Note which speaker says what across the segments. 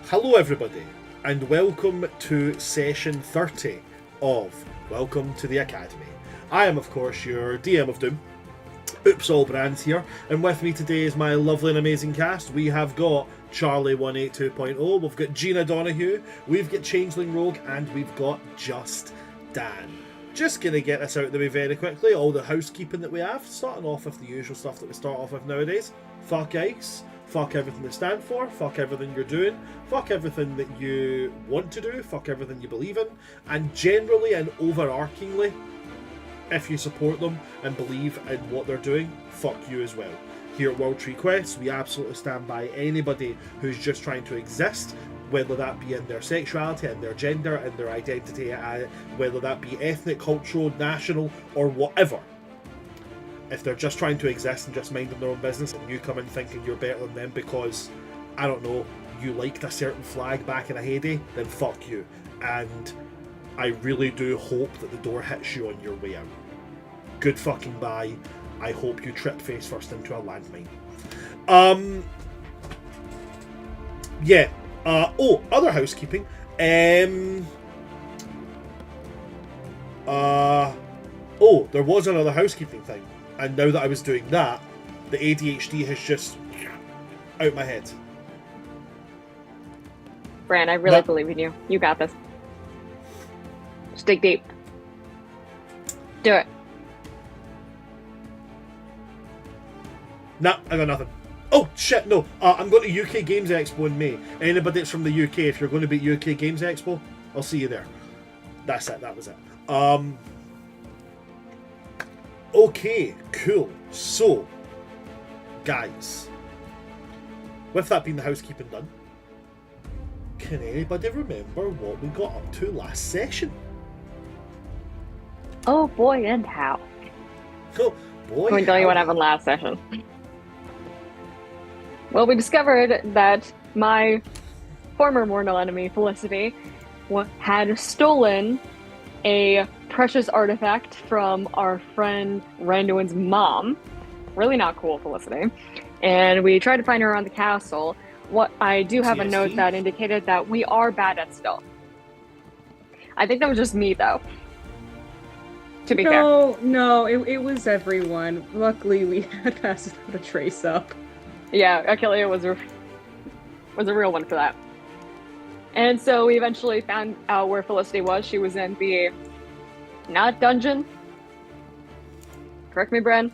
Speaker 1: Hello everybody, and welcome to session 30 of Welcome to the Academy. I am of course your DM of Doom, Oops All Brands here, and with me today is my lovely and amazing cast. We have got Charlie 182.0, we've got Gina Donahue, we've got Changeling Rogue, and we've got Just Dan. Just gonna get this out of the way very quickly, all the housekeeping that we have, starting off with the usual stuff that we start off with nowadays. Fuck ICE. Fuck everything they stand for, fuck everything you're doing, fuck everything that you want to do, fuck everything you believe in, and generally and overarchingly, if you support them and believe in what they're doing, fuck you as well. Here at World Tree Quest, we absolutely stand by anybody who's just trying to exist, whether that be in their sexuality, in their gender, in their identity, whether that be ethnic, cultural, national, or whatever. If they're just trying to exist and just minding their own business and you come in thinking you're better than them because, I don't know, you liked a certain flag back in a heyday, then fuck you. And I really do hope that the door hits you on your way out. Good fucking bye. I hope you trip face first into a landmine. Yeah. Other housekeeping. There was another housekeeping thing. And now that I was doing that, the ADHD has just out my head.
Speaker 2: Bran, I really believe in you. You got this. Just dig deep. Do it.
Speaker 1: Nah, I got nothing. Oh, shit, no. I'm going to UK Games Expo in May. Anybody that's from the UK, if you're going to be at UK Games Expo, I'll see you there. That's it, that was it. Okay, cool. So, guys, with that being the housekeeping done, can anybody remember what we got up to last session?
Speaker 2: Oh boy, and how?
Speaker 1: Oh boy,
Speaker 2: Let me tell you what happened last session. Well, we discovered that my former mortal enemy, Felicity, had stolen a precious artifact from our friend Randuin's mom. Really not cool, Felicity. And we tried to find her around the castle. What I do have a note that indicated that we are bad at stealth. I think that was just me, though. To be fair.
Speaker 3: No, it was everyone. Luckily, we had passed out a trace up.
Speaker 2: Yeah, Achillea was a real one for that. And so we eventually found out where Felicity was. She was in the not dungeon. Correct me, Bren.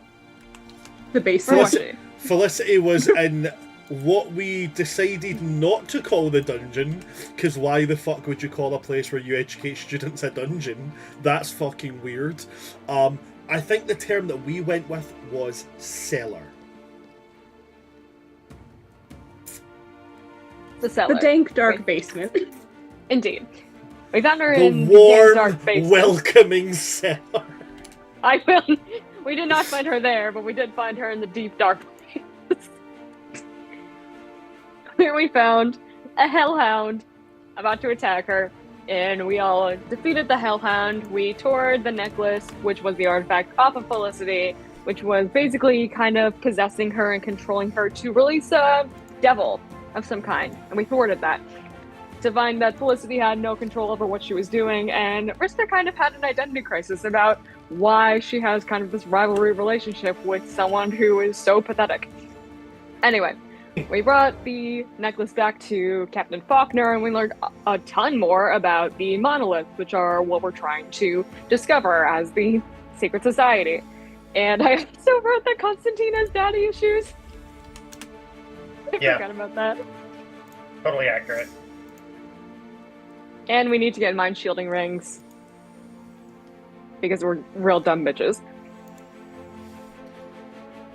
Speaker 3: The basement.
Speaker 1: Felicity was in what we decided not to call the dungeon, because why the fuck would you call a place where you educate students a dungeon? That's fucking weird. I think the term that we went with was cellar.
Speaker 2: The cellar.
Speaker 3: The dank, dark basement.
Speaker 2: Indeed. We found her
Speaker 1: The
Speaker 2: in
Speaker 1: warm,
Speaker 2: the dark basement.
Speaker 1: welcoming cellar.
Speaker 2: We did not find her there, but we did find her in the deep, dark place. Where we found a hellhound about to attack her, and we all defeated the hellhound. We tore the necklace, which was the artifact, off of Felicity, which was basically kind of possessing her and controlling her to release a devil of some kind, and we thwarted that. To find that Felicity had no control over what she was doing, and Rista kind of had an identity crisis about why she has kind of this rivalry relationship with someone who is so pathetic. Anyway, we brought the necklace back to Captain Faulkner, and we learned a ton more about the Monoliths, which are what we're trying to discover as the secret society. And I also wrote that Constantine has daddy issues. I forgot about that.
Speaker 4: Totally accurate.
Speaker 2: And we need to get mind shielding rings. Because we're real dumb bitches.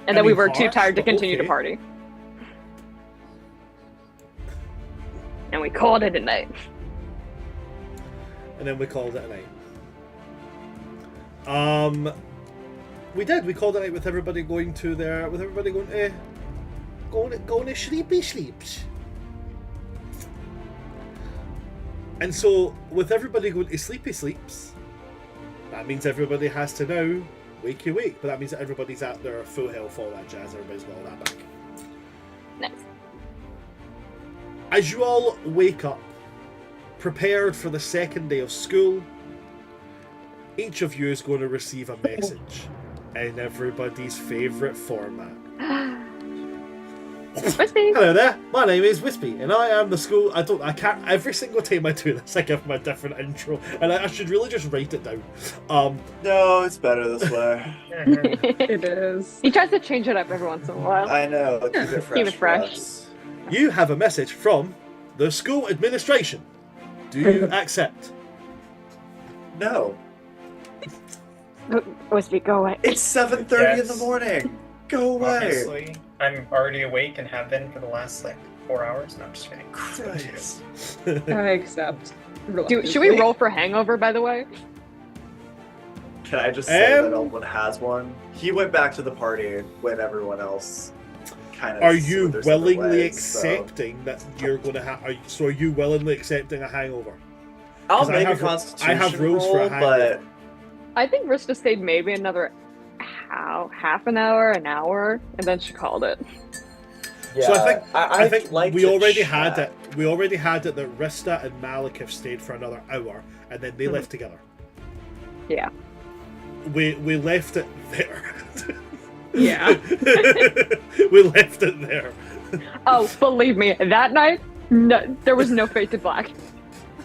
Speaker 2: And then we were too tired to continue to party. And we called it a night.
Speaker 1: And then we called it a night. We did. We called it a night with everybody going to their... With everybody going to sleepy sleeps. And so, with everybody going to sleepy sleeps, that means everybody has to now wakey wake, but that means that everybody's at their full health, all that jazz, everybody's got all that back.
Speaker 2: Nice.
Speaker 1: As you all wake up, prepared for the second day of school, each of you is going to receive a message in everybody's favourite format.
Speaker 2: Wispy.
Speaker 1: Hello there, my name is Wispy, and I am the school. I can't. Every single time I do this, I give them a different intro, and I should really just write it down.
Speaker 5: No, it's better this way.
Speaker 3: It is.
Speaker 2: He tries to change it up every once in a while.
Speaker 5: I know. Keep it fresh.
Speaker 2: Keep it fresh.
Speaker 5: for us.
Speaker 1: You have a message from the school administration. Do you accept?
Speaker 5: No,
Speaker 2: Wispy, go away.
Speaker 5: it's 7:30 in the
Speaker 4: Yes.
Speaker 5: morning. Go away.
Speaker 4: Obviously, I'm already awake and have been for the last 4 hours. No, I'm just kidding.
Speaker 5: Christ.
Speaker 3: I accept.
Speaker 2: Should we roll for hangover, by the way?
Speaker 5: Can I just say that Elwin has one? He went back to the party when everyone else kind of.
Speaker 1: Are you willingly accepting that you're going to have? So are you willingly accepting a hangover?
Speaker 5: I'll
Speaker 1: 'Cause I
Speaker 5: make a
Speaker 1: have-
Speaker 5: constitution
Speaker 1: I have rules for a
Speaker 5: roll,
Speaker 1: hangover.
Speaker 5: but
Speaker 2: I think Rista stayed maybe another half an hour, an hour, and then she called it.
Speaker 5: yeah,
Speaker 1: So I think
Speaker 5: like
Speaker 1: we
Speaker 5: to
Speaker 1: already had
Speaker 5: chat.
Speaker 1: it. We already had it that Rista and Malik have stayed for another hour, and then they left together.
Speaker 2: Yeah.
Speaker 1: We left it there.
Speaker 3: Yeah.
Speaker 1: We left it there.
Speaker 2: Oh, believe me, that night, no, there was no fade to black.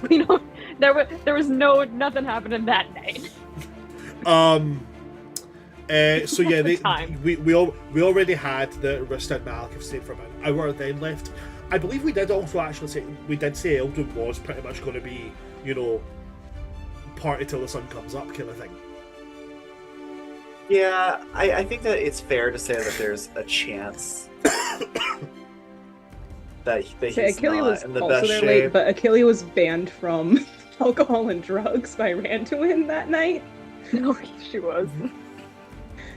Speaker 2: We don't. There was nothing happening that night.
Speaker 1: So yeah,
Speaker 2: Time.
Speaker 1: we already had the Rista and Malik have stayed for about an hour, then left. I believe we did also actually say Eldon was pretty much going to be, party till the sun comes up kind of thing.
Speaker 5: Yeah, I think that it's fair to say that there's a chance that he's
Speaker 3: Achille
Speaker 5: not
Speaker 3: was
Speaker 5: in the
Speaker 3: also
Speaker 5: best
Speaker 3: there
Speaker 5: shape.
Speaker 3: late, but Achille was banned from alcohol and drugs by Randuin that night.
Speaker 2: No, she was.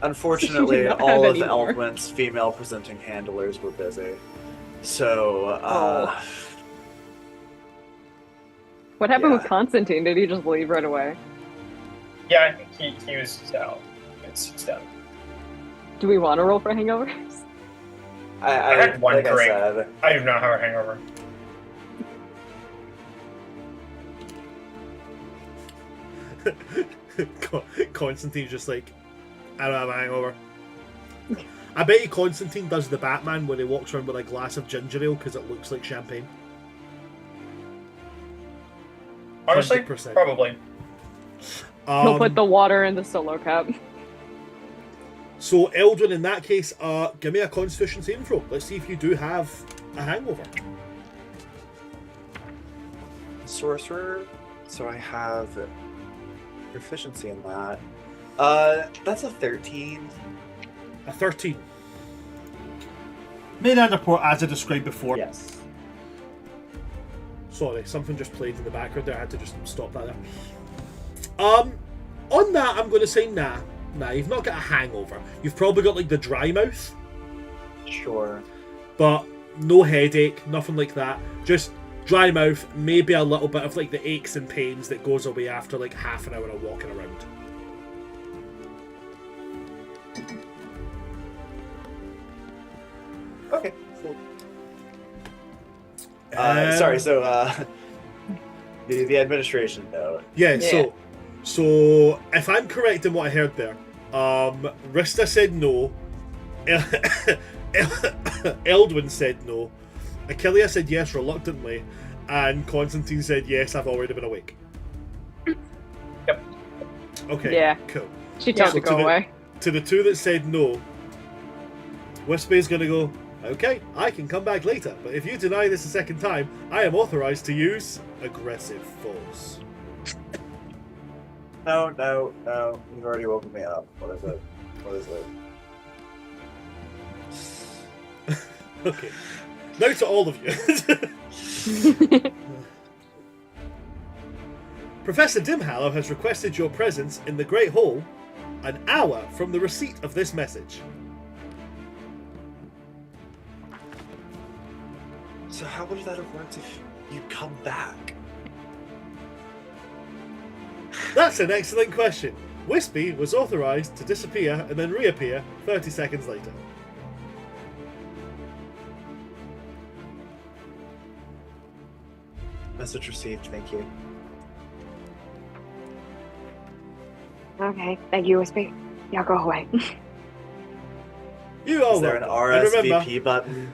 Speaker 5: Unfortunately,
Speaker 3: She did not
Speaker 5: all
Speaker 3: have
Speaker 5: of
Speaker 3: any
Speaker 5: the
Speaker 3: more.
Speaker 5: Eldwin's female-presenting handlers were busy. So,
Speaker 2: What happened
Speaker 5: Yeah.
Speaker 2: with Constantine? Did he just leave right away?
Speaker 4: Yeah, I think he was just out. It's done.
Speaker 2: Do we want to roll for hangovers?
Speaker 5: I
Speaker 4: had one
Speaker 5: like
Speaker 4: drink.
Speaker 5: I said,
Speaker 4: I do not have a hangover.
Speaker 1: Constantine's just like, I don't have a hangover. I bet you Constantine does the Batman when he walks around with a glass of ginger ale because it looks like champagne.
Speaker 4: Honestly,
Speaker 1: 100%.
Speaker 4: probably.
Speaker 2: He'll put the water in the solo cup.
Speaker 1: So Eldrin, in that case, give me a Constitution saving throw. Let's see if you do have a hangover.
Speaker 5: sorcerer, so I have proficiency in that. That's a 13.
Speaker 1: A 13. Main and report as I described before.
Speaker 5: Yes.
Speaker 1: Sorry, something just played in the background there. I had to just stop that there. On that, I'm going to say nah. Nah, you've not got a hangover. You've probably got like the dry mouth,
Speaker 5: Sure.
Speaker 1: but no headache, nothing like that. Just dry mouth, maybe a little bit of like the aches and pains that goes away after like half an hour of walking around.
Speaker 5: Okay. Cool. Sorry. So, the administration note.
Speaker 1: Yeah,
Speaker 2: Yeah.
Speaker 1: So if I'm correct in what I heard there, Rista said no, Eldwin said no, Achilles said yes reluctantly, and Constantine said yes, I've already been awake.
Speaker 4: Yep.
Speaker 1: Okay,
Speaker 2: Yeah.
Speaker 1: cool.
Speaker 2: She told
Speaker 1: So
Speaker 2: to go away.
Speaker 1: To the two that said no, Wispy's gonna go, okay, I can come back later, but if you deny this a second time, I am authorized to use aggressive force.
Speaker 5: No. You've already woken me up. What is it?
Speaker 1: Okay. Now to all of you. Professor Dimhallow has requested your presence in the Great Hall an hour from the receipt of this message.
Speaker 5: So how would that have worked if you come back?
Speaker 1: That's an excellent question. Wispy was authorized to disappear and then reappear 30 seconds later.
Speaker 5: Message received. Thank you.
Speaker 2: Okay, thank you, Wispy. Y'all go away.
Speaker 1: You all
Speaker 5: Is there an
Speaker 1: welcome. And
Speaker 5: RSVP button?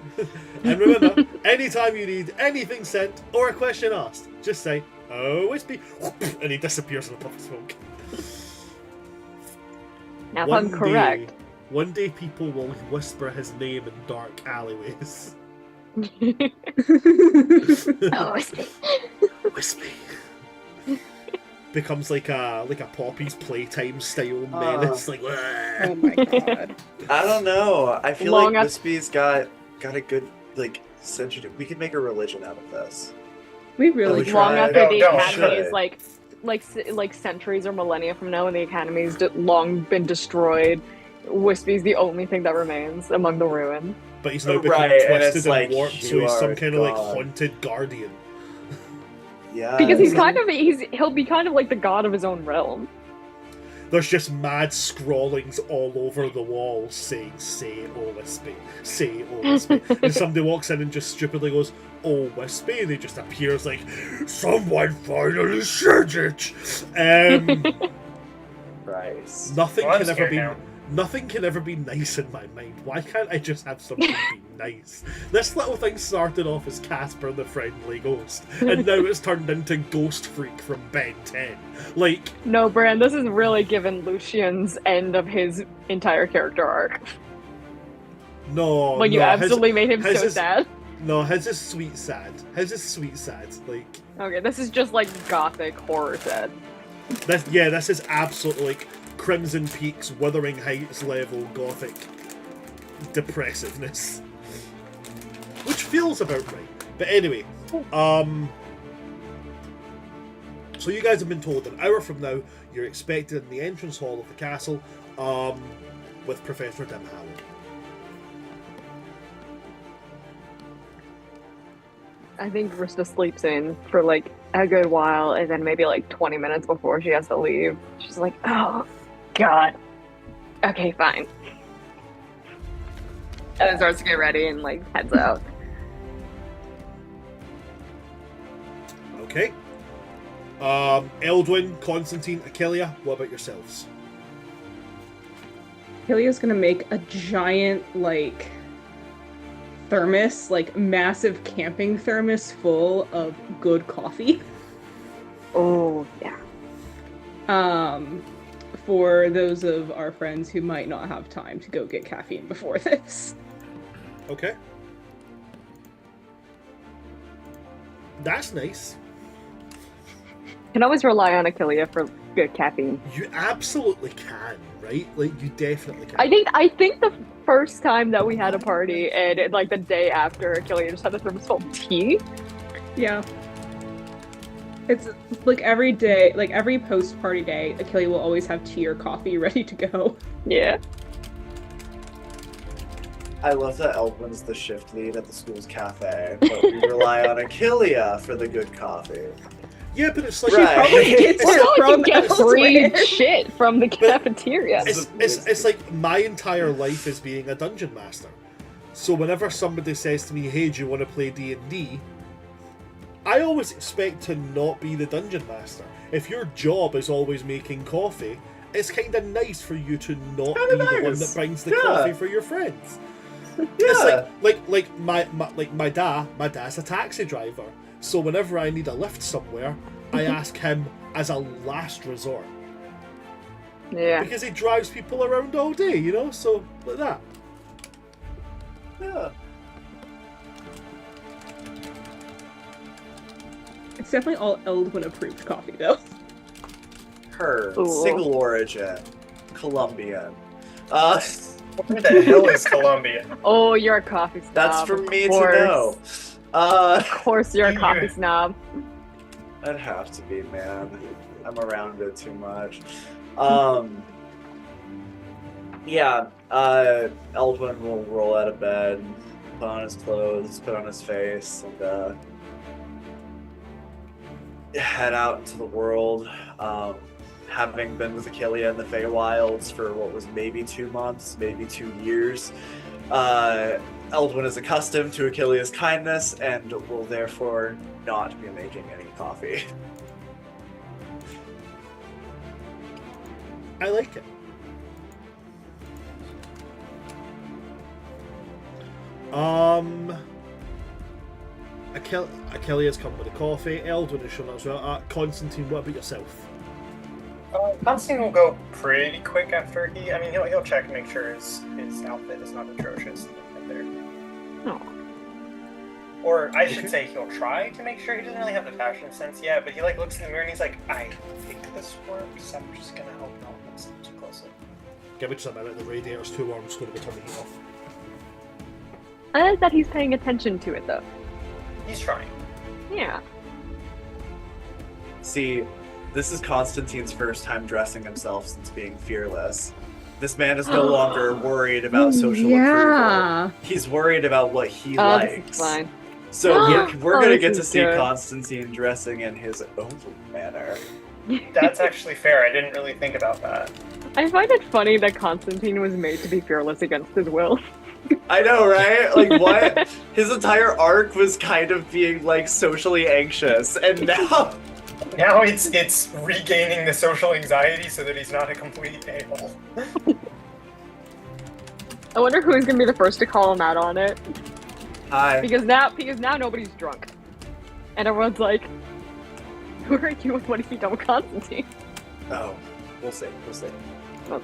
Speaker 1: And remember, anytime you need anything sent or a question asked, just say, "Oh, Wispy," and he disappears in a puff of smoke.
Speaker 2: Now, if I'm correct.
Speaker 1: One day people will whisper his name in dark alleyways.
Speaker 2: Oh, Wispy.
Speaker 1: Wispy. Becomes like a Poppy's Playtime style menace. Like,
Speaker 3: Oh my god.
Speaker 5: I don't know. I feel
Speaker 2: Long
Speaker 5: like
Speaker 2: up-
Speaker 5: Wispy's got a good sensitive. We could make a religion out of this.
Speaker 3: We really
Speaker 5: we
Speaker 3: could.
Speaker 2: Long
Speaker 5: tried.
Speaker 2: after the
Speaker 4: Don't
Speaker 2: academy is
Speaker 5: should.
Speaker 2: like centuries or millennia from now, when the academy's long been destroyed, Wispy's the only thing that remains among the ruins.
Speaker 1: but he's now become
Speaker 5: Right, and
Speaker 1: twisted
Speaker 5: it's
Speaker 1: and
Speaker 5: like,
Speaker 1: warped, so
Speaker 5: you
Speaker 1: he's some
Speaker 5: are
Speaker 1: kind of like
Speaker 5: God.
Speaker 1: haunted guardian.
Speaker 5: Yeah.
Speaker 2: Because he'll be kind of like the god of his own realm.
Speaker 1: There's just mad scrawlings all over the walls saying, "Say, oh Wispy, say, oh Wispy." And somebody walks in and just stupidly goes, "Oh Wispy," and he just appears like, "Someone finally said it."
Speaker 5: Christ.
Speaker 1: Nothing
Speaker 4: Well, I'm
Speaker 1: can ever
Speaker 4: scared
Speaker 1: be.
Speaker 4: now.
Speaker 1: Nothing can ever be nice in my mind. Why can't I just have something be nice? This little thing started off as Casper the Friendly Ghost, and now it's turned into Ghost Freak from Ben 10. Like,
Speaker 2: No, Bran, this is really given Lucian's end of his entire character arc.
Speaker 1: no,
Speaker 2: Like, you
Speaker 1: no,
Speaker 2: absolutely made him
Speaker 1: his
Speaker 2: so
Speaker 1: is-
Speaker 2: sad.
Speaker 1: No, his is sweet sad. His is sweet sad. Like,
Speaker 2: Okay, this is just like gothic horror sad.
Speaker 1: this is absolutely like Crimson Peaks, Wuthering Heights level gothic depressiveness. Which feels about right. But anyway, so you guys have been told an hour from now you're expected in the entrance hall of the castle with Professor Dimhallow.
Speaker 2: I think Rista sleeps in for like a good while, and then maybe like 20 minutes before she has to leave, she's like, "Oh, God. Okay, fine." And then starts to get ready and like heads out.
Speaker 1: Okay. Eldwin, Constantine, Achillea, what about yourselves?
Speaker 3: Helia's gonna make a giant, like, thermos, like, massive camping thermos full of good coffee.
Speaker 2: Oh, yeah.
Speaker 3: For those of our friends who might not have time to go get caffeine before this.
Speaker 1: Okay. That's nice.
Speaker 2: Can always rely on Achillea for good caffeine.
Speaker 1: You absolutely can, right? Like, you definitely can.
Speaker 2: I think the first time that we had a party, and like the day after, Achillea just had a thermos full of tea.
Speaker 3: Yeah. It's like every day, like every post-party day, Achillea will always have tea or coffee ready to go.
Speaker 2: Yeah.
Speaker 5: I love that Elwin's the shift lead at the school's cafe, but we rely on Achillea for the good coffee.
Speaker 1: Yeah, but it's like...
Speaker 5: Right.
Speaker 3: Probably gets
Speaker 2: It's
Speaker 3: it
Speaker 2: not like
Speaker 3: from
Speaker 2: you get free
Speaker 3: elsewhere.
Speaker 2: shit from the cafeteria.
Speaker 1: It's like my entire life is being a dungeon master. So whenever somebody says to me, "Hey, do you want to play D&D?" I always expect to not be the dungeon master. If your job is always making coffee, it's kind of nice for you to not be the one that brings the coffee for your friends.
Speaker 5: Yeah.
Speaker 1: It's like my dad's a taxi driver. So whenever I need a lift somewhere, I ask him as a last resort.
Speaker 2: Yeah.
Speaker 1: Because he drives people around all day, you know? So, like that.
Speaker 5: Yeah.
Speaker 3: It's definitely all Eldwin approved coffee, though.
Speaker 5: Her.
Speaker 2: Ooh.
Speaker 5: Single origin. Colombian.
Speaker 4: Where the hell is Colombia?
Speaker 2: Oh, you're a coffee snob.
Speaker 5: That's for
Speaker 2: of
Speaker 5: me to
Speaker 2: course.
Speaker 5: know.
Speaker 2: Of course, you're a
Speaker 4: You-
Speaker 2: coffee snob.
Speaker 5: I'd have to be, man. I'm around it too much. Yeah, Eldwin will roll out of bed, put on his clothes, put on his face, and head out into the world. Having been with Achillea in the Feywilds for what was maybe 2 months, maybe 2 years, Eldwin is accustomed to Achilles' kindness and will therefore not be making any coffee.
Speaker 1: I like it. Achilles come with a coffee. Eldwin is shown up as well. Constantine, what about yourself?
Speaker 4: Constantine will go pretty quick after he. I mean, he'll check and make sure his outfit is not atrocious. There.
Speaker 2: Oh.
Speaker 4: Or I should say he'll try to make sure. He doesn't really have the fashion sense yet, but he like looks in the mirror and he's like, I think this works. I'm just gonna hope no one looks too closely.
Speaker 1: Give it just a minute. The radiator's too warm. It's going to be turning the heat off.
Speaker 2: I like that he's paying attention to it, though.
Speaker 4: He's trying.
Speaker 2: Yeah.
Speaker 5: See, this is Constantine's first time dressing himself since being fearless. This man is no longer worried about social approval. He's worried about what he likes.
Speaker 2: This is fine.
Speaker 5: So we're gonna get to see
Speaker 2: good.
Speaker 5: Constantine dressing in his own manner.
Speaker 4: That's actually fair. I didn't really think about that.
Speaker 2: I find it funny that Constantine was made to be fearless against his will.
Speaker 5: I know, right? Like, what? His entire arc was kind of being, like, socially anxious, and now...
Speaker 4: Now it's regaining the social anxiety so that he's not a complete a-hole.
Speaker 2: I wonder who's gonna be the first to call him out on it.
Speaker 5: Hi.
Speaker 2: Because now nobody's drunk. And everyone's like, who are you and what have you done with Constantine?
Speaker 5: Oh, we'll see.
Speaker 2: Oh.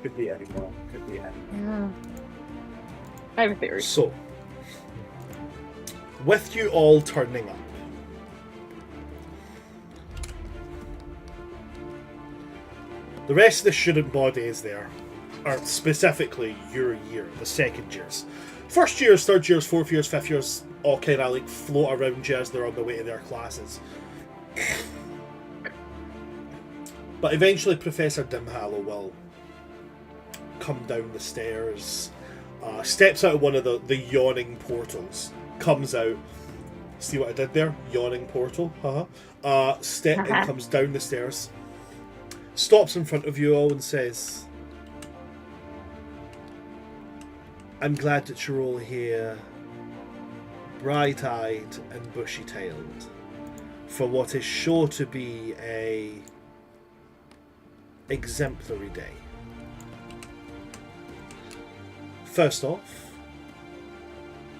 Speaker 5: Could be anyone. Could be anyone.
Speaker 2: Yeah. I have a theory.
Speaker 1: So, with you all turning up, the rest of the student body is there, or specifically your year, the second years. First years, third years, fourth years, fifth years, all kind of like float around you as they're on their way to their classes. But eventually Professor Dimhallow will come down the stairs, steps out of one of the yawning portals, comes out. See what I did there? Yawning portal. And comes down the stairs, stops in front of you all and says, I'm glad that you're all here, bright-eyed and bushy-tailed, for what is sure to be a exemplary day. First off,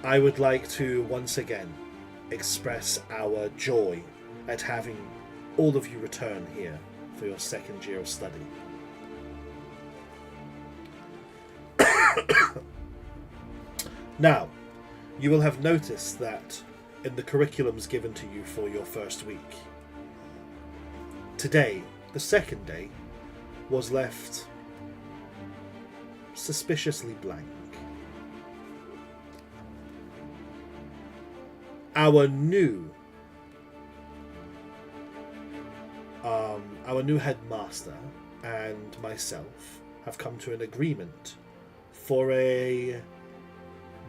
Speaker 1: I would like to once again express our joy at having all of you return here for your second year of study. Now, you will have noticed that in the curriculums given to you for your first week, today, the second day, was left suspiciously blank. Our new headmaster and myself have come to an agreement for a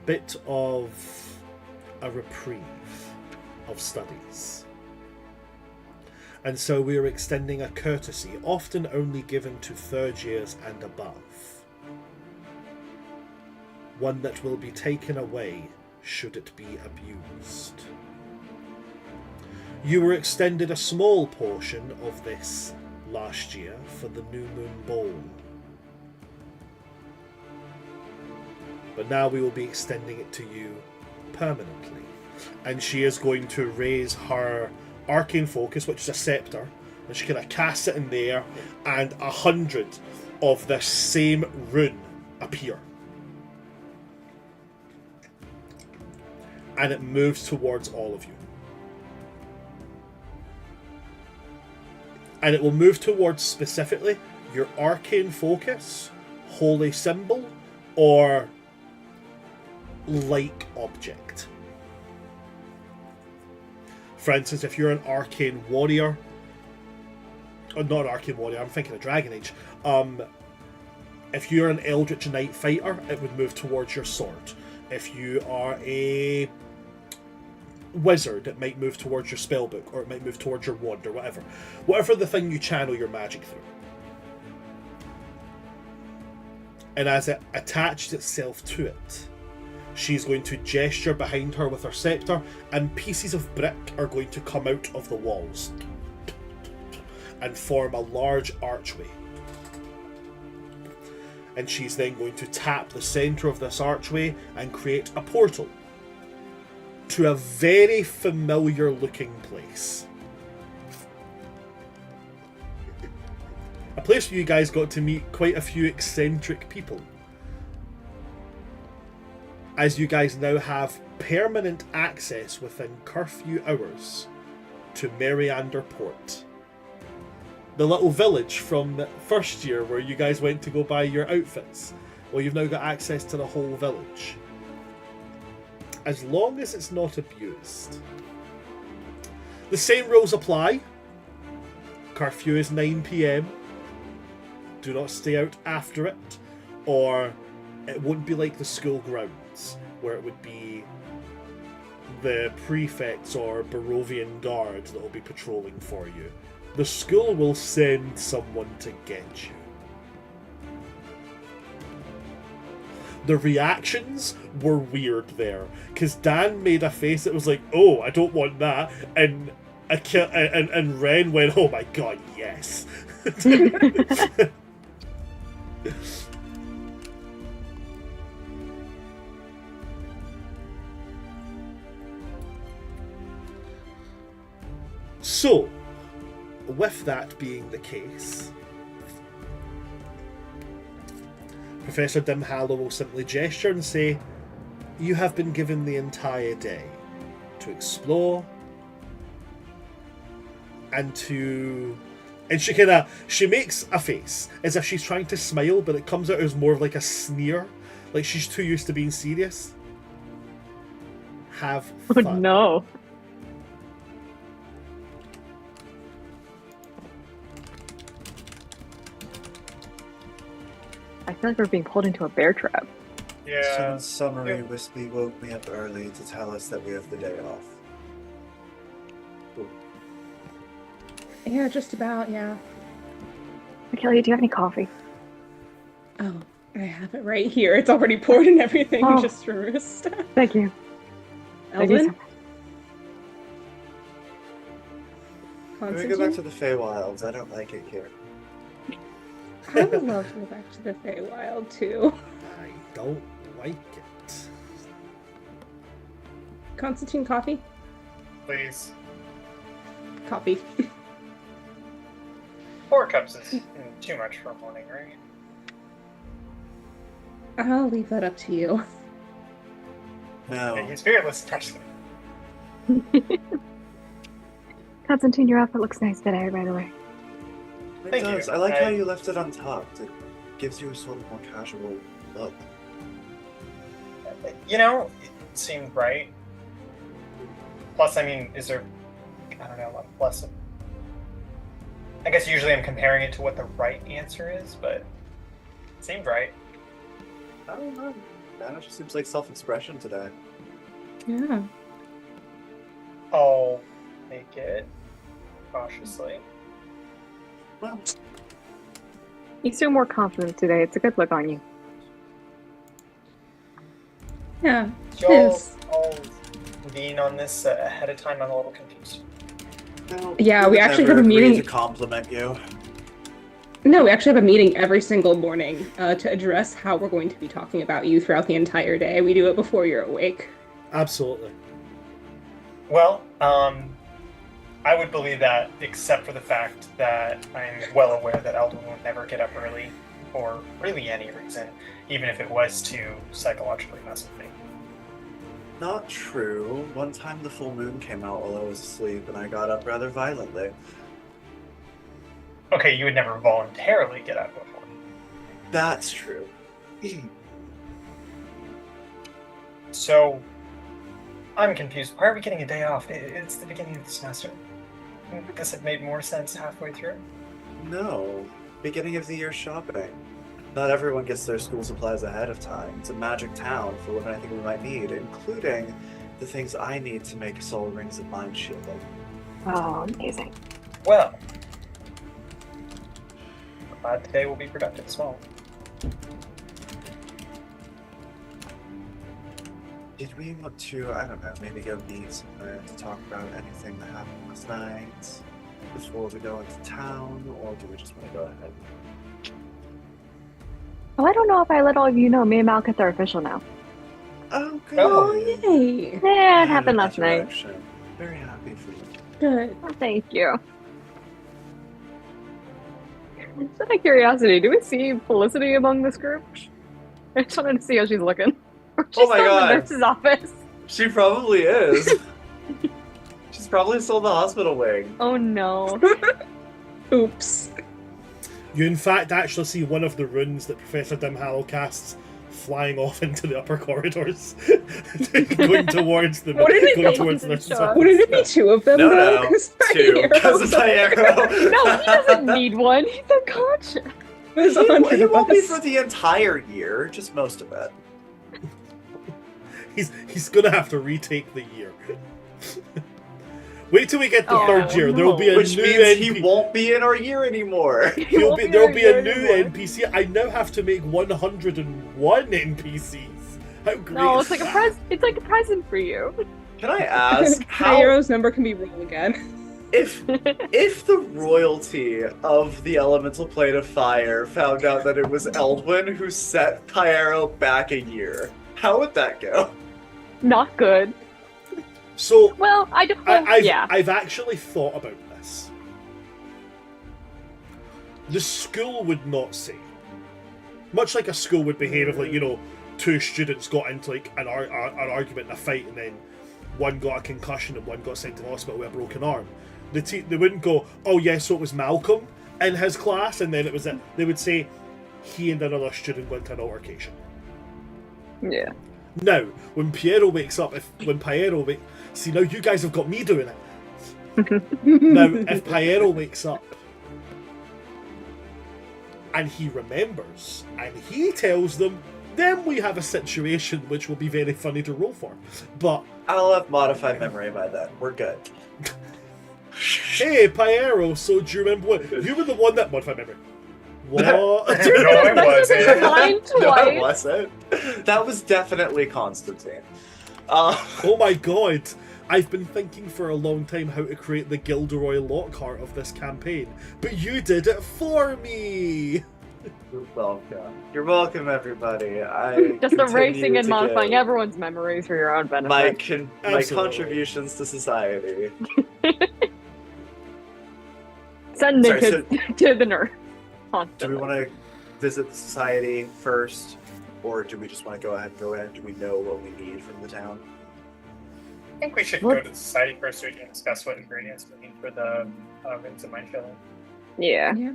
Speaker 1: bit of a reprieve of studies. And so we are extending a courtesy, often only given to third years and above. One that will be taken away should it be abused. You were extended a small portion of this last year for the New Moon Ball. But now we will be extending it to you permanently. And she is going to raise her arcane focus, which is a scepter, and she kind of casts it in the air, and 100 of this same rune appear. And it moves towards all of you. And it will move towards specifically your arcane focus, holy symbol, or like object. For instance, if you're an arcane warrior, or not an arcane warrior, I'm thinking of Dragon Age. If you're an Eldritch Knight fighter, it would move towards your sword. If you are a wizard, it might move towards your spellbook, or it might move towards your wand, or whatever. Whatever the thing you channel your magic through. and as it attached itself to it, she's going to gesture behind her with her scepter, and pieces of brick are going to come out of the walls and form a large archway. And she's then going to tap the centre of this archway and create a portal to a very familiar looking place. A place where you guys got to meet quite a few eccentric people, as you guys now have permanent access within curfew hours to Mariander Port. The little village from first year where you guys went to go buy your outfits. Well, you've now got access to the whole village. As long as it's not abused. The same rules apply. Curfew is 9 PM. Do not stay out after it, or it won't be like the school grounds, where it would be the prefects or Barovian guards that will be patrolling for you. The school will send someone to get you. The reactions were weird there, because Dan made a face that was like, "Oh, I don't want that," and Ren went, "Oh my god, yes." So, with that being the case, Professor Dimhallow will simply gesture and say, "You have been given the entire day to explore and to..." And she makes a face as if she's trying to smile, but it comes out as more of like a sneer, like she's too used to being serious. Have fun.
Speaker 2: Oh no. I feel like we're being pulled into a bear trap.
Speaker 5: So
Speaker 4: Yeah.
Speaker 5: in summary,
Speaker 4: Yeah.
Speaker 5: Wispy woke me up early to tell us that we have the day off.
Speaker 3: Yeah, just about, yeah.
Speaker 2: Kelly, do you have any coffee?
Speaker 3: Oh, I have it right here. It's already poured and everything,
Speaker 2: Oh.
Speaker 3: just for Roost.
Speaker 2: Thank you. Thank you so
Speaker 3: Eldon?
Speaker 2: much.
Speaker 5: Can we go back to the Feywilds? I don't like it here.
Speaker 3: I would love to go back to the Feywild, too.
Speaker 1: I don't like it.
Speaker 3: Constantine, coffee?
Speaker 4: Please.
Speaker 3: Coffee.
Speaker 4: 4 cups is too much for a morning, right?
Speaker 3: I'll leave that up to you.
Speaker 5: No.
Speaker 4: Yeah, he's fearless. Touch them.
Speaker 2: Constantine, your outfit looks nice today, by the way.
Speaker 5: It
Speaker 4: Thank
Speaker 5: does.
Speaker 4: you.
Speaker 5: I like how you left it untucked. It gives you a sort of more casual look.
Speaker 4: You know, it seemed right. Plus, I mean, is there... I don't know, a lot of plus... I guess usually I'm comparing it to what the right answer is, but it seemed right.
Speaker 5: I don't know. That just seems like self-expression today.
Speaker 3: Yeah.
Speaker 4: I'll make it cautiously.
Speaker 5: Well,
Speaker 2: You seem more confident today. It's a good look on you.
Speaker 3: Yeah.
Speaker 4: So I'll,
Speaker 3: Yes.
Speaker 4: I'll lean on this ahead of time. I'm a little confused.
Speaker 5: no,
Speaker 3: Yeah, we
Speaker 5: would
Speaker 3: actually
Speaker 5: never
Speaker 3: have a
Speaker 5: agree
Speaker 3: meeting-
Speaker 5: to compliment you.
Speaker 3: No, we actually have a meeting every single morning to address how we're going to be talking about you throughout the entire day. We do it before you're awake.
Speaker 1: Absolutely.
Speaker 4: Well, I would believe that, except for the fact that I'm well aware that Eldon will never get up early, for really any reason, even if it was to psychologically mess with me.
Speaker 5: Not true. One time the full moon came out while I was asleep, and I got up rather violently.
Speaker 4: Okay, you would never voluntarily get up before.
Speaker 5: That's true.
Speaker 4: So, I'm confused. Why are we getting a day off? It's the beginning of the semester. Wouldn't this have made more sense halfway through?
Speaker 5: No. Beginning of the year shopping. Not everyone gets their school supplies ahead of time. It's a magic town full of anything we might need, including the things I need to make soul rings of mind shielding.
Speaker 2: Oh, amazing.
Speaker 4: Well, I'm glad today will be productive as well.
Speaker 5: Did we want to, I don't know, maybe go meet somewhere to talk about anything that happened last night before we go into town, or do we just want to go ahead?
Speaker 2: Oh, I don't know if I let all of you know. Me and Malkuth are official now.
Speaker 5: Oh, good.
Speaker 4: Oh,
Speaker 3: Yay!
Speaker 2: Yeah, it happened last night.
Speaker 5: Direction. Very happy for you.
Speaker 3: Good.
Speaker 2: Oh, thank you. Just out of curiosity, do we see Felicity among this group? I just wanted to see how she's looking. Or she's
Speaker 5: Oh my
Speaker 2: still in
Speaker 5: God.
Speaker 2: the nurse's office.
Speaker 5: She probably is. She's probably still in the hospital wing.
Speaker 2: Oh no.
Speaker 3: Oops.
Speaker 1: You in fact actually see one of the runes that Professor Dimhallow casts flying off into the upper corridors, going towards the
Speaker 3: Wouldn't it
Speaker 1: going
Speaker 3: be-
Speaker 1: towards the nurse's
Speaker 2: Sure.
Speaker 1: office.
Speaker 3: Wouldn't it be two of them,
Speaker 5: No,
Speaker 3: though?
Speaker 5: no.
Speaker 3: 'Cause
Speaker 5: Two,
Speaker 3: Pyro-
Speaker 5: because it's my arrow.
Speaker 2: No, he doesn't need one. He's unconscious.
Speaker 3: There's
Speaker 5: He
Speaker 3: 100
Speaker 5: he
Speaker 3: of
Speaker 5: won't be
Speaker 3: us.
Speaker 5: for the entire year, just most of it.
Speaker 1: He's gonna have to retake the year. Wait till we get the
Speaker 2: Oh,
Speaker 1: third year. There will be a
Speaker 5: Which
Speaker 1: new
Speaker 5: means
Speaker 1: NPC.
Speaker 5: he won't be in our year anymore.
Speaker 1: There'll be a
Speaker 2: here
Speaker 1: new
Speaker 2: anymore.
Speaker 1: NPC. I now have to make 101 NPCs. How great!
Speaker 2: No,
Speaker 1: is
Speaker 2: it's like a
Speaker 1: that?
Speaker 2: It's like a present for you.
Speaker 5: Can I ask how
Speaker 3: Pyro's number can be rolled again.
Speaker 5: if the royalty of the elemental plane of fire found out that it was Eldwin who set Pyro back a year, how would that go?
Speaker 2: Not good.
Speaker 1: So
Speaker 2: Well, I don't.
Speaker 1: I've actually thought about this. The school would not say, much like a school would behave if, like, you know, two students got into like an argument in a fight, and then one got a concussion and one got sent to the hospital with a broken arm. They wouldn't go, oh yeah, so it was Malcolm in his class, and then it was they would say he and another student went to an altercation.
Speaker 2: Yeah.
Speaker 1: Now, when Piero wakes up, see, now you guys have got me doing it. Now, if Piero wakes up and he remembers and he tells them, then we have a situation which will be very funny to roll for. But
Speaker 5: I'll have modified memory by then. We're good.
Speaker 1: hey, Piero, so do you remember what you were the one that modified memory? What?
Speaker 4: No, it wasn't.
Speaker 2: Mine
Speaker 5: No, it
Speaker 2: twice.
Speaker 5: wasn't. That was definitely Constantine.
Speaker 1: Oh my god. I've been thinking for a long time how to create the Gilderoy Lockhart of this campaign, but you did it for me!
Speaker 5: You're welcome. You're welcome, everybody. I
Speaker 2: Just
Speaker 5: continue
Speaker 2: erasing and
Speaker 5: to
Speaker 2: modifying
Speaker 5: give
Speaker 2: everyone's memories for your own benefit.
Speaker 5: my
Speaker 1: Absolutely.
Speaker 5: contributions to society.
Speaker 2: Send
Speaker 5: Sorry,
Speaker 2: Nick to the nurse.
Speaker 5: Do we want to visit the society first, or do we just want to go ahead and go in? Do we know what we need from the town?
Speaker 4: I think we should go to the society first so we can discuss what ingredients we need for the rings of mind shielding.
Speaker 2: Yeah.
Speaker 3: Yeah.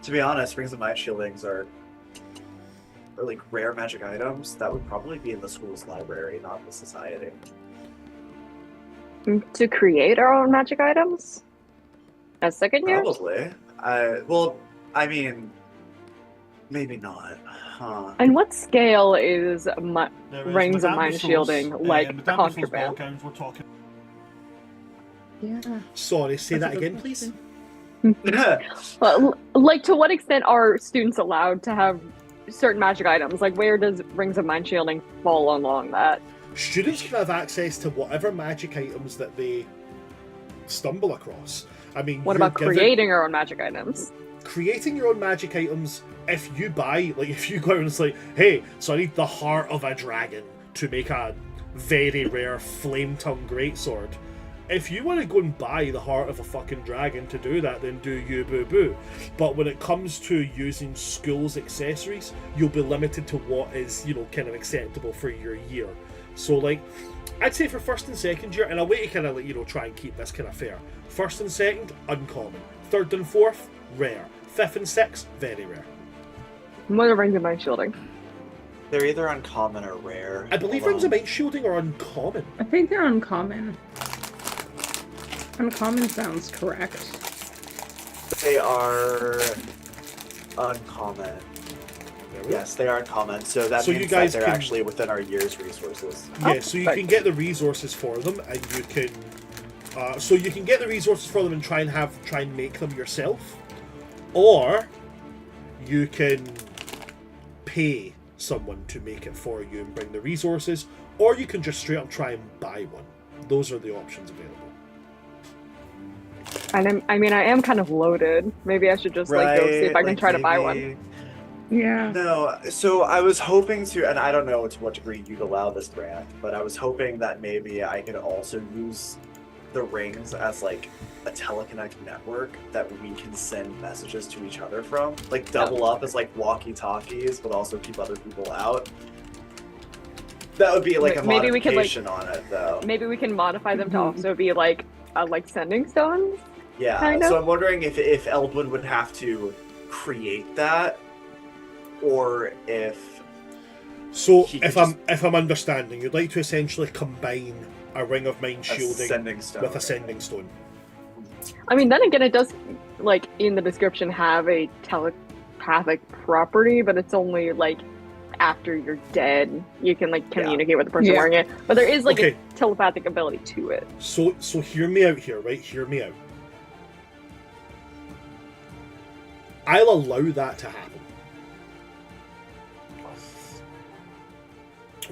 Speaker 5: To be honest, rings of mind shieldings are like rare magic items that would probably be in the school's library, not the society.
Speaker 2: To create our own magic items? As second year?
Speaker 5: Probably. Well, I mean, maybe not. Huh.
Speaker 2: And what scale is
Speaker 1: There is
Speaker 2: rings of
Speaker 1: Madame
Speaker 2: mind
Speaker 1: Tussauds,
Speaker 2: shielding like
Speaker 1: Madame Tussauds
Speaker 2: contraband?
Speaker 1: ball gowns we're talking.
Speaker 3: Yeah.
Speaker 1: Sorry, say
Speaker 3: That's
Speaker 1: that
Speaker 3: a good
Speaker 1: again, please.
Speaker 2: Well, like, to what extent are students allowed to have certain magic items? Like, where does rings of mind shielding fall along that?
Speaker 1: Students can have access to whatever magic items that they stumble across. I mean,
Speaker 2: What
Speaker 1: you're
Speaker 2: about
Speaker 1: given-
Speaker 2: creating our own magic items?
Speaker 1: creating your own magic items? If you buy, like, if you go out and it's like, hey, so I need the heart of a dragon to make a very rare flame tongue greatsword. If you want to go and buy the heart of a fucking dragon to do that, then do you, boo boo. But when it comes to using school's accessories, you'll be limited to what is, you know, kind of acceptable for your year. So, like, I'd say for first and second year, and a way to kind of, like, you know, try and keep this kind of fair. First and second, uncommon. Third and fourth, rare. Fifth and sixth, very rare.
Speaker 2: What are rings of mind shielding?
Speaker 5: They're either uncommon or rare.
Speaker 1: I believe
Speaker 5: Hold
Speaker 1: rings of
Speaker 5: on.
Speaker 1: mind shielding are uncommon.
Speaker 3: I think they're uncommon. Uncommon sounds correct.
Speaker 5: They are uncommon.
Speaker 1: There we go.
Speaker 5: Yes, they are uncommon. So that
Speaker 1: So you
Speaker 5: means
Speaker 1: guys
Speaker 5: that they're
Speaker 1: can-
Speaker 5: actually within our year's resources.
Speaker 1: Yeah, so you can get the resources for them, and you can. So you can get the resources for them and try and make them yourself, or you can pay someone to make it for you and bring the resources, or you can just straight up try and buy one. Those are the options available.
Speaker 2: And I am kind of loaded. Maybe I should just like go see if I can try to buy one.
Speaker 3: Yeah.
Speaker 5: No, so I was hoping to, and I don't know to what degree you'd allow this, Brand, but I was hoping that maybe I could also use the rings as like a telekinetic network that we can send messages to each other from. Like double up as like walkie-talkies, but also keep other people out. That would be like a
Speaker 2: Maybe we could, like,
Speaker 5: modification on it, though.
Speaker 2: Maybe we can modify them to also be like sending stones.
Speaker 5: Yeah,
Speaker 2: kind
Speaker 5: so
Speaker 2: of.
Speaker 5: I'm wondering if Eldwood would have to create that, or if
Speaker 1: So
Speaker 5: he could
Speaker 1: if I'm understanding, you'd like to essentially combine a ring of mind
Speaker 5: a
Speaker 1: shielding
Speaker 5: sending stone.
Speaker 1: with a sending stone.
Speaker 2: I mean, then again, it does, like, in the description have a telepathic property, but it's only, like, after you're dead, you can, like, communicate with the person wearing it. But there is, like,
Speaker 1: Okay.
Speaker 2: a telepathic ability to it.
Speaker 1: So hear me out here, right? Hear me out. I'll allow that to happen.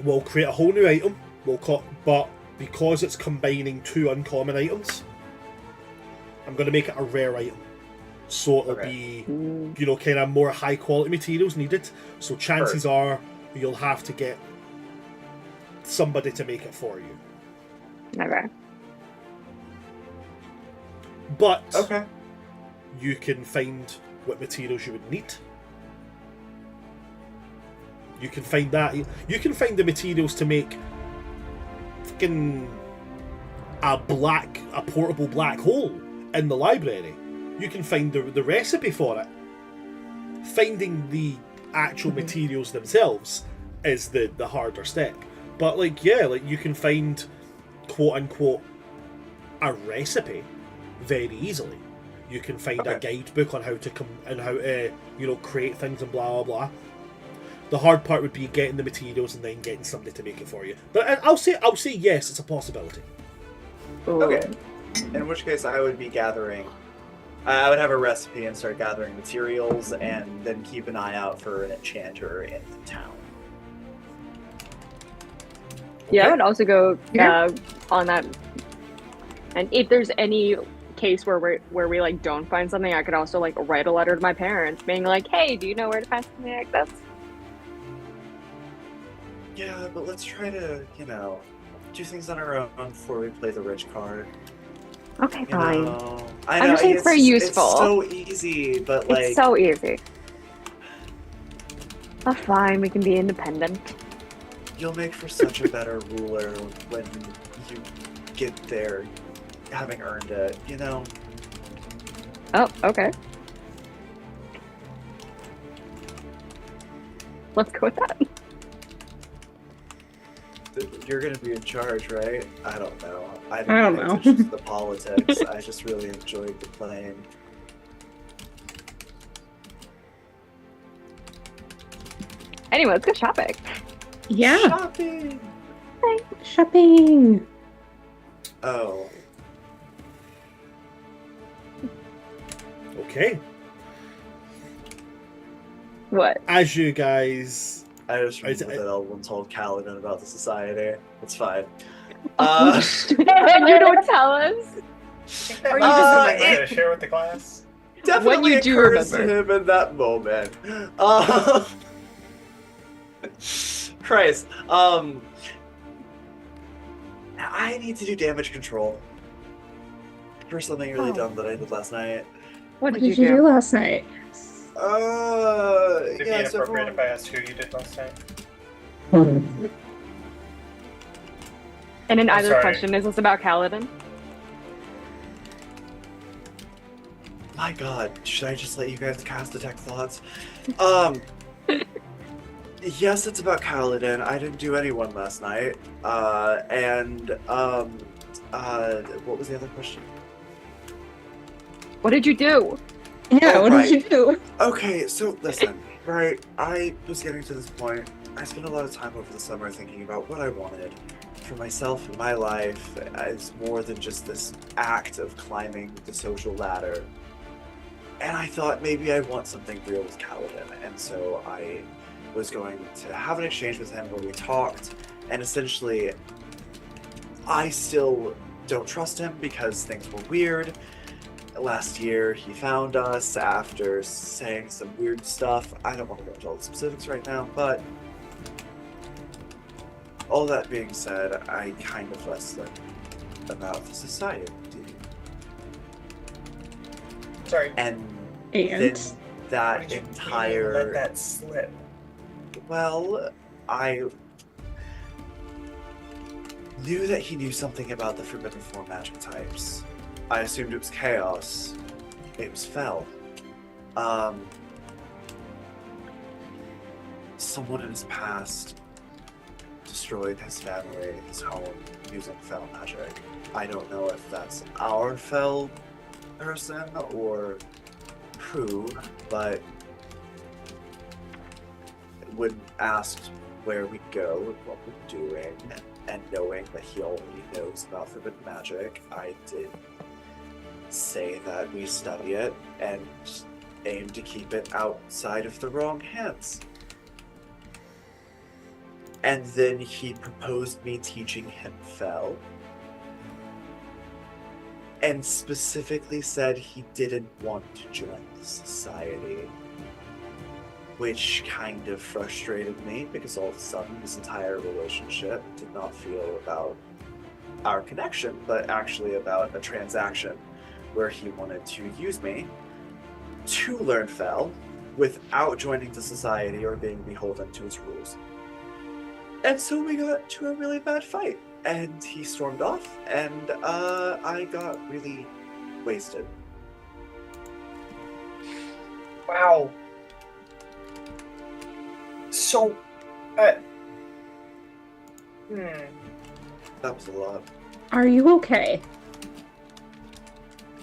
Speaker 1: We'll create a whole new item, but because it's combining two uncommon items, I'm going to make it a rare item. So it'll be, you know, kind of more high quality materials needed. So chances are you'll have to get somebody to make it for you.
Speaker 2: Okay.
Speaker 1: But
Speaker 5: Okay.
Speaker 1: you can find what materials you would need. You can find that. You can find the materials to make fucking a portable black hole in the library. You can find the recipe for it. Finding the actual materials themselves is the harder step. But like, yeah, like you can find quote unquote a recipe very easily. You can find a guidebook on how to create things and blah blah blah. The hard part would be getting the materials and then getting somebody to make it for you. But I'll say yes, it's a possibility.
Speaker 2: Ooh.
Speaker 5: Okay. In which case, I would be gathering. I would have a recipe and start gathering materials, and then keep an eye out for an enchanter in the town.
Speaker 2: Yeah, I would also go on that. And if there's any case where we like don't find something, I could also like write a letter to my parents, being like, "Hey, do you know where to find something like this?"
Speaker 5: Yeah, but let's try to, do things on our own before we play the rich card.
Speaker 2: Okay,
Speaker 5: You
Speaker 2: fine.
Speaker 5: know? I
Speaker 2: I'm
Speaker 5: know
Speaker 2: just saying it's very useful.
Speaker 5: It's so easy, but like.
Speaker 2: It's so easy. Oh, fine, we can be independent.
Speaker 5: You'll make for such a better ruler when you get there, having earned it, you know?
Speaker 2: Oh, okay. Let's go with that.
Speaker 5: You're gonna be in charge, right? I don't know. I
Speaker 3: don't
Speaker 5: pay
Speaker 3: know.
Speaker 5: attention to the politics. I just really enjoyed the playing.
Speaker 2: Anyway, let's go shopping.
Speaker 3: Yeah.
Speaker 5: Shopping!
Speaker 3: Shopping.
Speaker 5: Oh.
Speaker 1: Okay.
Speaker 2: What?
Speaker 1: As you guys,
Speaker 5: I just
Speaker 1: Is
Speaker 5: remember
Speaker 1: it-
Speaker 5: that Elwyn told Kaladin about the society. It's fine.
Speaker 2: And you don't tell us?
Speaker 4: Or
Speaker 2: you
Speaker 4: you
Speaker 2: just
Speaker 4: something
Speaker 5: remember-
Speaker 4: to share with the class?
Speaker 5: Definitely
Speaker 2: you do
Speaker 5: occurs to
Speaker 2: remember.
Speaker 5: him in that moment. Christ. I need to do damage control for something really dumb that I did last night.
Speaker 2: What
Speaker 3: What
Speaker 2: did
Speaker 3: did
Speaker 2: you
Speaker 3: you do
Speaker 2: do?
Speaker 3: last night?
Speaker 4: Would it be
Speaker 5: Yeah, so
Speaker 4: inappropriate if I asked who you did last night?
Speaker 2: And in
Speaker 4: I'm
Speaker 2: either
Speaker 4: sorry.
Speaker 2: question, is this about Kaladin?
Speaker 5: My god, should I just let you guys cast detect thoughts? Yes, it's about Kaladin. I didn't do anyone last night. What was the other question?
Speaker 2: What did you do?
Speaker 3: Yeah,
Speaker 5: Oh,
Speaker 3: what
Speaker 5: right.
Speaker 3: did you do?
Speaker 5: Okay, so listen, right, I was getting to this point. I spent a lot of time over the summer thinking about what I wanted for myself and my life as more than just this act of climbing the social ladder. And I thought maybe I want something real with Kaladin, and so I was going to have an exchange with him where we talked, and essentially, I still don't trust him because things were weird. Last year, he found us after saying some weird stuff. I don't want to go into all the specifics right now, but all that being said, I kind of wrestled about the society.
Speaker 4: Sorry.
Speaker 5: And
Speaker 3: And
Speaker 5: then
Speaker 4: Why
Speaker 5: that
Speaker 4: did you
Speaker 5: entire
Speaker 4: let that slip?
Speaker 5: Well, I knew that he knew something about the Forbidden Four magic types. I assumed it was chaos. It was Fel. Someone in his past destroyed his family, his home, using Fel magic. I don't know if that's our Fel person or who, but when asked where we go and what we're doing, and knowing that he already knows about forbidden magic, I did say that we study it and aim to keep it outside of the wrong hands. And then he proposed me teaching him Fel, and specifically said he didn't want to join the society, which kind of frustrated me because all of a sudden this entire relationship did not feel about our connection, but actually about a transaction where he wanted to use me to learn Fel without joining the society or being beholden to its rules. And so we got to a really bad fight, and he stormed off, and I got really wasted.
Speaker 4: Wow. So,
Speaker 5: That was a lot.
Speaker 3: are you okay?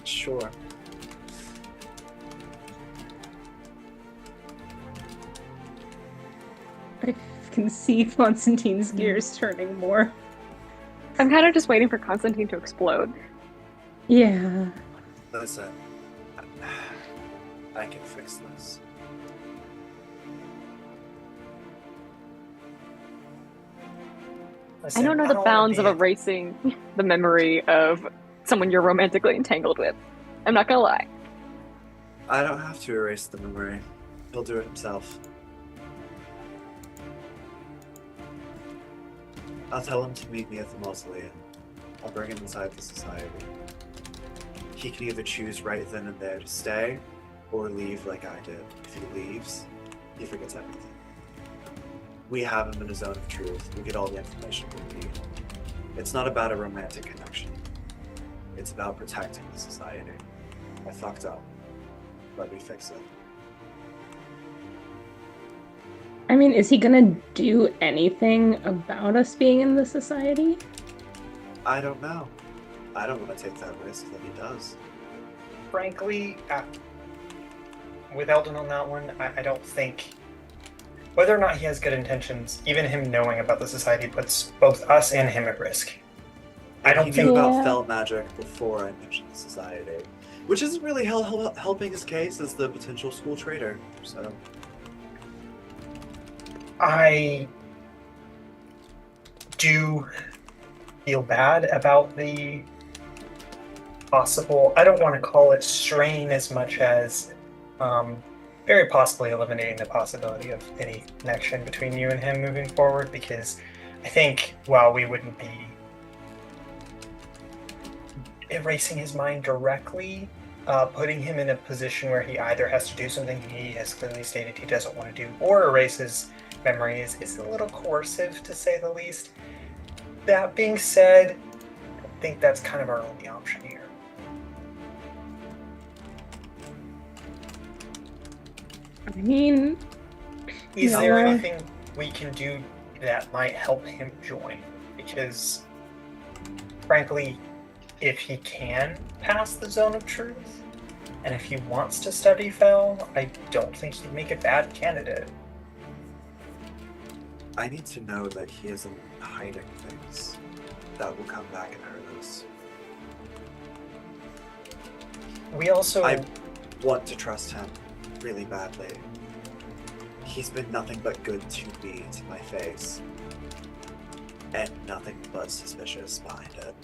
Speaker 5: Sure.
Speaker 3: I can see Constantine's gears turning more.
Speaker 2: I'm kind of just waiting for Constantine to explode.
Speaker 3: Yeah.
Speaker 5: Listen, I can fix this.
Speaker 2: I don't know the bounds of erasing the memory of someone you're romantically entangled with. I'm not gonna lie.
Speaker 5: I don't have to erase the memory. He'll do it himself. I'll tell him to meet me at the mausoleum. I'll bring him inside the society. He can either choose right then and there to stay, or leave like I did. If he leaves, he forgets everything. We have him in a zone of truth. We get all the information we need. It's not about a romantic connection. It's about protecting the society. I fucked up. Let me fix it.
Speaker 3: I mean, is he gonna do anything about us being in the society?
Speaker 5: I don't know. I don't want to take that risk that he does.
Speaker 4: Frankly, with Eldon on that one, I don't think... Whether or not he has good intentions, even him knowing about the society puts both us and him at risk. I don't
Speaker 5: He
Speaker 4: think...
Speaker 5: knew
Speaker 3: Yeah.
Speaker 5: about Fel magic before I mentioned the society, which isn't really helping his case as the potential school traitor. So
Speaker 4: I do feel bad about the possible, I don't want to call it strain as much as very possibly eliminating the possibility of any connection between you and him moving forward, because I think while we wouldn't be erasing his mind directly, putting him in a position where he either has to do something he has clearly stated he doesn't want to do or erase his memories is a little coercive, to say the least. That being said, I think that's kind of our only option here.
Speaker 3: I mean,
Speaker 4: Is
Speaker 3: Yeah.
Speaker 4: there anything we can do that might help him join? Because, frankly, if he can pass the zone of truth, and if he wants to study Fel, I don't think he'd make a bad candidate.
Speaker 5: I need to know that he isn't hiding things that will come back and hurt us.
Speaker 4: We also...
Speaker 5: I want to trust him really badly. He's been nothing but good to me, to my face. And nothing but suspicious behind it.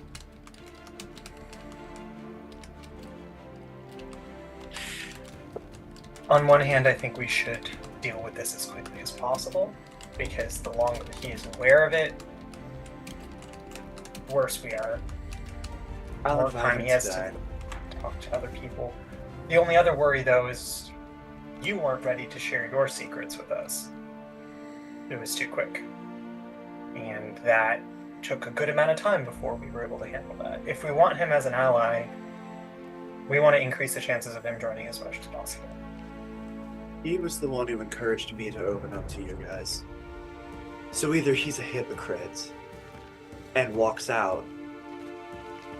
Speaker 4: On one hand, I think we should deal with this as quickly as possible, because the longer he is aware of it, the worse we are. The
Speaker 5: I'll
Speaker 4: more
Speaker 5: invite
Speaker 4: time
Speaker 5: him
Speaker 4: he has
Speaker 5: today.
Speaker 4: to talk to other people. The only other worry, though, is you weren't ready to share your secrets with us. It was too quick. And that took a good amount of time before we were able to handle that. If we want him as an ally, we want to increase the chances of him joining as much as possible.
Speaker 5: He was the one who encouraged me to open up to you guys. So either he's a hypocrite and walks out,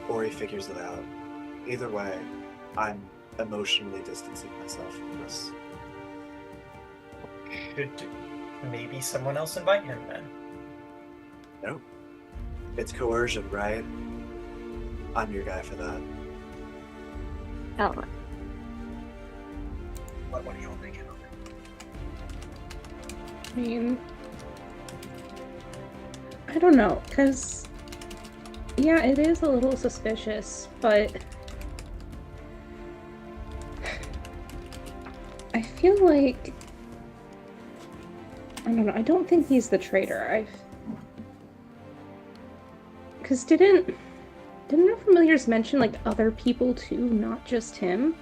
Speaker 5: or he figures it out. Either way, I'm emotionally distancing myself from this.
Speaker 4: Should maybe someone else invite him then?
Speaker 5: No. It's coercion, right? I'm your guy for that.
Speaker 2: Element.
Speaker 4: What do you all think?
Speaker 3: I mean, I don't know, because, yeah, it is a little suspicious, but I feel like, I don't know, I don't think he's the traitor. Because didn't our familiars mention, like, other people too, not just him?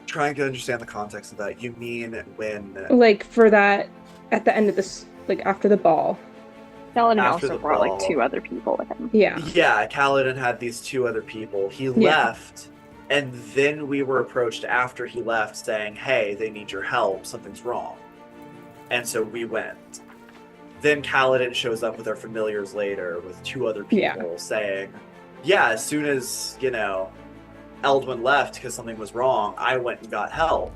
Speaker 5: Trying to understand the context of that. You mean when
Speaker 3: Like, for that, at the end of this, like, after the ball.
Speaker 2: Kaladin
Speaker 5: After
Speaker 2: also
Speaker 5: the
Speaker 2: brought like
Speaker 5: ball.
Speaker 2: 2 other people with him.
Speaker 3: Yeah.
Speaker 5: Yeah, Kaladin had these 2 other people. He left, and then we were approached after he left saying, hey, they need your help, something's wrong. And so we went. Then Kaladin shows up with our familiars later with 2 other people saying, yeah, as soon as, Eldwin left because something was wrong, I went and got help.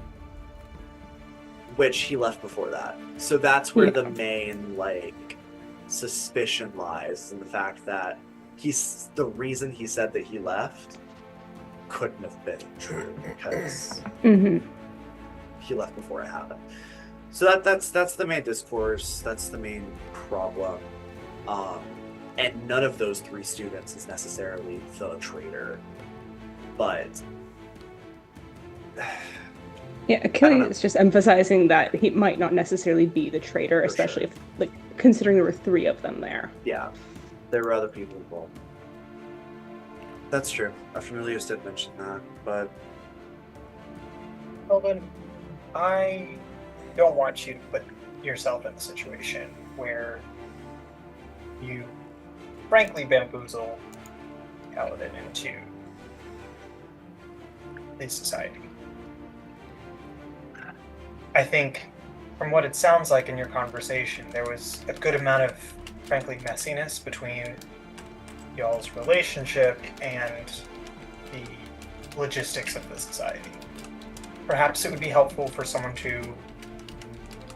Speaker 5: Which he left before that. So that's where the main, suspicion lies in the fact that the reason he said that he left couldn't have been true because he left before it happened. So that's the main discourse. That's the main problem. And none of those 3 students is necessarily the traitor, but
Speaker 3: Yeah, Achilles is just emphasizing that he might not necessarily be the traitor, especially if, considering there were 3 of them there.
Speaker 5: yeah, there were other people involved. That's true. Our familiars did mention that, but
Speaker 4: Well then, I don't want you to put yourself in a situation where you frankly bamboozle Kaladin into his society. I think from what it sounds like in your conversation, there was a good amount of, frankly, messiness between y'all's relationship and the logistics of the society. Perhaps it would be helpful for someone to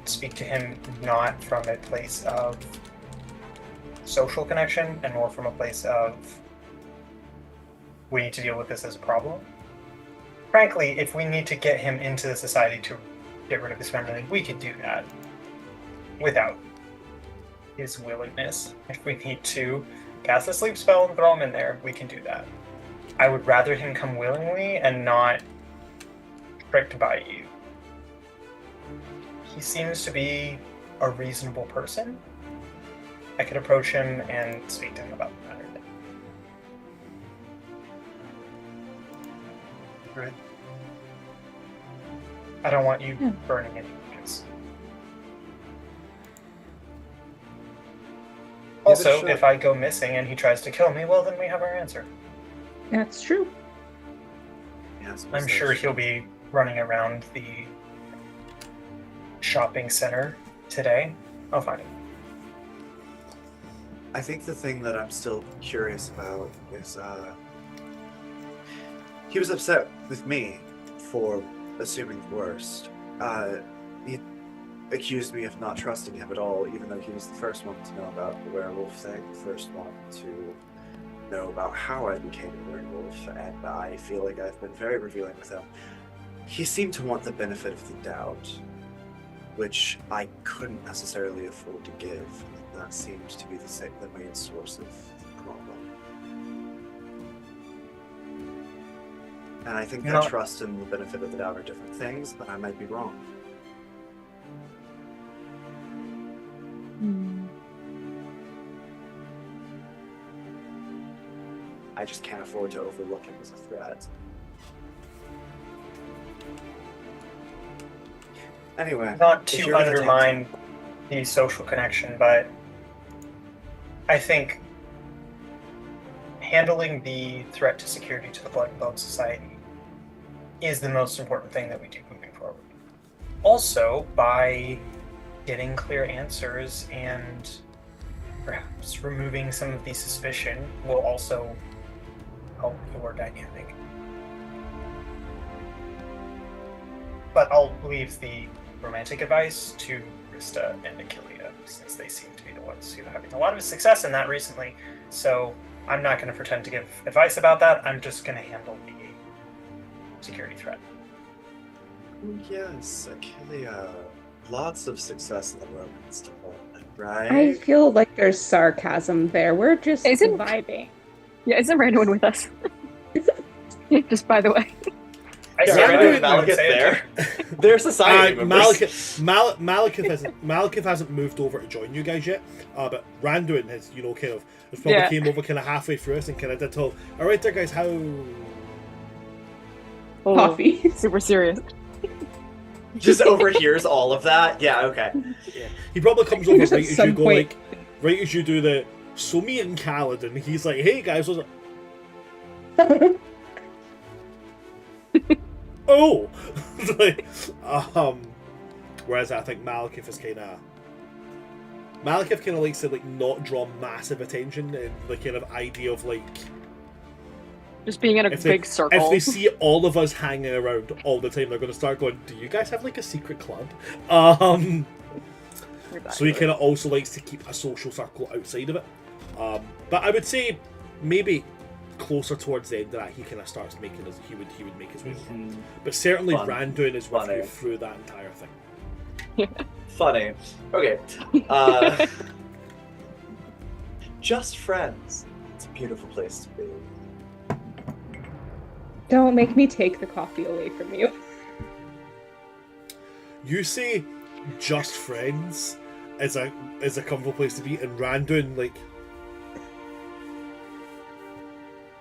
Speaker 4: speak to him not from a place of social connection and more from a place of we need to deal with this as a problem. Frankly, if we need to get him into the society to get rid of his family, we could do that without his willingness. If we need to cast a sleep spell and throw him in there, we can do that. I would rather him come willingly and not tricked by you. He seems to be a reasonable person. I could approach him and speak to him about the matter.
Speaker 5: right.
Speaker 4: I don't want you burning any bridges. Also, if I go missing and he tries to kill me, well, then we have our answer.
Speaker 3: That's true.
Speaker 5: Yeah,
Speaker 4: I'm sure he'll be running around the shopping center today. I'll find him.
Speaker 5: I think the thing that I'm still curious about is he was upset with me for assuming the worst. He accused me of not trusting him at all, even though he was the first one to know about the werewolf thing, the first one to know about how I became a werewolf, and I feel like I've been very revealing with him. He seemed to want the benefit of the doubt, which I couldn't necessarily afford to give. That seemed to be the main source of the problem. And I think that trust and the benefit of the doubt are different things, but I might be wrong. I just can't afford to overlook him as a threat. Anyway,
Speaker 4: Not to undermine the social connection, but I think handling the threat to security to the Blood and Bone Society is the most important thing that we do moving forward. Also, by getting clear answers and perhaps removing some of the suspicion will also help your dynamic. But I'll leave the romantic advice to Krista and Achillea, since they seem to be the ones who are having a lot of success in that recently. So I'm not going to pretend to give advice about that. I'm just going to handle the security threat.
Speaker 5: Yes, Achillea. Lots of success in the romance department, right?
Speaker 3: I feel like there's sarcasm there. We're just vibing.
Speaker 2: Yeah, isn't Randuin with us? Just by the way.
Speaker 4: I see
Speaker 5: Malekith there. They're society members.
Speaker 1: Malekith hasn't moved over to join you guys yet, but Randuin has, kind of, probably came over kind of halfway through us and kind of did tell, all right there guys, how...
Speaker 3: Coffee.
Speaker 2: Super serious.
Speaker 5: Just overhears all of that? Yeah, okay.
Speaker 1: Yeah. He probably comes over right as you go, right as you do the, so me and Kaladin, he's like, hey guys, what's up? Oh! Whereas I think Malekith is kind of likes to not draw massive attention, and the kind of idea of
Speaker 2: just being in a big circle.
Speaker 1: If they see all of us hanging around all the time, they're going to start going, do you guys have a secret club? So he kind of also likes to keep a social circle outside of it. But I would say maybe closer towards the end of that, he kind of starts making his, he would make his way over. But certainly Randuin is with you through that entire thing.
Speaker 5: Funny. Okay. Just friends. It's a beautiful place to be.
Speaker 3: Don't make me take the coffee away from you.
Speaker 1: You say just friends is a comfortable place to be, and Randuin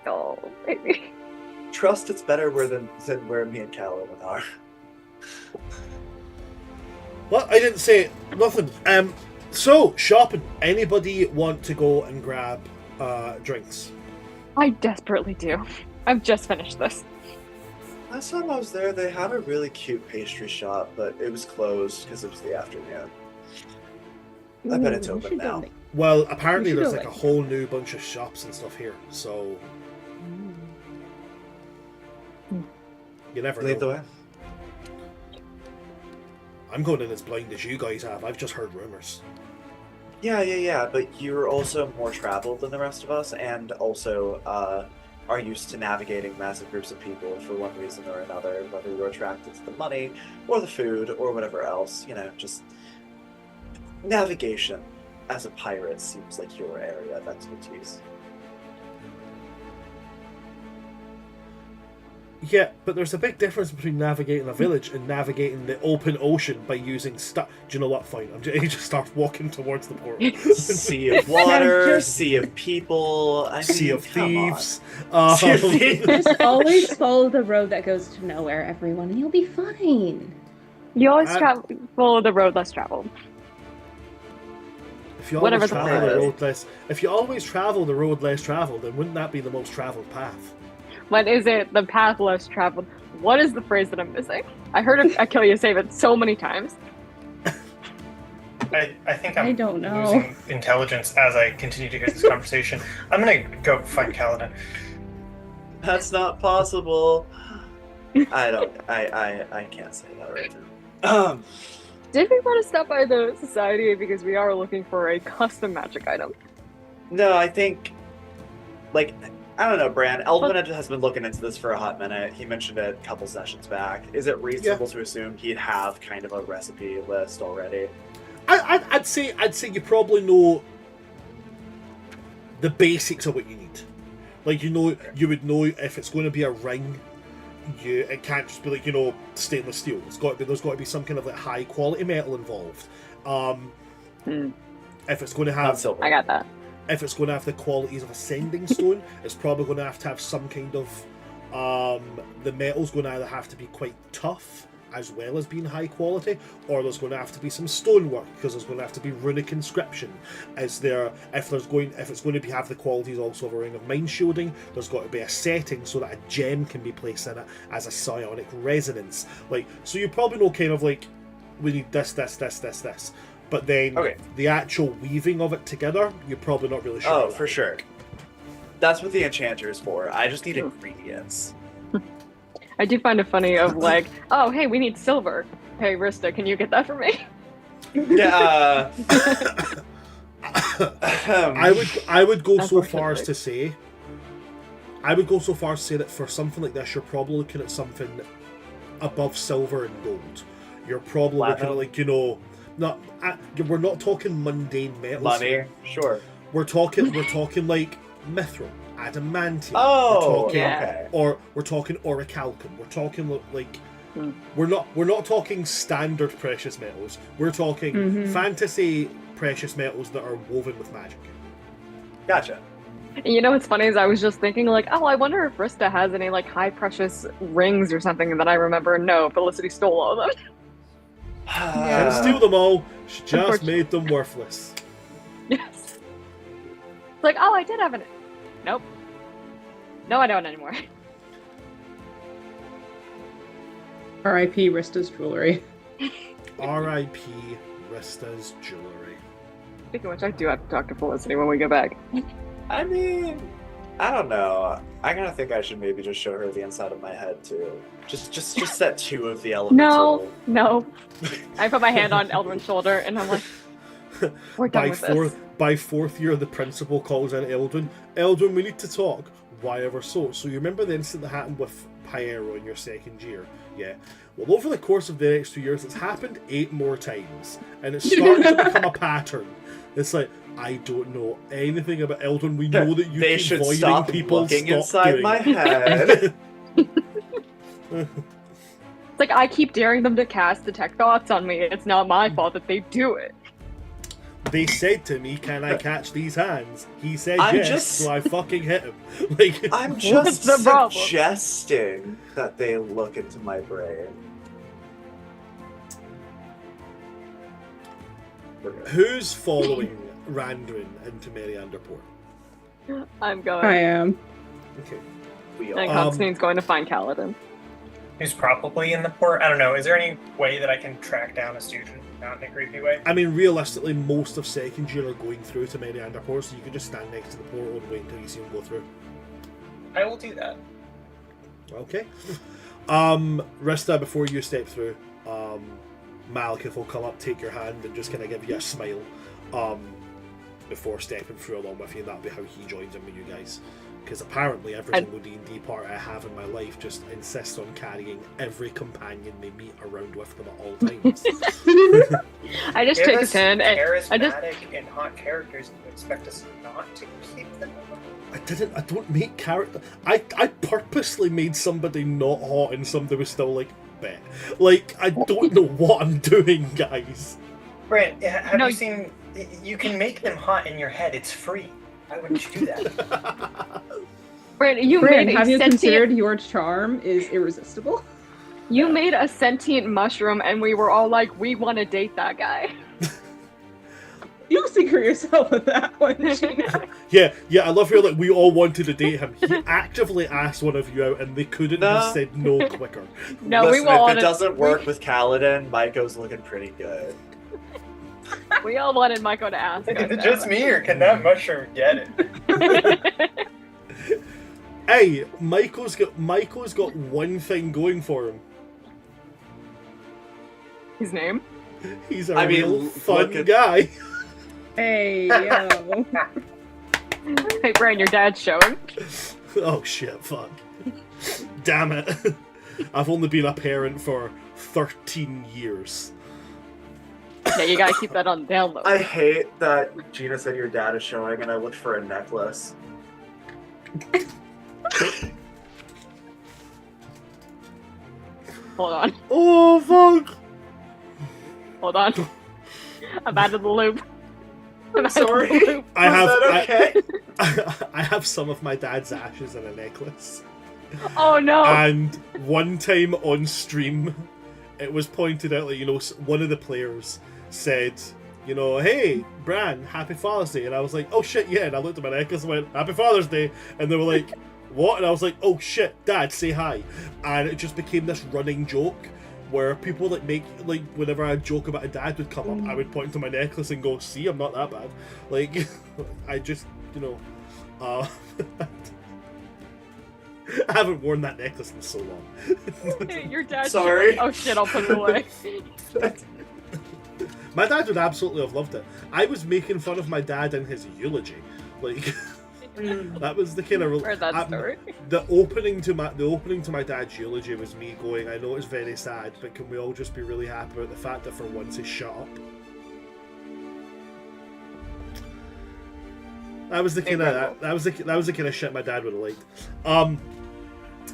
Speaker 2: oh, baby.
Speaker 5: Trust it's better than where me and Kaladin are.
Speaker 1: Well, I didn't say nothing. So shopping. Anybody want to go and grab drinks?
Speaker 2: I desperately do. I've just finished this.
Speaker 5: Last time I was there, they had a really cute pastry shop, but it was closed because it was the afternoon. I bet it's open now.
Speaker 1: Well, apparently there's a whole new bunch of shops and stuff here, so you never
Speaker 5: Lead
Speaker 1: know.
Speaker 5: the way.
Speaker 1: I'm going in as blind as you guys have. I've just heard rumors.
Speaker 5: Yeah, but you're also more traveled than the rest of us, and also are used to navigating massive groups of people for one reason or another, whether you're attracted to the money or the food or whatever else. Just navigation as a pirate seems like your area of expertise.
Speaker 1: Yeah, but there's a big difference between navigating a village and navigating the open ocean by using stuff. Do you know what? Fine. He just starts walking towards the portal.
Speaker 5: Sea of water, sea of people,
Speaker 1: sea of thieves.
Speaker 5: Sea of thieves.
Speaker 3: Just always follow the road that goes to nowhere, everyone, and you'll be fine.
Speaker 2: You always follow the road less traveled.
Speaker 1: If you always travel the road less traveled, then wouldn't that be the most traveled path?
Speaker 2: When is it the path less traveled? What is the phrase that I'm missing? I heard Achillea say it so many times.
Speaker 4: I think I
Speaker 3: don't know.
Speaker 4: losing intelligence as I continue to hear this conversation. I'm gonna go find Kaladin.
Speaker 5: That's not possible. I can't say that right now.
Speaker 2: Did we want to stop by the society because we are looking for a custom magic item?
Speaker 5: No, I think like, I don't know, Bran. Eldwin has been looking into this for a hot minute. He mentioned it a couple sessions back. Is it reasonable to assume he'd have kind of a recipe list already?
Speaker 1: I'd say you probably know the basics of what you need. Like, you would know if it's going to be a ring. It can't just be like, stainless steel. There's got to be some kind of like high quality metal involved. If it's going to have
Speaker 5: silver.
Speaker 2: I got that.
Speaker 1: If it's going to have the qualities of a sending stone, it's probably going to have some kind of the metal's going to either have to be quite tough as well as being high quality, or there's going to have to be some stonework because there's going to have to be runic inscription. If it's going to have the qualities also of a ring of mind shielding, there's got to be a setting so that a gem can be placed in it as a psionic resonance. So you probably know kind of like, we need this. But then the actual weaving of it together, you're probably not really sure.
Speaker 5: Oh, for sure. That's what the enchanter is for. I just need ingredients.
Speaker 2: I do find it funny of like, oh, hey, we need silver. Hey, Rista, can you get that for me?
Speaker 5: Yeah.
Speaker 1: I would go so far as to say that for something like this, you're probably looking at something above silver and gold. You're probably looking at we're not talking mundane metals.
Speaker 5: Money, sure.
Speaker 1: We're talking like mithril, adamantium.
Speaker 5: Oh,
Speaker 1: We're talking orichalcum. We're talking like we're not talking standard precious metals. We're talking fantasy precious metals that are woven with magic.
Speaker 5: Gotcha.
Speaker 2: You know what's funny is I was just thinking like, oh, I wonder if Rista has any like high precious rings or something that I remember. No, Felicity stole all of them.
Speaker 1: Didn't steal them all. She just made them worthless.
Speaker 2: Yes. It's like, oh, I did have an. Nope. No, I don't anymore.
Speaker 3: R.I.P. Rista's jewelry.
Speaker 1: R.I.P. Rista's jewelry.
Speaker 2: Speaking of which, I do have to talk to Felicity when we get back.
Speaker 5: I mean, I don't know. I kind of think I should maybe just show her the inside of my head too. Just set 2 of the elements.
Speaker 2: No. I put my hand on Eldrin's shoulder and I'm like, we're done with this.
Speaker 1: By 4th year, the principal calls in Eldrin. Eldrin, we need to talk. Why ever so? So you remember the incident that happened with Pyero in your 2nd year? Yeah. Well, over the course of the next 2 years, it's happened 8 more times. And it's starting to become a pattern. It's like, I don't know anything about Eldrin. We know that you keep voiding
Speaker 5: stop
Speaker 1: people.
Speaker 5: Looking
Speaker 1: stop
Speaker 5: inside
Speaker 1: doing
Speaker 5: my
Speaker 1: it.
Speaker 5: head.
Speaker 2: It's like I keep daring them to cast detect thoughts on me. It's not my fault that they do it.
Speaker 1: They said to me, "Can I catch these hands?" He said yes, so I fucking hit him.
Speaker 5: I'm just
Speaker 2: the problem?
Speaker 5: suggesting that they look into my brain.
Speaker 1: Who's following Randrin into Merianderport?
Speaker 2: I'm going.
Speaker 3: I am.
Speaker 1: Okay.
Speaker 5: We
Speaker 2: And
Speaker 5: are.
Speaker 2: Constantine's going to find Kaladin.
Speaker 4: Who's probably in the port? I don't know. Is there any way that I can track down a student, not in a creepy way?
Speaker 1: I mean, realistically, most of 2nd year are going through to Merianderport, so you can just stand next to the portal and wait until you see them go through.
Speaker 4: I will do that.
Speaker 1: Okay. Rista, before you step through, Malekith will come up, take your hand, and just kind of give you a smile before stepping through along with you, and that'll be how he joins in with you guys. Because apparently every single D&D party I have in my life just insists on carrying every companion they meet around with them at all times.
Speaker 2: I just take his hand and
Speaker 4: charismatic and hot characters. Do you expect us not to keep them?
Speaker 1: I don't make character. I purposely made somebody not hot and somebody was still like, bet. Like, I don't know what I'm doing, guys.
Speaker 4: Brent, have you seen... You can make them hot in your head. It's free. Why wouldn't you do that?
Speaker 2: Brand,
Speaker 3: have you considered your charm is irresistible?
Speaker 2: You made a sentient mushroom and we were all like, we want to date that guy.
Speaker 3: You secret yourself with that one.
Speaker 1: Yeah, I love how like we all wanted to date him. He actively asked one of you out and they couldn't have said no quicker.
Speaker 2: No,
Speaker 5: Listen,
Speaker 2: we wanted.
Speaker 5: if it doesn't work with Kaladin, Maiko's looking pretty good.
Speaker 2: We all wanted Maiko to ask.
Speaker 4: Is it just me, or can that mushroom get it?
Speaker 1: Hey, Maiko's got one thing going for him.
Speaker 2: His name?
Speaker 1: He's a real fun guy.
Speaker 3: Hey, yo.
Speaker 2: Hey, Brian, your dad's showing.
Speaker 1: Oh shit, fuck. Damn it. I've only been a parent for 13 years.
Speaker 2: Yeah, you gotta keep that on the down low.
Speaker 5: I hate that Gina said your dad is showing, and I looked for a necklace.
Speaker 2: Hold on.
Speaker 1: Oh fuck!
Speaker 2: Hold on. I'm out of the loop. I'm out
Speaker 5: Sorry.
Speaker 2: of the loop.
Speaker 1: I have
Speaker 5: that okay?
Speaker 1: I have some of my dad's ashes in a necklace.
Speaker 2: Oh no!
Speaker 1: And one time on stream, it was pointed out, like, you know, one of the players said, you know, hey, Bran, happy Father's Day. And I was like, oh shit, yeah. And I looked at my necklace and went, happy Father's Day. And they were like, what? And I was like, oh shit, Dad, say hi. And it just became this running joke where people that make, like, whenever a joke about a dad would come up, I would point to my necklace and go, see, I'm not that bad. Like, I just, you know, I haven't worn that necklace in so long.
Speaker 2: Hey, your dad's
Speaker 5: Sorry.
Speaker 2: showing. Oh shit, I'll put it away.
Speaker 1: My dad would absolutely have loved it. I was making fun of my dad in his eulogy. Like, that was the kind of
Speaker 2: Where's that story?
Speaker 1: the opening to my dad's eulogy was me going, I know it's very sad, but can we all just be really happy about the fact that for once he shut up? That was the kind of that was the kind of shit my dad would have liked.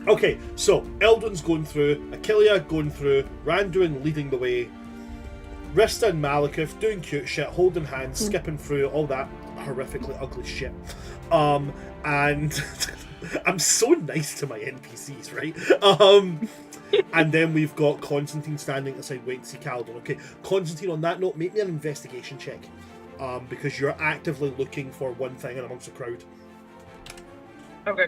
Speaker 1: Okay, so Eldon's going through, Achillea going through, Randuin leading the way, Rista and Malekith doing cute shit, holding hands, skipping through all that horrifically ugly shit. And I'm so nice to my NPCs, right? And then we've got Constantine standing aside waiting to see Caledon. Okay, Constantine, on that note, make me an investigation check. Because you're actively looking for one thing in amongst the crowd.
Speaker 4: Okay.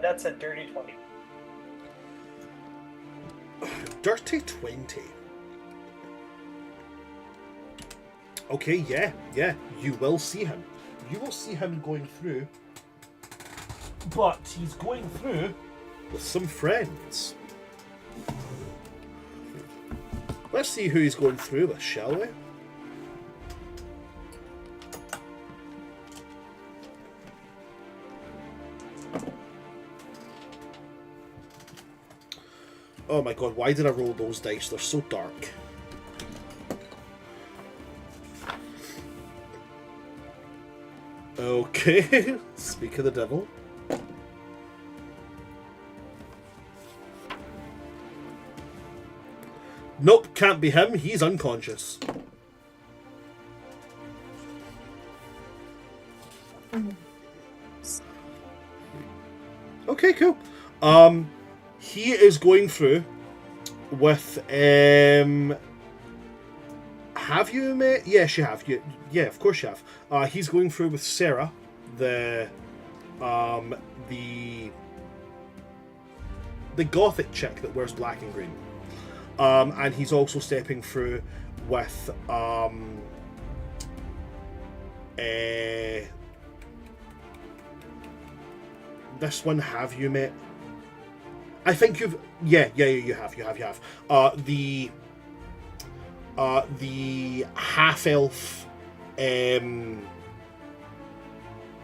Speaker 4: That's a dirty 20.
Speaker 1: Dirty 20. Okay, yeah, you will see him. You will see him going through. But he's going through with some friends. Let's see who he's going through with, shall we? Oh my god, why did I roll those dice? They're so dark. Okay, speak of the devil. Nope, can't be him. He's unconscious. Okay, cool. He is going through with have you met? Yes, you have. Yeah, of course you have. He's going through with Sarah, the gothic chick that wears black and green. And he's also stepping through with this one. Have you met? I think you've. Yeah, you have. The half elf.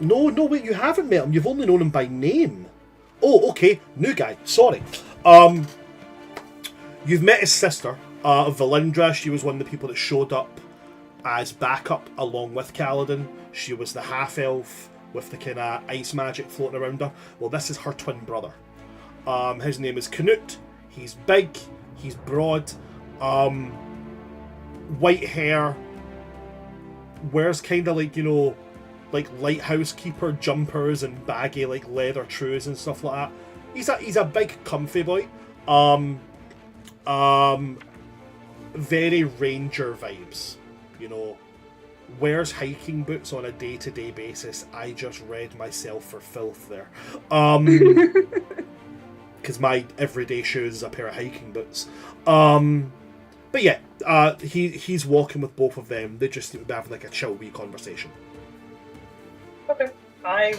Speaker 1: No, wait, you haven't met him. You've only known him by name. Oh, okay, new guy. Sorry. You've met his sister, Valindra. She was one of the people that showed up as backup along with Caledon. She was the half elf with the kind of ice magic floating around her. Well, this is her twin brother. His name is Canute. He's big, he's broad, white hair, wears kind of like, you know, like lighthouse keeper jumpers and baggy like leather trews and stuff like that. He's a big comfy boy. Very ranger vibes, you know. Wears hiking boots on a day-to-day basis. I just read myself for filth there. Because my everyday shoes is a pair of hiking boots. But yeah, he's walking with both of them. They just seem to be having like a chill wee conversation.
Speaker 4: Okay. I'm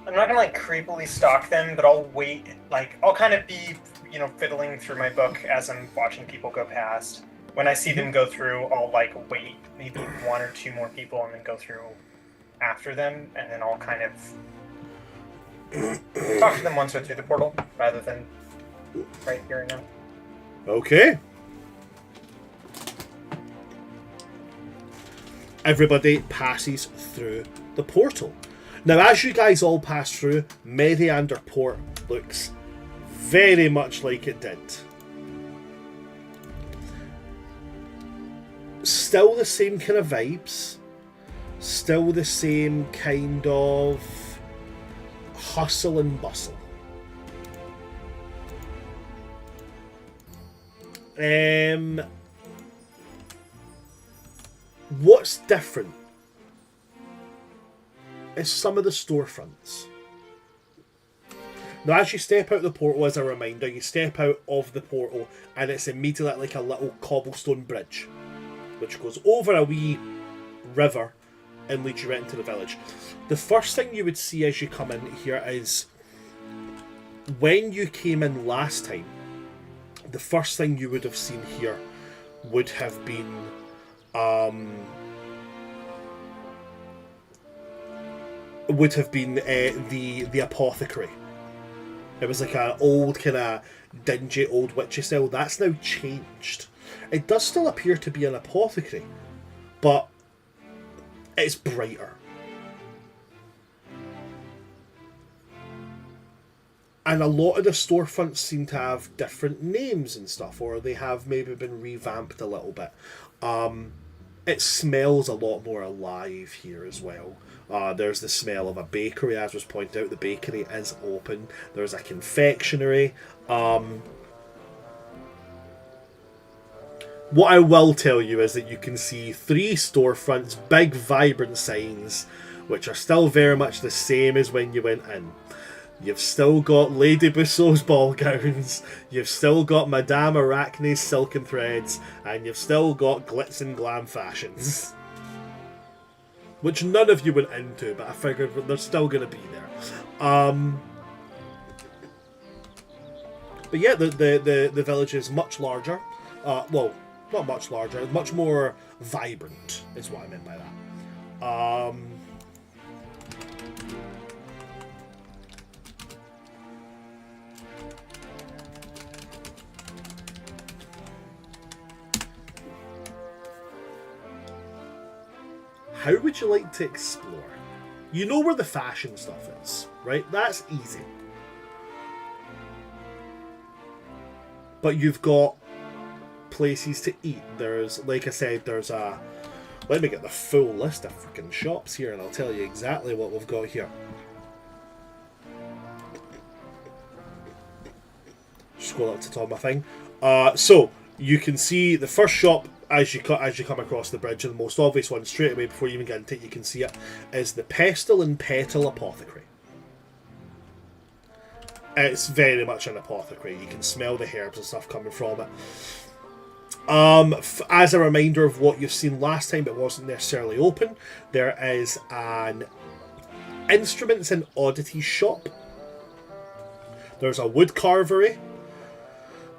Speaker 4: not gonna like creepily stalk them, but I'll wait. Like, I'll kind of be fiddling through my book as I'm watching people go past. When I see them go through, I'll like wait maybe 1 or 2 more people and then go through after them, and then I'll kind of talk to them once they're through the portal rather than right here and now.
Speaker 1: Okay. Everybody passes through the portal. Now, as you guys all pass through, Mediander Port looks very much like it did. Still the same kind of vibes. Still the same kind of hustle and bustle. What's different is some of the storefronts. Now, as you step out the portal, as a reminder, you step out of the portal and it's immediately like a little cobblestone bridge which goes over a wee river and leads you right into the village. The first thing you would see as you come in here is when you came in last time, the first thing you would have seen here would have been the apothecary. It was like an old kind of dingy old witchy cell. That's now changed. It does still appear to be an apothecary, but it's brighter. And a lot of the storefronts seem to have different names and stuff, or they have maybe been revamped a little bit. It smells a lot more alive here as well. There's the smell of a bakery, as was pointed out. The bakery is open. There's a confectionery. What I will tell you is that you can see 3 storefronts, big vibrant signs, which are still very much the same as when you went in. You've still got Lady Busseau's ball gowns, you've still got Madame Arachne's silken threads, and you've still got glitz and glam fashions. Which none of you went into, but I figured they're still going to be there. But yeah, the village is much larger. Well, not much larger, much more vibrant is what I meant by that. How would you like to explore? You know where the fashion stuff is, right? That's easy. But you've got places to eat. There's, like I said, there's a... Let me get the full list of freaking shops here and I'll tell you exactly what we've got here. Scroll up to the top of my thing. So, you can see the first shop as you come across the bridge, and the most obvious one straight away before you even get into it, you can see it, is the Pestle and Petal Apothecary. It's very much an apothecary. You can smell the herbs and stuff coming from it. As a reminder of what you've seen last time, it wasn't necessarily open. There is an instruments and oddities shop. There's a wood carvery.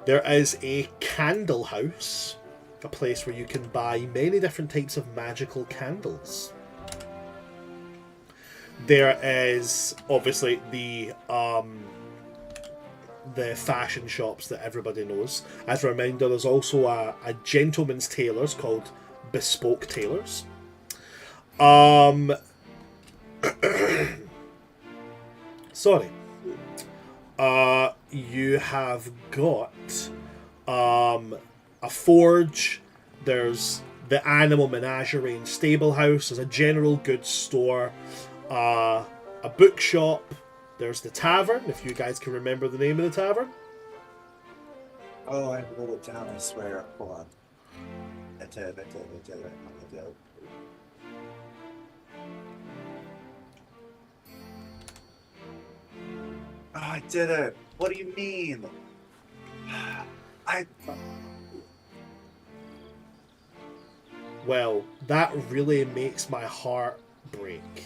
Speaker 1: There is a candle house, a place where you can buy many different types of magical candles. There is obviously the fashion shops that everybody knows. As a reminder, there's also a gentleman's tailors called Bespoke Tailors. Sorry. You have got a forge. There's the animal menagerie and stable house. There's a general goods store. A bookshop. There's the tavern, if you guys can remember the name of the tavern.
Speaker 5: Oh, I wrote it down, I swear. Hold on. I did. Oh, I did it. What do you mean?
Speaker 1: Well, that really makes my heart break.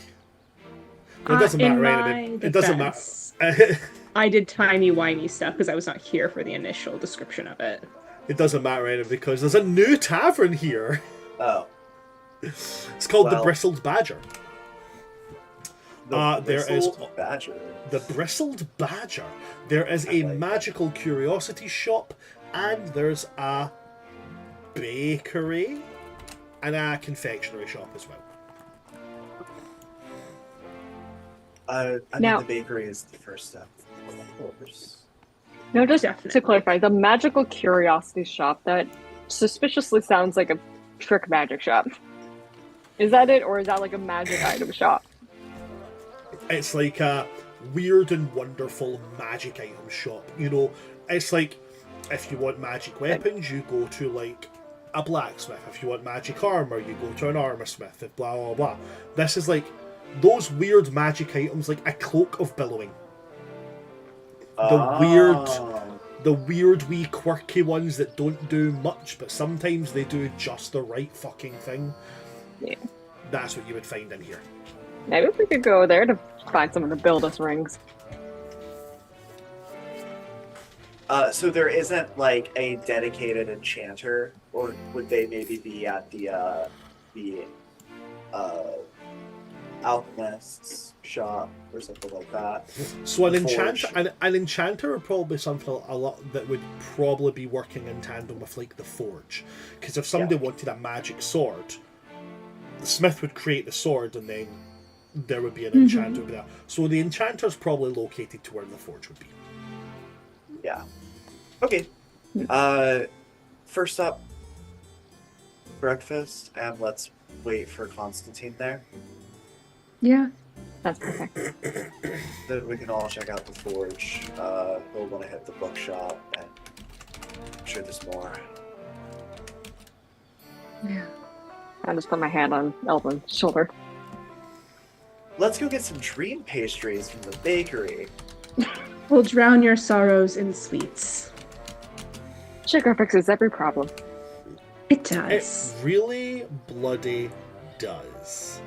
Speaker 1: It doesn't matter, right? It doesn't matter.
Speaker 3: I did timey-wimey stuff because I was not here for the initial description of it.
Speaker 1: It doesn't matter anyway because there's a new tavern here.
Speaker 5: Oh.
Speaker 1: It's called the
Speaker 5: Well,
Speaker 1: Bristled Badger.
Speaker 5: The
Speaker 1: There is
Speaker 5: Bristled Badger.
Speaker 1: the Bristled Badger. There is a
Speaker 5: like
Speaker 1: magical curiosity shop, and there's a bakery and a confectionery shop as well.
Speaker 5: I
Speaker 2: Now-
Speaker 5: mean, the bakery is the first step. Of course.
Speaker 2: No, just
Speaker 3: Definitely.
Speaker 2: to clarify, the magical curiosity shop, that suspiciously sounds like a trick magic shop. Is that it, or is that like a magic item shop?
Speaker 1: It's like a weird and wonderful magic item shop. You know, it's like if you want magic weapons, you go to like a blacksmith. If you want magic armor, you go to an armor smith. If blah blah blah. This is like those weird magic items, like a cloak of billowing. The weird wee quirky ones that don't do much, but sometimes they do just the right fucking thing.
Speaker 2: Yeah.
Speaker 1: That's what you would find in here.
Speaker 2: Maybe we could go there to find someone to build us rings.
Speaker 5: So there isn't like a dedicated enchanter, or would they maybe be at the alchemist's shop or something like that?
Speaker 1: So an
Speaker 5: The
Speaker 1: enchanter,
Speaker 5: forge.
Speaker 1: an enchanter would probably be something a lot that would probably be working in tandem with like the forge, because if somebody wanted a magic sword, the smith would create the sword, and then there would be an enchanter over there. So the enchanter's probably located to where the forge would be.
Speaker 5: Yeah. Okay. First up, breakfast, and let's wait for Constantine there.
Speaker 3: Yeah.
Speaker 2: That's perfect.
Speaker 5: Then we can all check out the forge. He'll want to hit the bookshop, and I'm sure there's more.
Speaker 3: Yeah.
Speaker 2: I just put my hand on Elvin's shoulder.
Speaker 5: Let's go get some dream pastries from the bakery.
Speaker 3: We'll drown your sorrows in sweets.
Speaker 2: Sugar fixes every problem.
Speaker 3: It
Speaker 1: It
Speaker 3: does.
Speaker 1: really bloody does.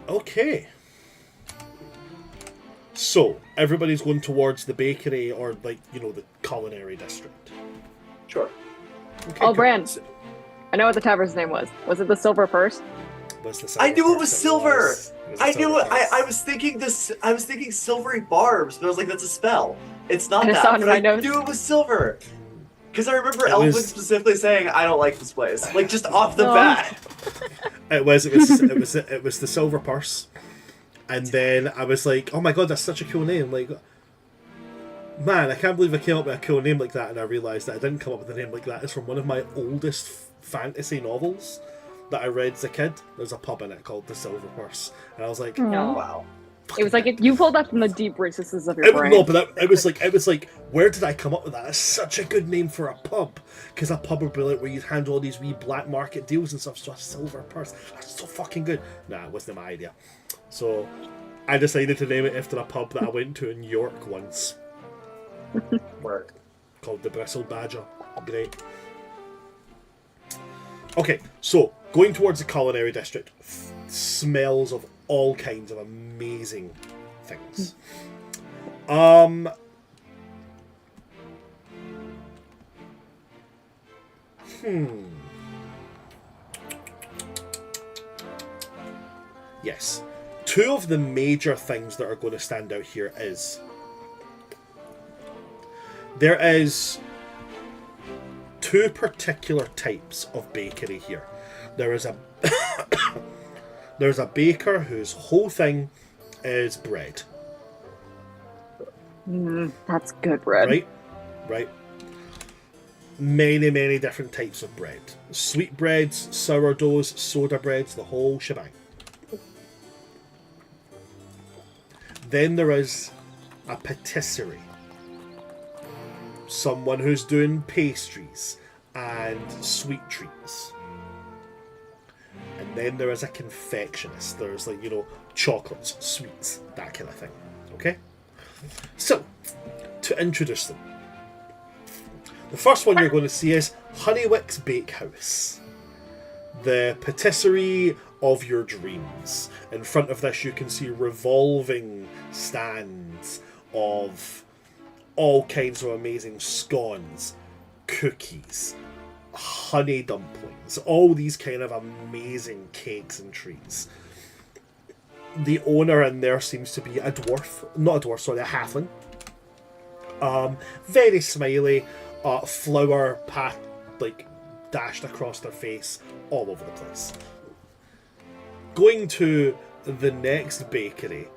Speaker 1: Okay. So, everybody's going towards the bakery or, like, you know, the culinary district.
Speaker 5: Sure.
Speaker 1: Okay,
Speaker 2: Oh,
Speaker 1: cool.
Speaker 2: Bran, I know what the tavern's name was. Was it the Silver Purse?
Speaker 1: Was the
Speaker 5: I knew it
Speaker 1: silver
Speaker 5: was
Speaker 1: purse,
Speaker 5: silver!
Speaker 1: was. It was the
Speaker 5: I
Speaker 1: silver
Speaker 5: knew it.
Speaker 1: purse.
Speaker 5: I was thinking this. I was thinking silvery barbs, but I was like, that's a spell. It's not
Speaker 2: I just
Speaker 5: that.
Speaker 2: saw it in
Speaker 5: But
Speaker 2: my
Speaker 5: I
Speaker 2: notes.
Speaker 5: knew it was silver. Because I remember
Speaker 1: It
Speaker 5: Elvin
Speaker 1: was-
Speaker 5: specifically saying, "I don't like this place." Like just off the
Speaker 2: Oh.
Speaker 5: bat.
Speaker 1: It was the silver purse, and then I was like, "Oh my god, that's such a cool name!" Like, man, I can't believe I came up with a cool name like that, and I realised that I didn't come up with a name like that. It's from one of my oldest fantasy novels that I read as a kid. There's a pub in it called the Silver Purse, and I was like,
Speaker 2: No.
Speaker 5: Wow.
Speaker 2: It was like you pulled that from the deep recesses of your brain.
Speaker 1: no, but it was like, where did I come up with that? That's such a good name for a pub, because a pub would be like where you'd handle all these wee black market deals and stuff. So a Silver Purse, that's so fucking good. Nah, it wasn't my idea. So I decided to name it after a pub that I went to in York once,
Speaker 5: Work.
Speaker 1: called the Bristled Badger. Great. Okay, so going towards the culinary district, smells of all kinds of amazing things. Yes. Two of the major things that are going to stand out here is there is two particular types of bakery here. There is a there's a baker whose whole thing is bread,
Speaker 2: That's good bread.
Speaker 1: right? Many different types of bread. Sweetbreads, sourdoughs, soda breads, the whole shebang. Then there is a patisserie. Someone who's doing pastries and sweet treats. And then there is a confectionist. There's like, you know, chocolates, sweets, that kind of thing. Okay? So, to introduce them. The first one you're going to see is Honeywick's Bakehouse. The patisserie of your dreams. In front of this, you can see revolving stands of all kinds of amazing scones, cookies, honey dumplings, all these kind of amazing cakes and treats. The owner in there seems to be a dwarf, not a dwarf, sorry, a halfling. Very smiley, flower path like dashed across their face, all over the place. Going to the next bakery,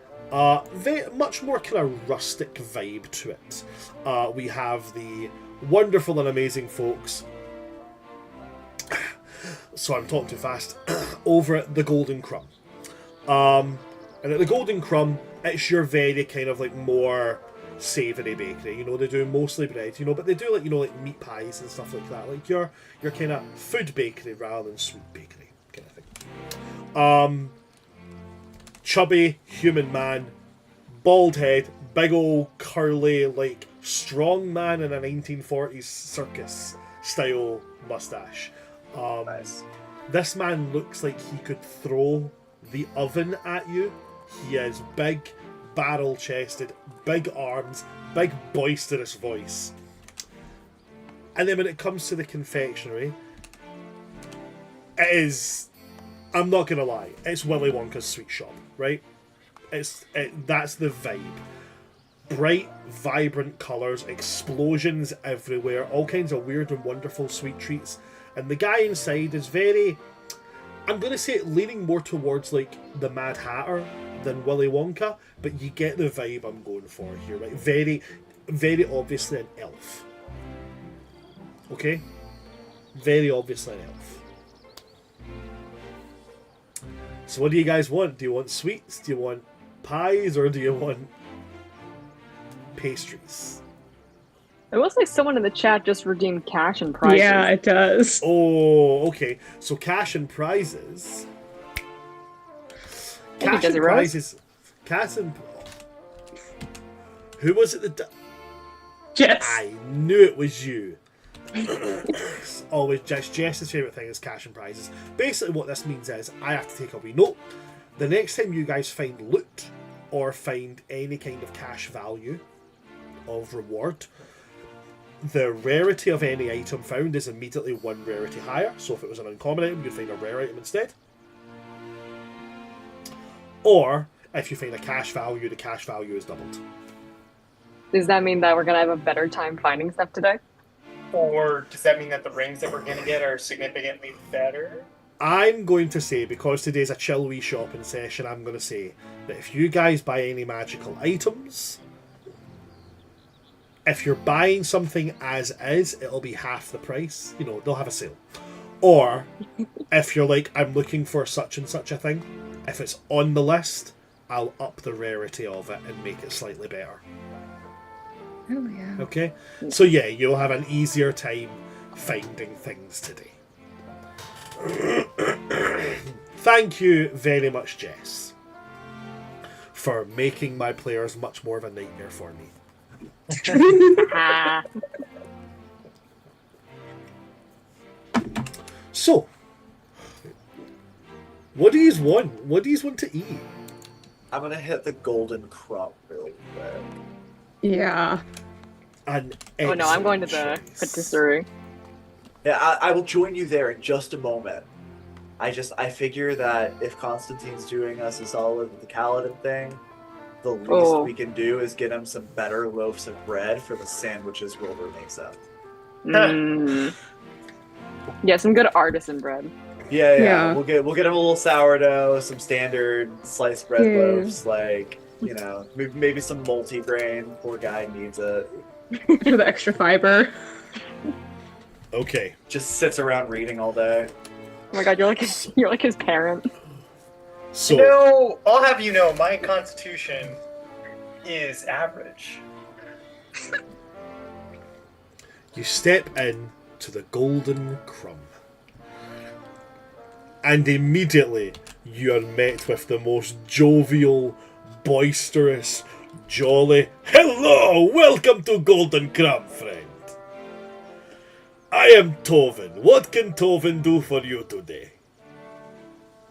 Speaker 1: very much more kind of rustic vibe to it. We have the wonderful and amazing folks. So I'm talking too fast. Over at the Golden Crumb. And at the Golden Crumb, it's your very kind of like more savoury bakery. You know, they do mostly bread, you know, but they do like, you know, like meat pies and stuff like that. Like your kind of food bakery rather than sweet bakery kind of thing. Chubby human man, bald head, big old curly, like strong man in a 1940s circus style mustache.
Speaker 5: Nice.
Speaker 1: This man looks like he could throw the oven at you. He is big, barrel-chested, big arms, big boisterous voice. And then when it comes to the confectionery, it is, I'm not gonna lie, it's Willy Wonka's sweet shop, right? That's the vibe. Bright, vibrant colours, explosions everywhere, all kinds of weird and wonderful sweet treats. And the guy inside is very, I'm going to say leaning more towards like the Mad Hatter than Willy Wonka, but you get the vibe I'm going for here, right? Very, very obviously an elf. Okay? Very obviously an elf. So what do you guys want? Do you want sweets? Do you want pies? Or do you want pastries?
Speaker 2: It looks like someone in the chat just redeemed cash and prizes.
Speaker 3: Yeah, it does.
Speaker 1: Oh, okay. So cash and prizes. Cash and prizes. Cash and. Who was it that?
Speaker 3: Jess.
Speaker 1: I knew it was you. Always Jess's favourite thing is cash and prizes. Basically, what this means is I have to take a wee note. The next time you guys find loot or find any kind of cash value of reward, the rarity of any item found is immediately one rarity higher. So if it was an uncommon item, you'd find a rare item instead. Or if you find a cash value, the cash value is doubled.
Speaker 2: Does that mean that we're going to have a better time finding stuff today?
Speaker 4: Or does that mean that the rings that we're going to get are significantly better?
Speaker 1: I'm going to say, because today's a chill wee shopping session, I'm going to say that if you guys buy any magical items, if you're buying something as is, it'll be half the price. You know, they'll have a sale. Or if you're like, I'm looking for such and such a thing, if it's on the list, I'll up the rarity of it and make it slightly better.
Speaker 3: Oh, yeah.
Speaker 1: Okay? So yeah, you'll have an easier time finding things today. Thank you very much, Jess, for making my players much more of a nightmare for me. So, what do you want? What do you want to eat?
Speaker 5: I'm gonna hit the Golden Crumb really quick.
Speaker 3: Yeah.
Speaker 1: An
Speaker 2: Oh no, I'm going to the
Speaker 1: excellent choice.
Speaker 2: patisserie.
Speaker 5: Yeah, I will join you there in just a moment. I figure that if Constantine's doing us a solid with the Kaladin thing, the least we can do is get him some better loaves of bread for the sandwiches Wilbur makes up.
Speaker 2: Yeah, some good artisan bread.
Speaker 5: Yeah. We'll get him a little sourdough, some standard sliced bread loaves, like, you know, maybe some multi-grain. Poor guy needs it.
Speaker 3: For the extra fiber.
Speaker 1: Okay.
Speaker 5: Just sits around reading all day.
Speaker 2: Oh my god, you're like his parent.
Speaker 1: So,
Speaker 4: You know, I'll have you know, my constitution is average.
Speaker 1: you step in to the Golden Crumb. And immediately you are met with the most jovial, boisterous, jolly, "Hello! Welcome to Golden Crumb, friend. I am Tovin. What can Tovin do for you today?"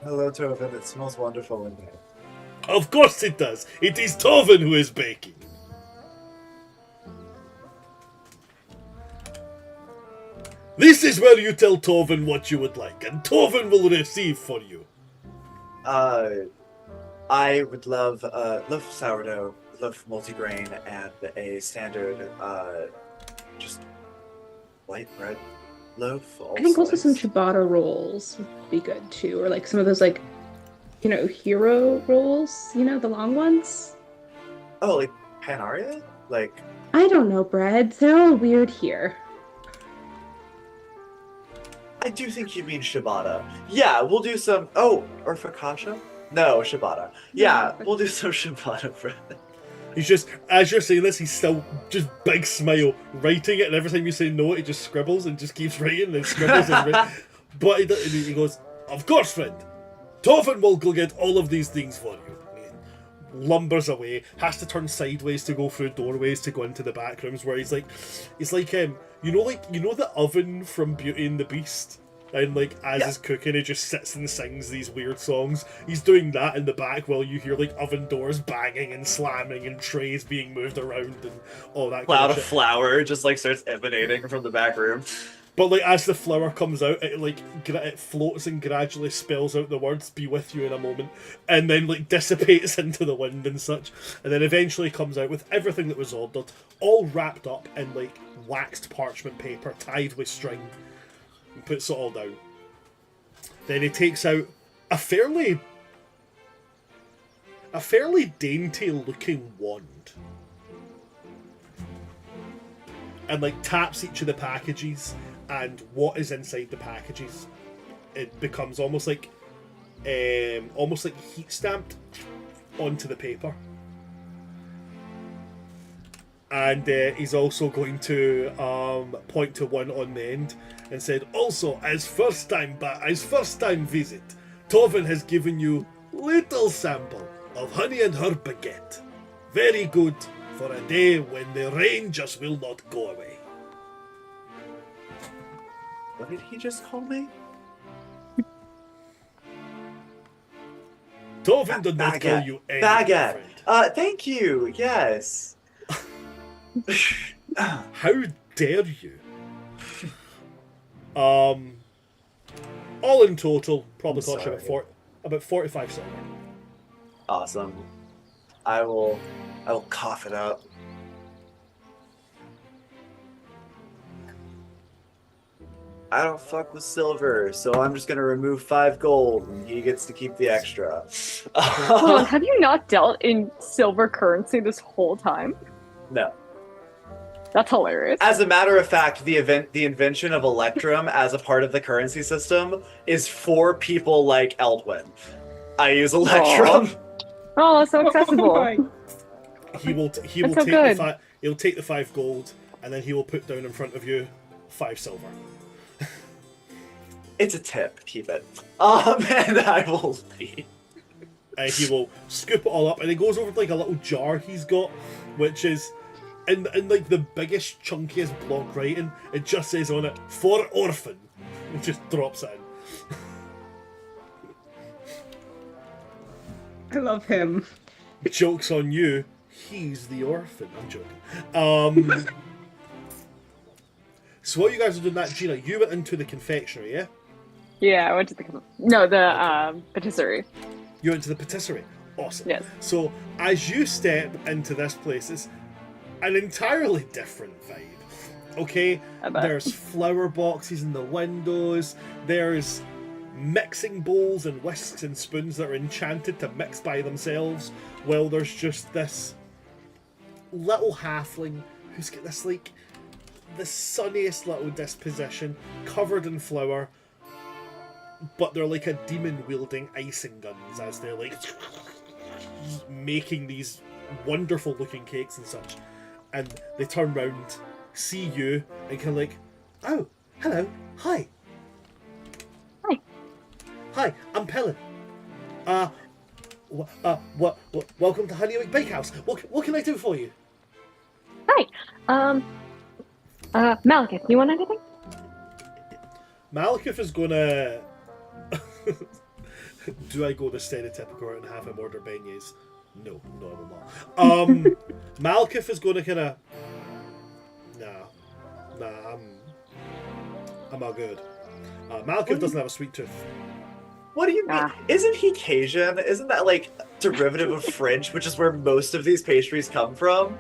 Speaker 5: Hello, Tovin. It smells wonderful in here.
Speaker 1: Of course it does. It is Tovin who is baking. This is where you tell Tovin what you would like, and Tovin will receive for you.
Speaker 5: I would love sourdough, love multigrain, and a standard, just white bread loaf.
Speaker 3: I think also some ciabatta rolls would be good too, or like some of those like, hero rolls. The long ones.
Speaker 5: Oh, like Panaria? Like
Speaker 3: I don't know, bread. They're all weird here.
Speaker 5: I do think you mean ciabatta. Yeah, we'll do some. Oh, or focaccia? No, ciabatta. Yeah, we'll do some ciabatta bread.
Speaker 1: He's just, as you're saying this, he's still just big smile, writing it, and every time you say no, he just scribbles and just keeps writing and scribbles and But he goes, of course, friend. Tovin will go get all of these things for you. He lumbers away, has to turn sideways to go through doorways to go into the back rooms where he's like the oven from Beauty and the Beast. And as he's cooking, he just sits and sings these weird songs. He's doing that in the back while you hear oven doors banging and slamming and trays being moved around and all that
Speaker 5: Cloud
Speaker 1: kind
Speaker 5: of
Speaker 1: of shit.
Speaker 5: flour just starts emanating from the back room.
Speaker 1: But as the flour comes out, it floats and gradually spells out the words "be with you in a moment," and then dissipates into the wind and such, and then eventually comes out with everything that was ordered, all wrapped up in waxed parchment paper tied with string, and puts it all down. Then he takes out a fairly dainty looking wand, and taps each of the packages. And what is inside the packages, it becomes almost like heat stamped onto the paper. And he's also going to point to one on the end and said, also, as first time visit, Tovin has given you little sample of honey and herb baguette. Very good for a day when the rain just will not go away.
Speaker 5: What did he just call me?
Speaker 1: Tovin did not call you anything,
Speaker 5: Baguette.
Speaker 1: friend.
Speaker 5: Thank you. Yes.
Speaker 1: How dare you? All in total, probably cost you about 45 silver.
Speaker 5: Awesome. I will cough it up. I don't fuck with silver, so I'm just gonna remove 5 gold, and he gets to keep the extra.
Speaker 2: Hold on, have you not dealt in silver currency this whole time?
Speaker 5: No.
Speaker 2: That's hilarious.
Speaker 5: As a matter of fact, the invention of Electrum as a part of the currency system is for people like Eldwin. I use Electrum.
Speaker 2: Oh, that's so accessible.
Speaker 1: He'll take the 5 gold, and then he will put down in front of you 5 silver.
Speaker 5: It's a tip. Keep it. And I will leave.
Speaker 1: And he will scoop it all up, and he goes over to a little jar he's got, which is in the biggest, chunkiest block writing. It just says on it, "For orphan." It just drops it in.
Speaker 3: I love him.
Speaker 1: Joke's on you. He's the orphan. I'm joking. So while you guys are doing that, Gina, you went into the confectionery, yeah?
Speaker 2: Yeah, I went to the patisserie.
Speaker 1: You went to the patisserie. Awesome.
Speaker 2: Yes.
Speaker 1: So as you step into this place, it's an entirely different vibe. Okay?
Speaker 2: I bet.
Speaker 1: There's flower boxes in the windows. There's mixing bowls and whisks and spoons that are enchanted to mix by themselves. Well, there's just this little halfling who's got this the sunniest little disposition, covered in flour, but they're like a demon wielding icing guns as they're making these wonderful looking cakes and such. And they turn round, see you, and kind of oh, hello, hi. Hi, I'm Pellin. Welcome to Honeywick Bakehouse. What can I do for you?
Speaker 2: Hi. Malekith, you want anything?
Speaker 1: Malekith is gonna Do I go the stereotypical route and have him order beignets? No, I will not. Malkith is going to kind of... Nah, I'm all good. Malkith doesn't have a sweet tooth.
Speaker 5: What do you mean? Isn't he Cajun? Isn't that like derivative of French, which is where most of these pastries come from?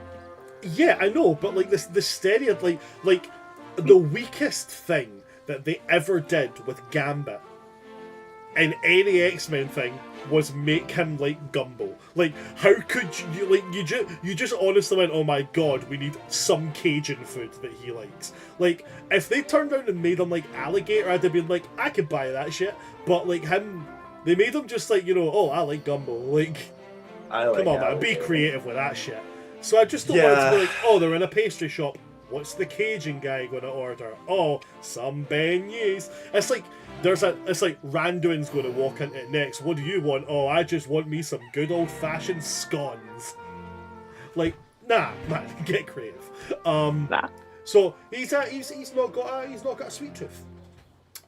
Speaker 1: Yeah, I know, but like the stereotype, like the weakest thing that they ever did with Gambit in any X-Men thing was make him like Gumbo. Like, how could you just honestly went, oh my god, we need some Cajun food that he likes. Like, if they turned around and made him like alligator, I'd have been like, I could buy that shit. But like him, they made him just like, oh, I like Gumbo. Like, come on, man, be creative with that shit. So I just don't want it to be like, oh, they're in a pastry shop. What's the Cajun guy going to order? Oh, some beignets. It's like Randuin's going to walk into it next. What do you want? Oh, I just want me some good old-fashioned scones. Like, nah, man, get creative.
Speaker 2: Nah.
Speaker 1: So he's not got a sweet tooth.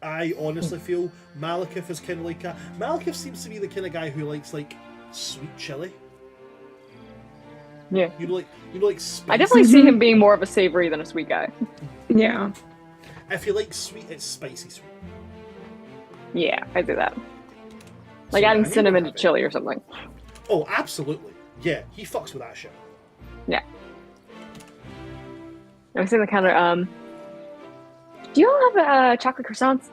Speaker 1: I honestly feel Malekith is kind of like Malekith seems to be the kind of guy who likes like sweet chili.
Speaker 2: Yeah.
Speaker 1: You like spicy.
Speaker 2: I definitely see him being more of a savory than a sweet guy.
Speaker 3: Yeah.
Speaker 1: If you like sweet, it's spicy sweet.
Speaker 2: Yeah, I do that. Like adding cinnamon to chili or something.
Speaker 1: Oh, absolutely. Yeah, he fucks with that shit.
Speaker 2: Yeah. I was in the counter. Do you all have chocolate croissants?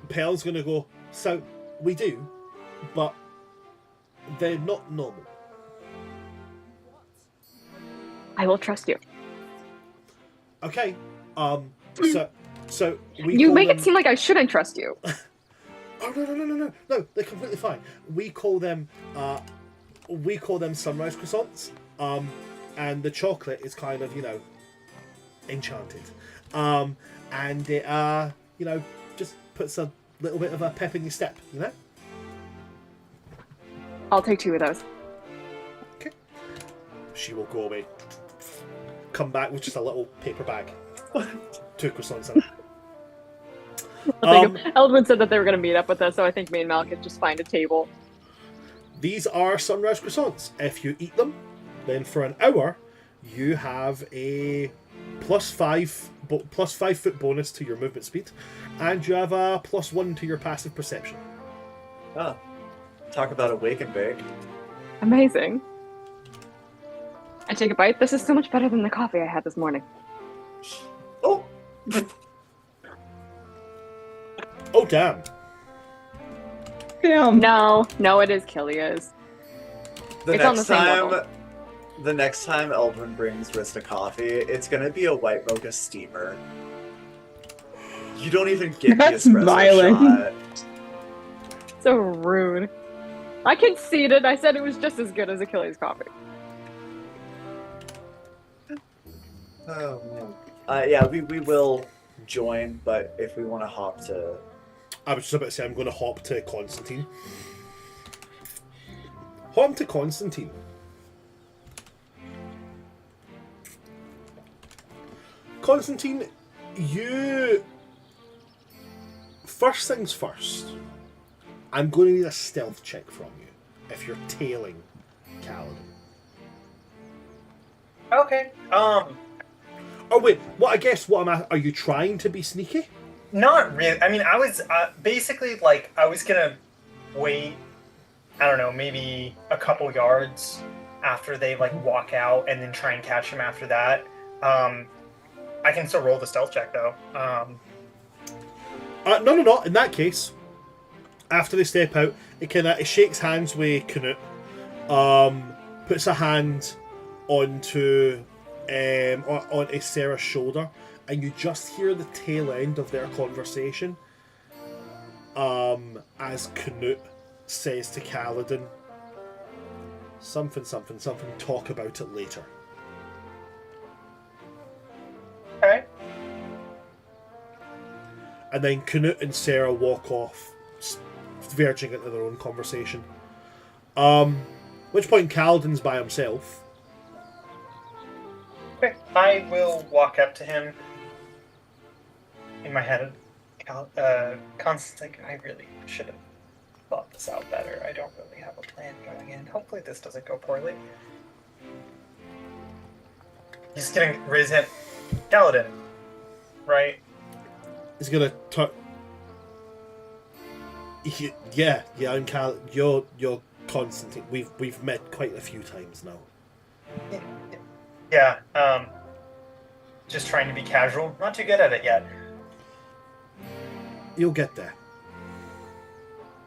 Speaker 1: Pearl's gonna go. So we do, but they're not normal.
Speaker 2: I will trust you.
Speaker 1: Okay. So we.
Speaker 2: You make it seem like I shouldn't trust you.
Speaker 1: Oh no! They're completely fine. We call them sunrise croissants. And the chocolate is kind of enchanted. And it just puts a little bit of a pep in your step.
Speaker 2: I'll take 2 of those.
Speaker 1: Okay. She will go away. Come back with just a little paper bag. 2 croissants in it.
Speaker 2: Eldwin said that they were going to meet up with us, so I think me and Mal could just find a table.
Speaker 1: These are sunrise croissants. If you eat them, then for an hour, you have a plus 5 foot bonus to your movement speed, and you have a +1 to your passive perception.
Speaker 5: Oh, talk about a wake and bake.
Speaker 2: Amazing. I take a bite. This is so much better than the coffee I had this morning.
Speaker 5: Oh.
Speaker 1: Oh damn.
Speaker 3: Damn.
Speaker 2: No, it is Killia's. It's on the same level.
Speaker 5: The next time Eldrin brings Rista coffee, it's gonna be a white mocha steamer. You don't even get
Speaker 3: That's
Speaker 5: the espresso
Speaker 3: violent.
Speaker 5: shot.
Speaker 2: So rude. I conceded. I said it was just as good as Achilles' coffee.
Speaker 5: Oh man. Yeah, we will join, but if we want to hop to...
Speaker 1: I was just about to say I'm going to hop to Constantine. Hop to Constantine. Constantine, you... First things first, I'm going to need a stealth check from you if you're tailing Kaladin.
Speaker 4: Okay.
Speaker 1: Oh wait, are you trying to be sneaky?
Speaker 4: Not really. I mean, I was basically like I was gonna wait. I don't know, maybe a couple yards after they like walk out, and then try and catch him after that. I can still roll the stealth check though.
Speaker 1: No. In that case, after they step out, it shakes hands with Knut, puts a hand onto Sarah's shoulder, and you just hear the tail end of their conversation. As Knut says to Kaladin, something, talk about it later.
Speaker 4: Okay.
Speaker 1: And then Knut and Sarah walk off, verging into their own conversation. Which point Kaladin's by himself.
Speaker 4: Okay. I will walk up to him in my head. Constance's like, I really should have thought this out better. I don't really have a plan going in. Hopefully this doesn't go poorly. He's gonna raise him. Kaladin, right?
Speaker 1: He's gonna turn. Yeah, I'm Cal. You're Constantine. We've met quite a few times now.
Speaker 4: Yeah. Just trying to be casual. Not too good at it yet.
Speaker 1: You'll get there.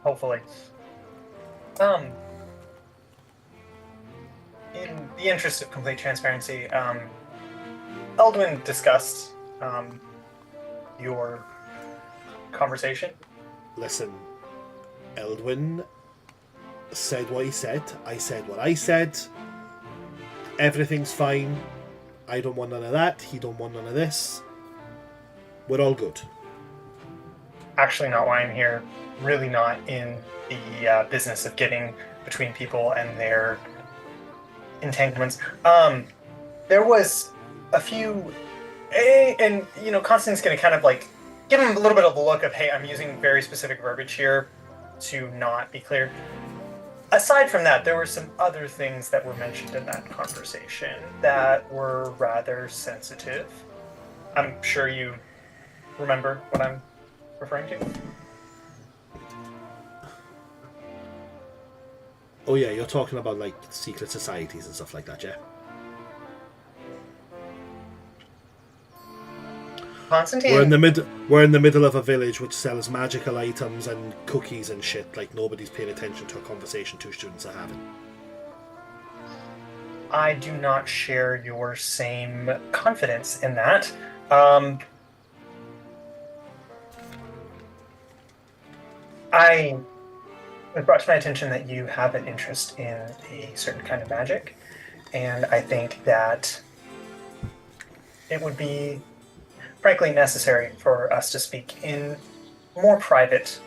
Speaker 4: Hopefully. In the interest of complete transparency, Eldwin discussed your conversation.
Speaker 1: Listen, Eldwin said what he said. I said what I said. Everything's fine. I don't want none of that. He don't want none of this. We're all good.
Speaker 4: Actually, not why I'm here. Really not in the business of getting between people and their entanglements. There was a few, and Constantine's going to kind of like give him a little bit of a look of, hey, I'm using very specific verbiage here to not be clear. Aside from that, there were some other things that were mentioned in that conversation that were rather sensitive. I'm sure you remember what I'm referring to.
Speaker 1: Oh yeah, you're talking about like secret societies and stuff like that, yeah?
Speaker 4: Constantine.
Speaker 1: We're in the middle of a village which sells magical items and cookies and shit. Like nobody's paying attention to a conversation two students are having.
Speaker 4: I do not share your same confidence in that. It brought to my attention that you have an interest in a certain kind of magic, and I think that it would be frankly necessary for us to speak in more private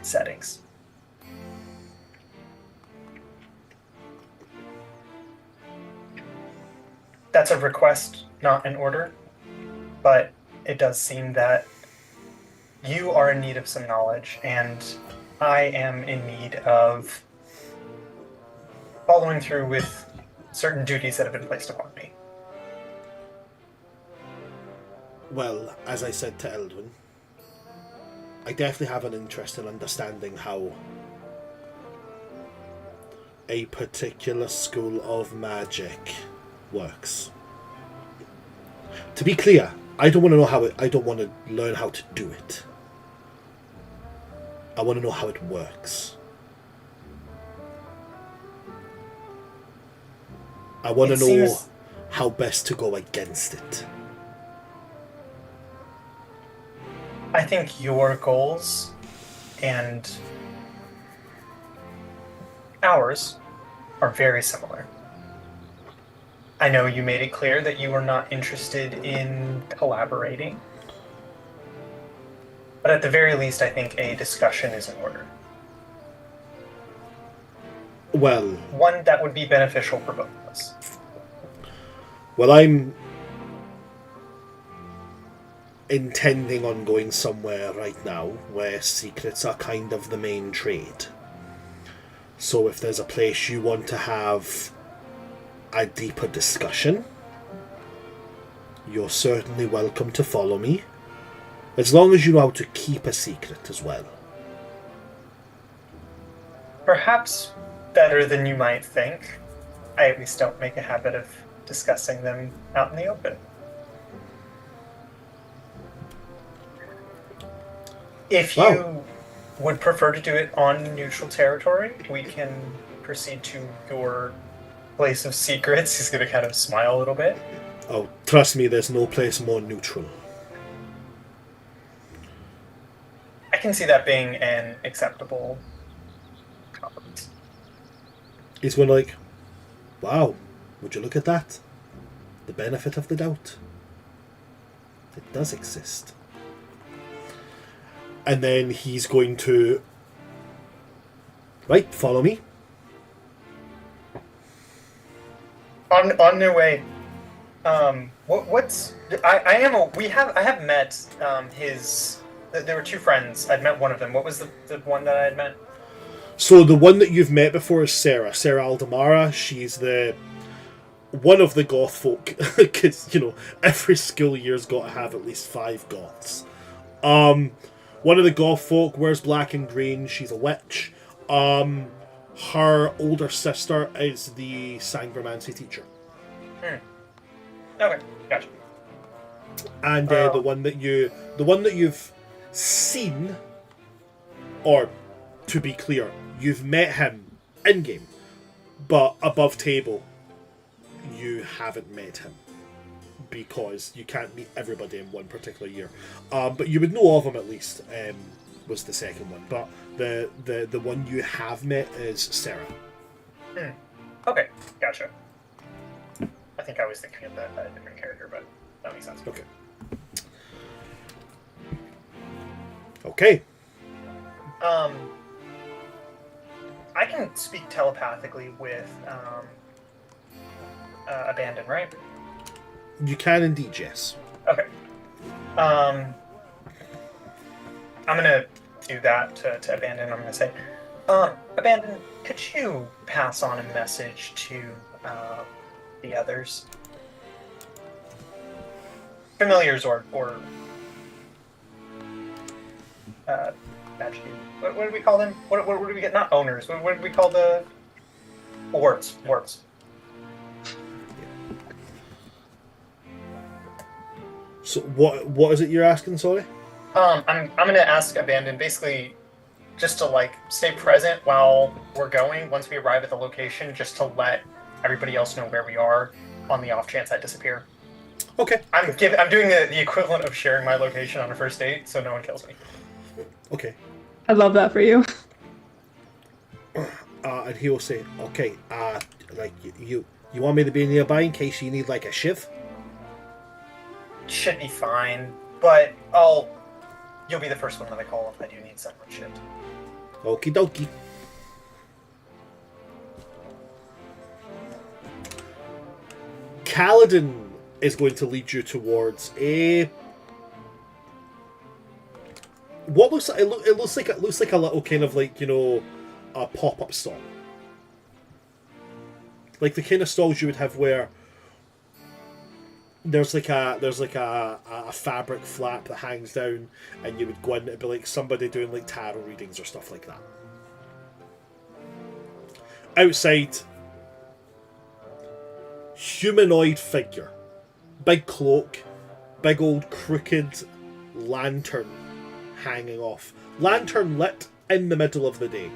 Speaker 4: settings. That's a request, not an order, but it does seem that you are in need of some knowledge, and I am in need of following through with certain duties that have been placed upon me.
Speaker 1: Well, as I said to Eldwin, I definitely have an interest in understanding how a particular school of magic works. To be clear, I don't want to know how it. I don't want to learn how to do it. I want to know how it works. I want to know how best to go against it.
Speaker 4: I think your goals and ours are very similar. I know you made it clear that you were not interested in collaborating, but at the very least, I think a discussion is in order.
Speaker 1: Well,
Speaker 4: one that would be beneficial for both of us.
Speaker 1: Well, I'm intending on going somewhere right now where secrets are kind of the main trade. So if there's a place you want to have a deeper discussion, you're certainly welcome to follow me, as long as you know how to keep a secret as well.
Speaker 4: Perhaps better than you might think. I at least don't make a habit of discussing them out in the open. If you would prefer to do it on neutral territory, we can proceed to your place of secrets. He's going to kind of smile a little bit.
Speaker 1: Oh, trust me, there's no place more neutral.
Speaker 4: I can see that being an acceptable compliment.
Speaker 1: He's going like, wow, would you look at that? The benefit of the doubt. It does exist. And then he's going to... Right, follow me.
Speaker 4: On their way, I have met his. There were two friends. I'd met one of them. What was the one that I had met?
Speaker 1: So the one that you've met before is Sarah Aldamara. She's the one of the goth folk, because every school year's got to have at least 5 goths. One of the goth folk wears black and green. She's a witch. Her older sister is the Sangremancy teacher.
Speaker 4: Okay, gotcha.
Speaker 1: And the one that you've seen, or to be clear, you've met him in game, but above table, you haven't met him because you can't meet everybody in one particular year. But you would know of him at least. Was the second one, but the one you have met is Sarah.
Speaker 4: Okay, gotcha. I think I was thinking of that different character, but that makes sense.
Speaker 1: Okay.
Speaker 4: I can speak telepathically with Abandon, right?
Speaker 1: You can indeed, yes.
Speaker 4: Okay. I'm gonna do that to Abandon. I'm gonna say, Abandon, could you pass on a message to the others? Familiars or actually, what do we call them? What do we get? Not owners. What do we call the wards? Wards.
Speaker 1: So what is it you're asking? Sorry.
Speaker 4: I'm gonna ask Abandon basically just to stay present while we're going. Once we arrive at the location, just to let everybody else know where we are on the off chance I disappear.
Speaker 1: Okay.
Speaker 4: I'm doing the equivalent of sharing my location on a first date, so no one kills me.
Speaker 1: Okay.
Speaker 3: I love that for you.
Speaker 1: And he will say, okay, you want me to be nearby in case you need a shiv?
Speaker 4: Should be fine, but you'll be the first one that I call if I do need someone shipped.
Speaker 1: Okie dokie. Kaladin is going to lead you towards what looks like it looks like a little kind of a pop-up stall, like the kind of stalls you would have where there's a fabric flap that hangs down, and you would go in and it'd be like somebody doing tarot readings or stuff like that. Outside, humanoid figure, big cloak, big old crooked lantern hanging off. Lantern lit in the middle of the day.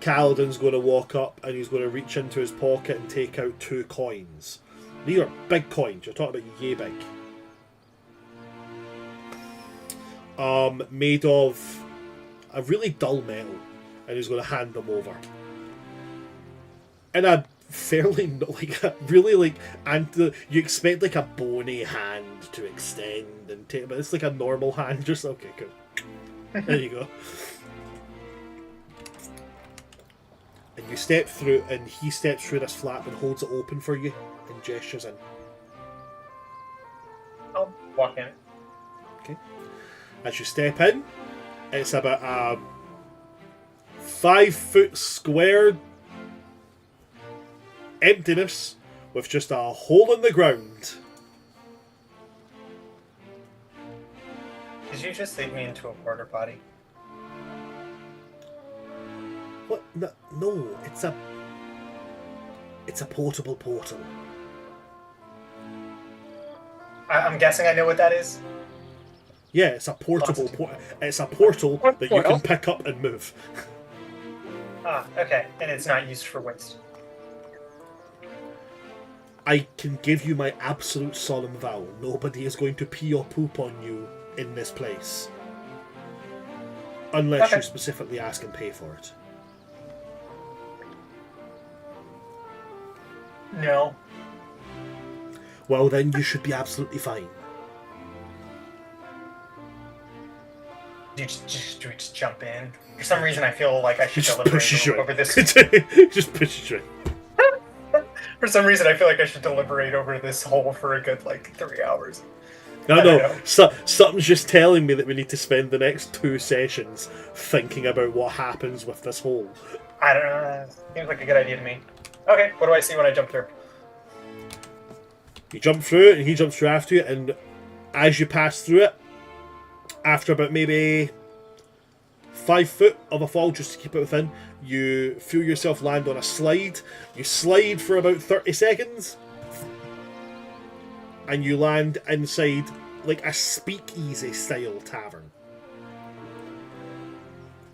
Speaker 1: Kaladin's going to walk up and he's going to reach into his pocket and take out 2 coins. These are big coins. You're talking about yay big. Made of a really dull metal, and he's going to hand them over. In a fairly and you expect a bony hand to extend and take, but it's a normal hand. Just okay, cool. There you go. And you step through, and he steps through this flap and holds it open for you and gestures in.
Speaker 4: I'll walk in.
Speaker 1: Okay. As you step in, it's about a 5-foot square emptiness with just a hole in the ground.
Speaker 4: Did you just lead me into a porta potty?
Speaker 1: What? No, it's a portable portal.
Speaker 4: I'm guessing I know what that is.
Speaker 1: Yeah, it's a portable it's a portal that you can pick up and move.
Speaker 4: Ah, okay. And it's not used for waste.
Speaker 1: I can give you my absolute solemn vow. Nobody is going to pee or poop on you in this place. Unless you specifically ask and pay for it.
Speaker 4: No.
Speaker 1: Well, then you should be absolutely fine.
Speaker 4: Do we just jump in? For some reason, I feel like I should
Speaker 1: Just
Speaker 4: deliberate
Speaker 1: pushes you
Speaker 4: over this.
Speaker 1: Just pushes you in.
Speaker 4: For some reason, I feel like I should deliberate over this hole for a good, 3 hours.
Speaker 1: No,
Speaker 4: I don't
Speaker 1: no.
Speaker 4: know.
Speaker 1: Something's just telling me that we need to spend the next 2 sessions thinking about what happens with this hole.
Speaker 4: I don't know. Seems like a good idea to me. Okay, what do I see when I jump through?
Speaker 1: You jump through it, and he jumps through after you, and as you pass through it, after about maybe 5 foot of a fall, just to keep it within, you feel yourself land on a slide. You slide for about 30 seconds, and you land inside like a speakeasy style tavern.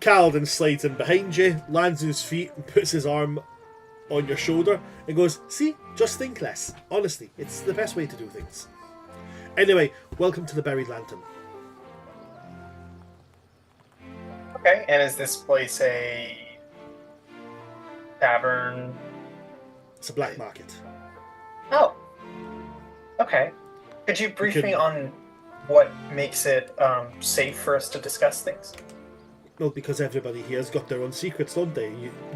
Speaker 1: Kaladin slides in behind you, lands on his feet, and puts his arm on your shoulder and goes, "See, just think less. Honestly, it's the best way to do things." Anyway, welcome to the Buried Lantern.
Speaker 4: Okay, and is this place a tavern?
Speaker 1: It's a black market.
Speaker 4: Oh. Okay. Could you brief
Speaker 1: could-
Speaker 4: me on what makes it safe for us to discuss things?
Speaker 1: Well, because everybody here's got their own secrets, don't they?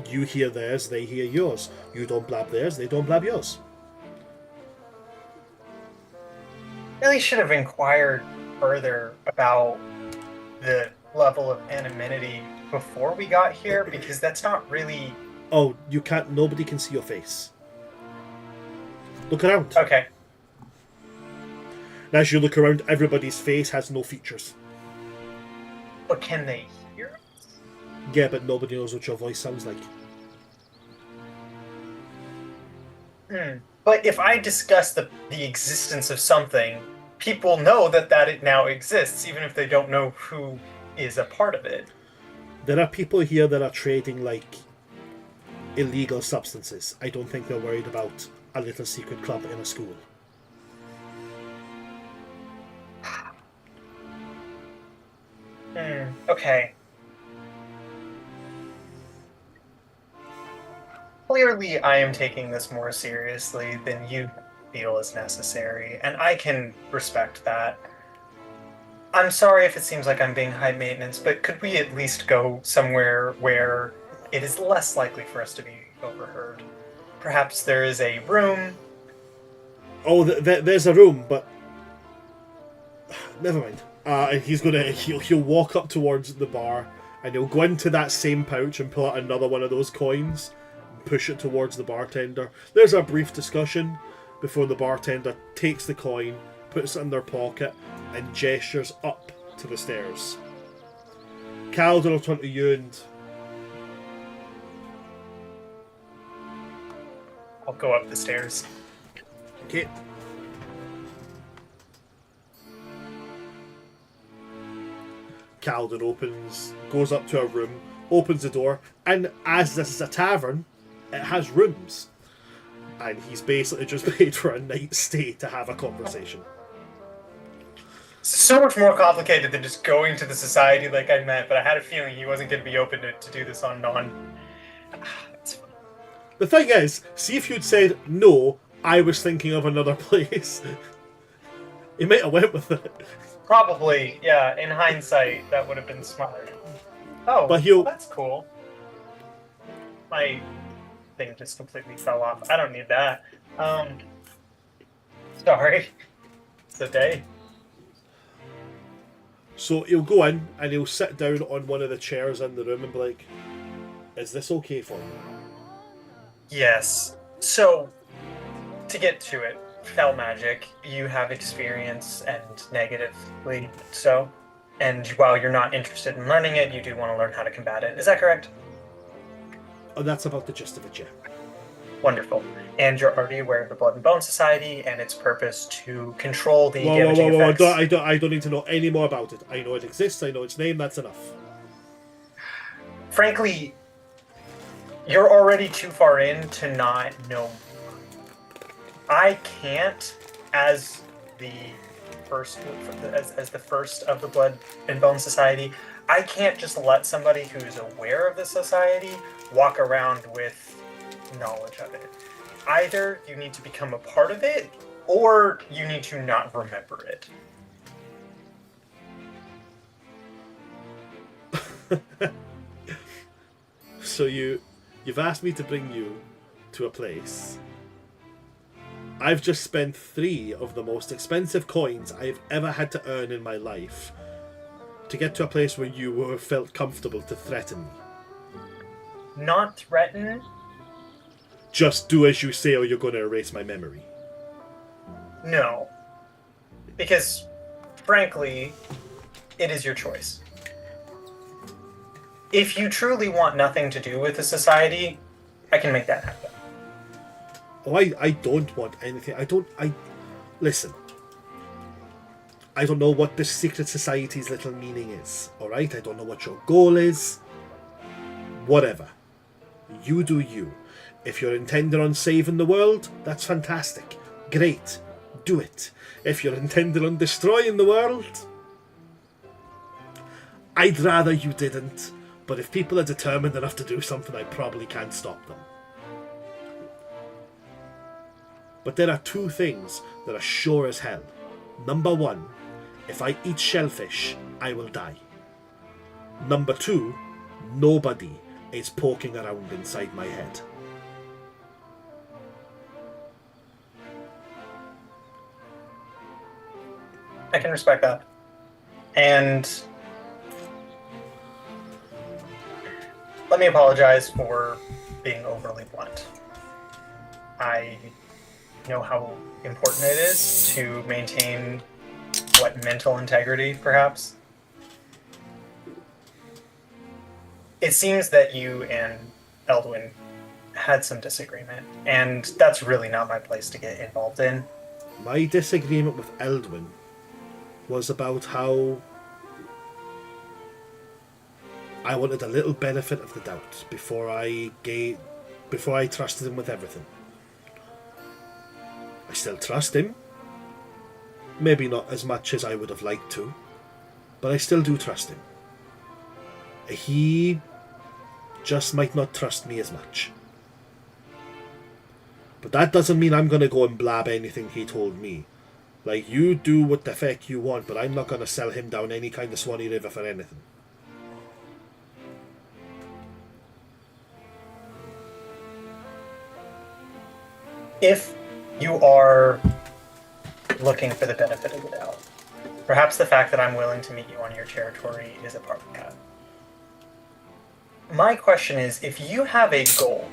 Speaker 1: You hear theirs, they hear yours. You don't blab theirs, they don't blab yours.
Speaker 4: Really should have inquired further about the level of anonymity before we got here, because that's not really...
Speaker 1: Oh, you can't, nobody can see your face. Look around.
Speaker 4: Okay.
Speaker 1: And as you look around, everybody's face has no features.
Speaker 4: But can they hear us?
Speaker 1: Yeah, but nobody knows what your voice sounds like.
Speaker 4: But if I discuss the existence of something, people know that it now exists, even if they don't know who is a part of it.
Speaker 1: There are people here that are trading, like, illegal substances. I don't think they're worried about a little secret club in a school.
Speaker 4: Okay. Clearly, I am taking this more seriously than you feel is necessary, and I can respect that. I'm sorry if it seems like I'm being high maintenance, but could we at least go somewhere where it is less likely for us to be overheard? Perhaps there is a room.
Speaker 1: Oh, there's a room, but never mind. And he'll walk up towards the bar, and he'll go into that same pouch and pull out another one of those coins, and push it towards the bartender. There's a brief discussion before the bartender takes the coin, puts it in their pocket, and gestures up to the stairs. Kaladin will turn to you and...
Speaker 4: I'll go up the stairs.
Speaker 1: Okay. Kaladin goes up to a room, opens the door, and as this is a tavern, it has rooms. And he's basically just paid for a night's stay to have a conversation.
Speaker 4: So much more complicated than just going to the society like I meant, but I had a feeling he wasn't going to be open to do this on non... It's fine.
Speaker 1: The thing is, see if you'd said, no, I was thinking of another place. He might have went with it.
Speaker 4: Probably, yeah, in hindsight, that would have been smart. Oh,
Speaker 1: But he'll-
Speaker 4: that's cool. My thing just completely fell off. I don't need that. Sorry. It's a day.
Speaker 1: So he'll go in and he'll sit down on one of the chairs in the room and be like, is this okay for you?
Speaker 4: Yes. So, to get to it, Fel Magic, you have experience and negatively so. And while you're not interested in learning it, you do want to learn how to combat it. Is that correct?
Speaker 1: And that's about the gist of it, yeah.
Speaker 4: Wonderful. And you're already aware of the Blood and Bone Society and its purpose to control the
Speaker 1: Whoa,
Speaker 4: damaging effects.
Speaker 1: I don't need to know any more about it. I know it exists, I know its name, that's enough.
Speaker 4: Frankly, you're already too far in to not know. I can't, as the first of the Blood and Bone Society, I can't just let somebody who's aware of the society walk around with knowledge of it. Either you need to become a part of it, or you need to not remember it.
Speaker 1: So you've asked me to bring you to a place I've just spent 3 of the most expensive coins I've ever had to earn in my life to get to a place where you felt comfortable to threaten me.
Speaker 4: Not threaten?
Speaker 1: Just do as you say or you're going to erase my memory.
Speaker 4: No. Because, frankly, it is your choice. If you truly want nothing to do with the society, I can make that happen.
Speaker 1: Oh, I don't want anything. Listen. I don't know what the secret society's little meaning is, alright? I don't know what your goal is. Whatever. You do you. If you're intending on saving the world, that's fantastic. Great. Do it. If you're intending on destroying the world, I'd rather you didn't. But if people are determined enough to do something, I probably can't stop them. But there are 2 things that are sure as hell. Number 1, if I eat shellfish, I will die. Number 2, nobody is poking around inside my head.
Speaker 4: I can respect that. And let me apologize for being overly blunt. I know how important it is to maintain, mental integrity, perhaps? It seems that you and Eldwin had some disagreement, and that's really not my place to get involved in.
Speaker 1: My disagreement with Eldwin was about how I wanted a little benefit of the doubt before I trusted him with everything. I still trust him. Maybe not as much as I would have liked to, but I still do trust him. He just might not trust me as much. But that doesn't mean I'm going to go and blab anything he told me. Like, you do what the feck you want, but I'm not going to sell him down any kind of Swanee River for anything.
Speaker 4: If you are looking for the benefit of the doubt, perhaps the fact that I'm willing to meet you on your territory is a part of that. My question is, if you have a goal,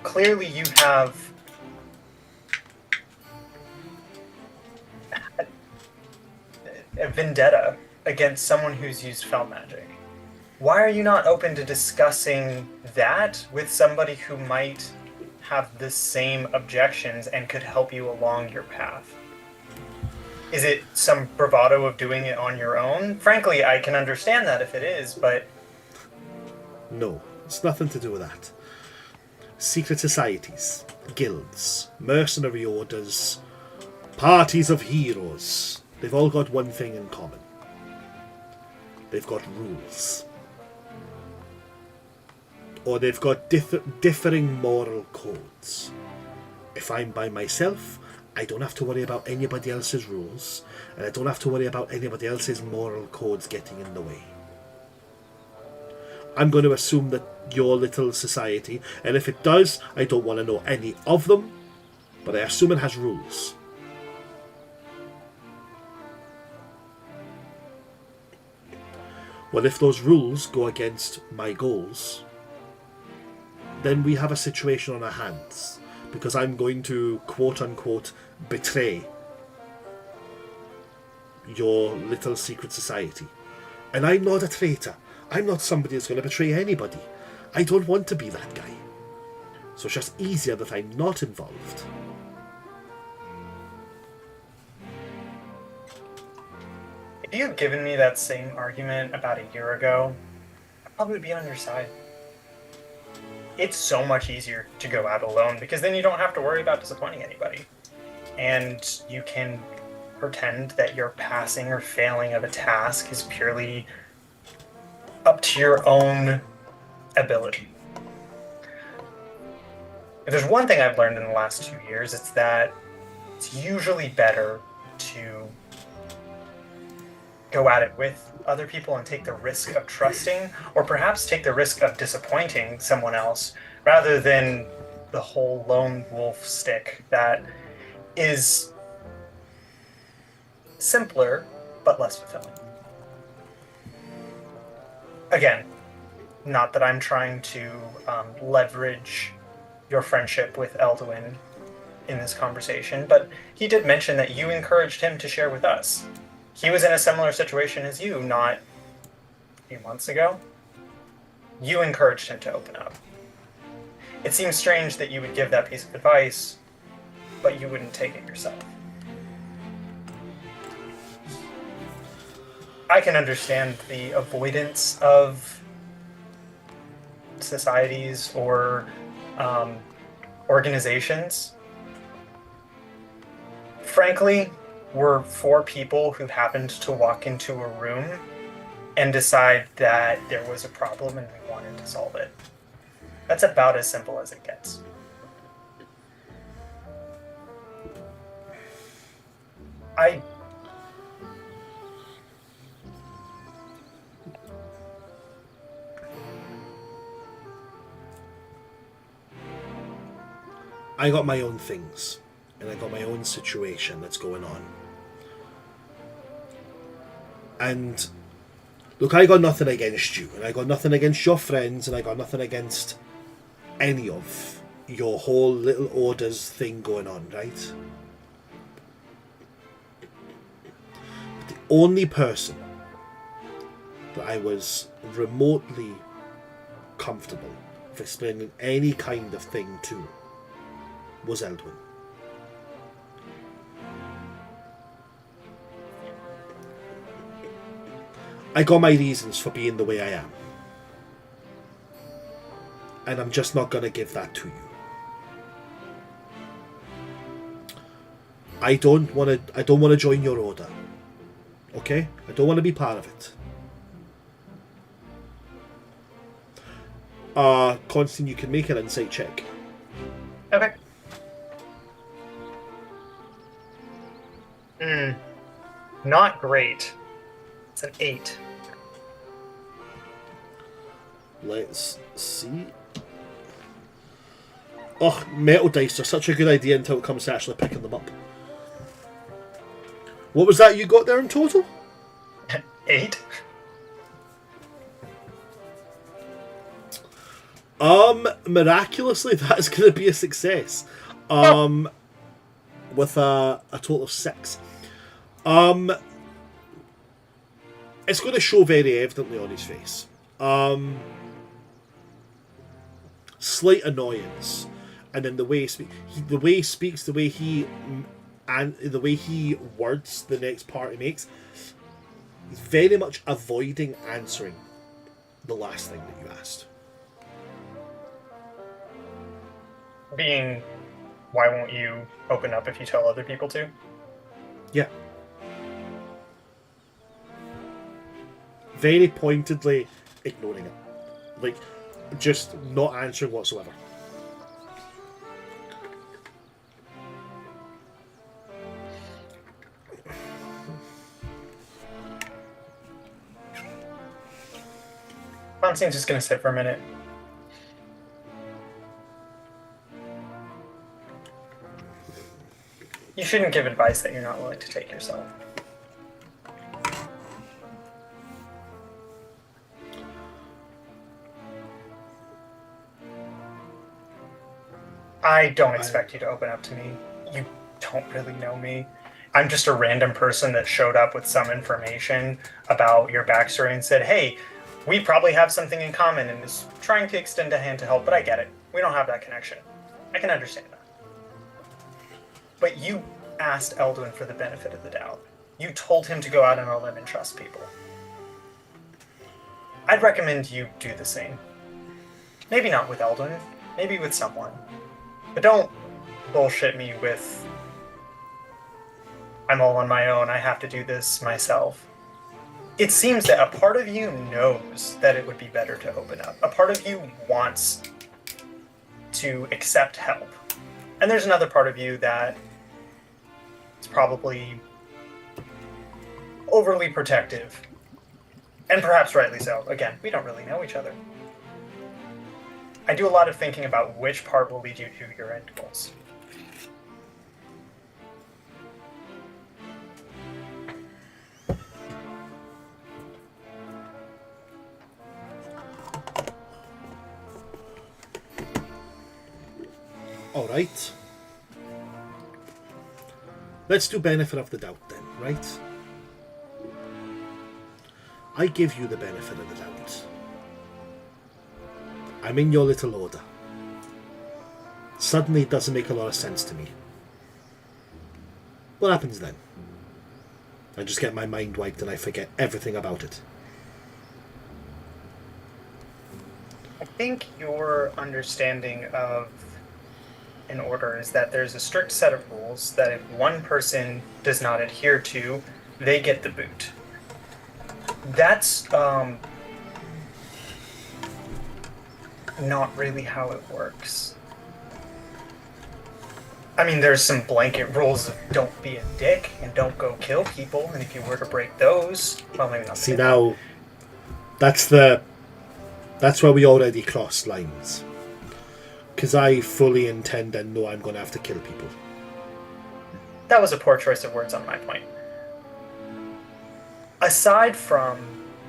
Speaker 4: clearly you have a vendetta against someone who's used fell magic. Why are you not open to discussing that with somebody who might have the same objections and could help you along your path? Is it some bravado of doing it on your own? Frankly, I can understand that if it is, but...
Speaker 1: No, it's nothing to do with that. Secret societies, guilds, mercenary orders, parties of heroes, they've all got one thing in common. They've got rules. Or they've got differing moral codes. If I'm by myself, I don't have to worry about anybody else's rules, and I don't have to worry about anybody else's moral codes getting in the way. I'm going to assume that your little society, and if it does, I don't want to know any of them, but I assume it has rules. Well, if those rules go against my goals, then we have a situation on our hands, because I'm going to, quote-unquote, betray your little secret society. And I'm not a traitor. I'm not somebody that's going to betray anybody. I don't want to be that guy. So it's just easier that I'm not involved.
Speaker 4: If you had given me that same argument about a year ago, I'd probably be on your side. It's so much easier to go out alone because then you don't have to worry about disappointing anybody. And you can pretend that your passing or failing of a task is purely up to your own ability. If there's one thing I've learned in the last 2 years, it's that it's usually better to go at it with other people and take the risk of trusting, or perhaps take the risk of disappointing someone else, rather than the whole lone wolf stick that is simpler but less fulfilling. Again, not that I'm trying to leverage your friendship with Elduin in this conversation, but he did mention that you encouraged him to share with us. He was in a similar situation as you not a few months ago. You encouraged him to open up. It seems strange that you would give that piece of advice, but you wouldn't take it yourself. I can understand the avoidance of societies or organizations. Frankly, we're four people who happened to walk into a room and decide that there was a problem and we wanted to solve it. That's about as simple as it gets.
Speaker 1: I got my own things, and I got my own situation that's going on. And look, I got nothing against you, and I got nothing against your friends, and I got nothing against any of your whole little orders thing going on, right? But the only person that I was remotely comfortable with explaining any kind of thing to was Elduin. I got my reasons for being the way I am. And I'm just not gonna give that to you. I don't wanna join your order. Okay? I don't wanna be part of it. Constantine, you can make an insight check.
Speaker 4: Okay. Not great. It's an 8.
Speaker 1: Let's see. Oh, metal dice are such a good idea until it comes to actually picking them up. What was that you got there in total?
Speaker 4: 8?
Speaker 1: Miraculously, that's going to be a success. With a total of 6. It's going to show very evidently on his face. Slight annoyance, and then the way he speaks, the way he words the next part he makes, he's very much avoiding answering the last thing that you asked.
Speaker 4: Being, why won't you open up if you tell other people to?
Speaker 1: Yeah. Very pointedly ignoring it. Like, just not answering whatsoever.
Speaker 4: Constantine's just going to sit for a minute. You shouldn't give advice that you're not willing to take yourself. I don't expect you to open up to me. You don't really know me. I'm just a random person that showed up with some information about your backstory and said, hey, we probably have something in common, and is trying to extend a hand to help, but I get it. We don't have that connection. I can understand that. But you asked Elduin for the benefit of the doubt. You told him to go out on a limb and trust people. I'd recommend you do the same. Maybe not with Elduin, maybe with someone. But don't bullshit me with, I'm all on my own, I have to do this myself. It seems that a part of you knows that it would be better to open up. A part of you wants to accept help. And there's another part of you that is probably overly protective. And perhaps rightly so. Again, we don't really know each other. I do a lot of thinking about which part will lead you to your end goals.
Speaker 1: Alright. Let's do benefit of the doubt then, right? I give you the benefit of the doubt. I'm in your little order. Suddenly it doesn't make a lot of sense to me. What happens then? I just get my mind wiped and I forget everything about it.
Speaker 4: I think your understanding of an order is that there's a strict set of rules that if one person does not adhere to, they get the boot. That's not really how it works. I mean, there's some blanket rules of don't be a dick and don't go kill people, and if you were to break those, well, maybe not.
Speaker 1: See, now, that's where we already cross lines. Because I fully intend and know I'm going to have to kill people.
Speaker 4: That was a poor choice of words on my point. Aside from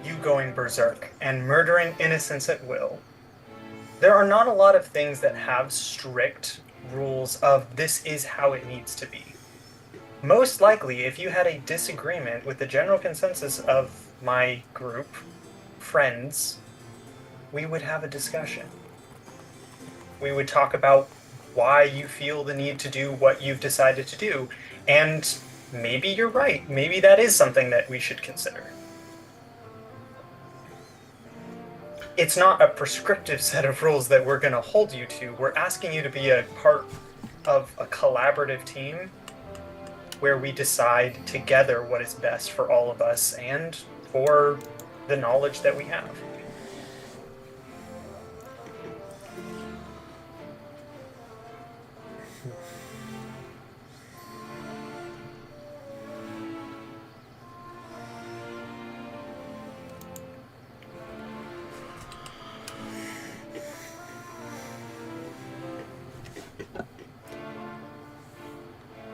Speaker 4: you going berserk and murdering innocents at will, there are not a lot of things that have strict rules of this is how it needs to be. Most likely, if you had a disagreement with the general consensus of my group, friends, we would have a discussion. We would talk about why you feel the need to do what you've decided to do, and maybe you're right. Maybe that is something that we should consider. It's not a prescriptive set of rules that we're going to hold you to. We're asking you to be a part of a collaborative team where we decide together what is best for all of us and for the knowledge that we have.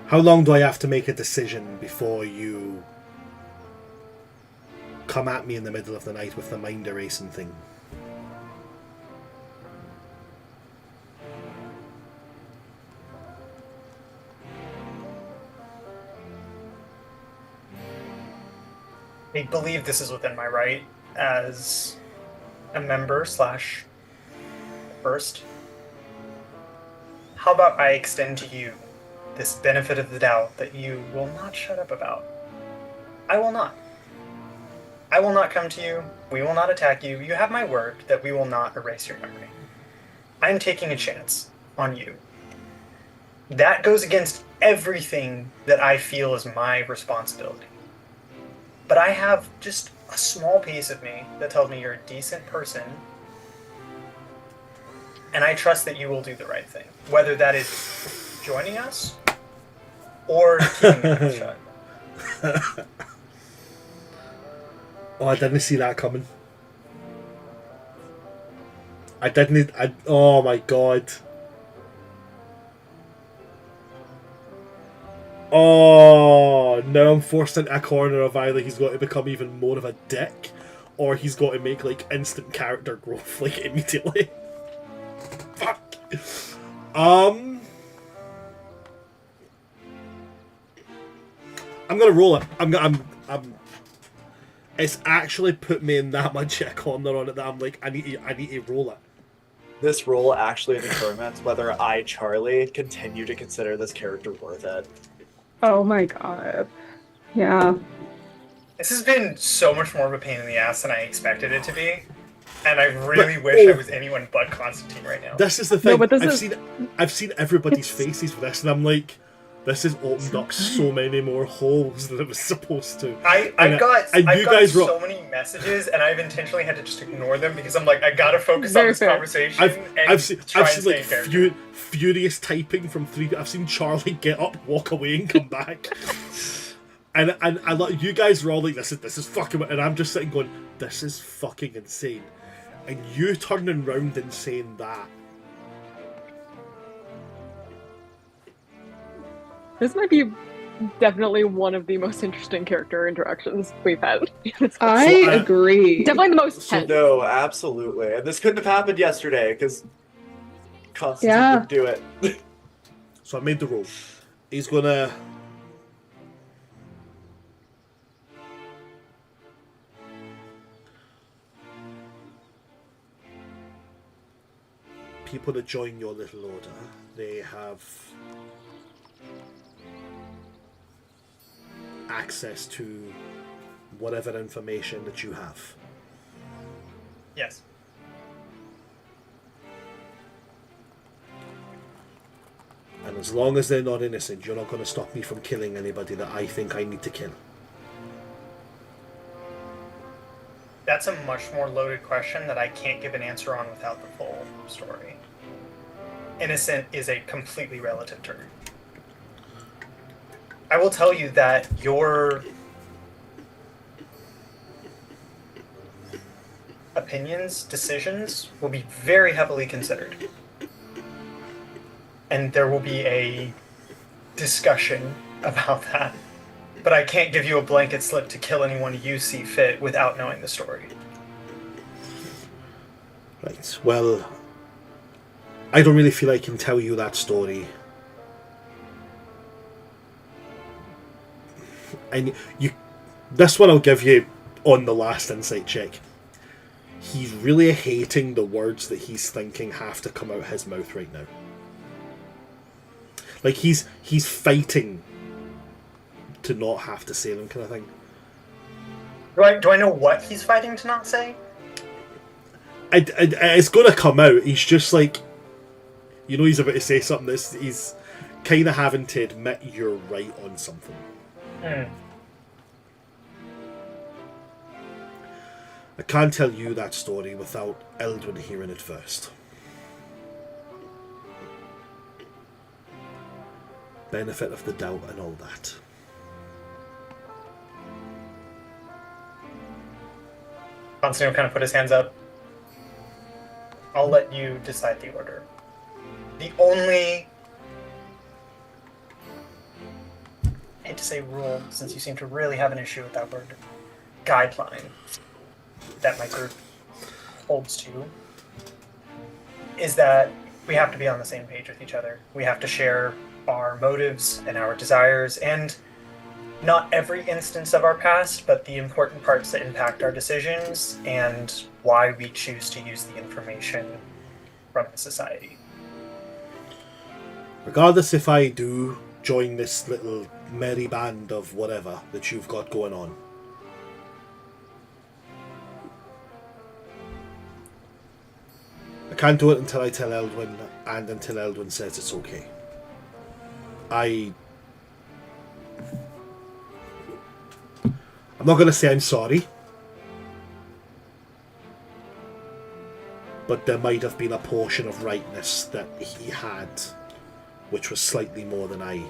Speaker 1: How long do I have to make a decision before you come at me in the middle of the night with the mind erasing thing?
Speaker 4: I believe this is within my right as a member slash first. How about I extend to you this benefit of the doubt that you will not shut up about? I will not. I will not come to you. We will not attack you. You have my word that we will not erase your memory. I am taking a chance on you. That goes against everything that I feel is my responsibility. But I have just a small piece of me that tells me you're a decent person, and I trust that you will do the right thing. Whether that is joining us or keeping your mouth shut.
Speaker 1: Oh, I didn't see that coming. Oh my god. Oh, now I'm forced into a corner of either he's got to become even more of a dick, or he's got to make like instant character growth like immediately. Fuck. I'm gonna roll it. I'm it's actually put me in that much a corner on it that I'm like, I need to roll it.
Speaker 5: This roll actually determines whether I, Charlie, continue to consider this character worth it.
Speaker 3: Oh my god. Yeah.
Speaker 4: This has been so much more of a pain in the ass than I expected it to be. And I really wish I was anyone but Constantine right now.
Speaker 1: This is the thing.
Speaker 3: No, but
Speaker 1: I've seen everybody's faces for this, and I'm like, this has opened up so many more holes than it was supposed to.
Speaker 4: I've got so many messages, and I've intentionally had to just ignore them because I'm like, I gotta focus on this conversation.
Speaker 1: I've seen like furious typing from 3. I've seen Charlie get up, walk away, and come back. and I like you guys were all like, this is fucking, and I'm just sitting going, this is fucking insane. And you turning round and saying that.
Speaker 2: This might be definitely one of the most interesting character interactions we've had.
Speaker 3: I agree.
Speaker 2: Definitely the most tense.
Speaker 5: No, absolutely. And this couldn't have happened yesterday, because Constantine would do it.
Speaker 1: So I made the roll. He's gonna... People that join your little order, they have access to whatever information that you have.
Speaker 4: Yes.
Speaker 1: And as long as they're not innocent, you're not going to stop me from killing anybody that I think I need to kill.
Speaker 4: That's a much more loaded question that I can't give an answer on without the full story. Innocent is a completely relative term. I will tell you that your opinions, decisions will be very heavily considered. And there will be a discussion about that. But I can't give you a blanket slip to kill anyone you see fit without knowing the story.
Speaker 1: Right, well, I don't really feel I can tell you that story. And this one I'll give you on the last insight check. He's really hating the words that he's thinking have to come out his mouth right now. Like he's fighting to not have to say them, kind of thing.
Speaker 4: Do I know what he's fighting to not say?
Speaker 1: It's going to come out. He's just like, you know, he's about to say something that's he's kind of having to admit you're right on something. I can't tell you that story without Eldwin hearing it first. Benefit of the doubt and all that.
Speaker 4: Constantine will kind of put his hands up. I'll let you decide the order. The only... I hate to say rule, since you seem to really have an issue with that word, guideline that my group holds to, is that we have to be on the same page with each other. We have to share our motives and our desires, and not every instance of our past, but the important parts that impact our decisions and why we choose to use the information from the society.
Speaker 1: Regardless if I do join this little merry band of whatever that you've got going on, I can't do it until I tell Eldwin, and until Eldwin says it's okay. I'm not going to say I'm sorry, but there might have been a portion of rightness that he had, which was slightly more than I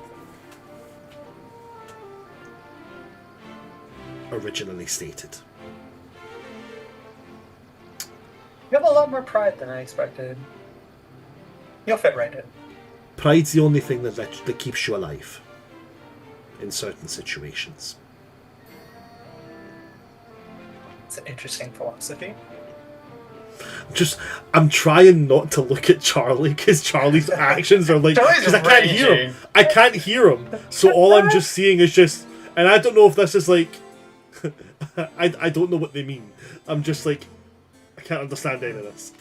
Speaker 1: originally stated.
Speaker 4: You have a lot more pride than I expected. You'll fit right in.
Speaker 1: Pride's the only thing that keeps you alive in certain situations.
Speaker 4: It's an interesting philosophy.
Speaker 1: I'm trying not to look at Charlie because Charlie's actions are like, because I can't hear him. I can't hear him. So all I'm just seeing is just, and I don't know if this is like, I don't know what they mean. I'm just like, I can't understand any of this.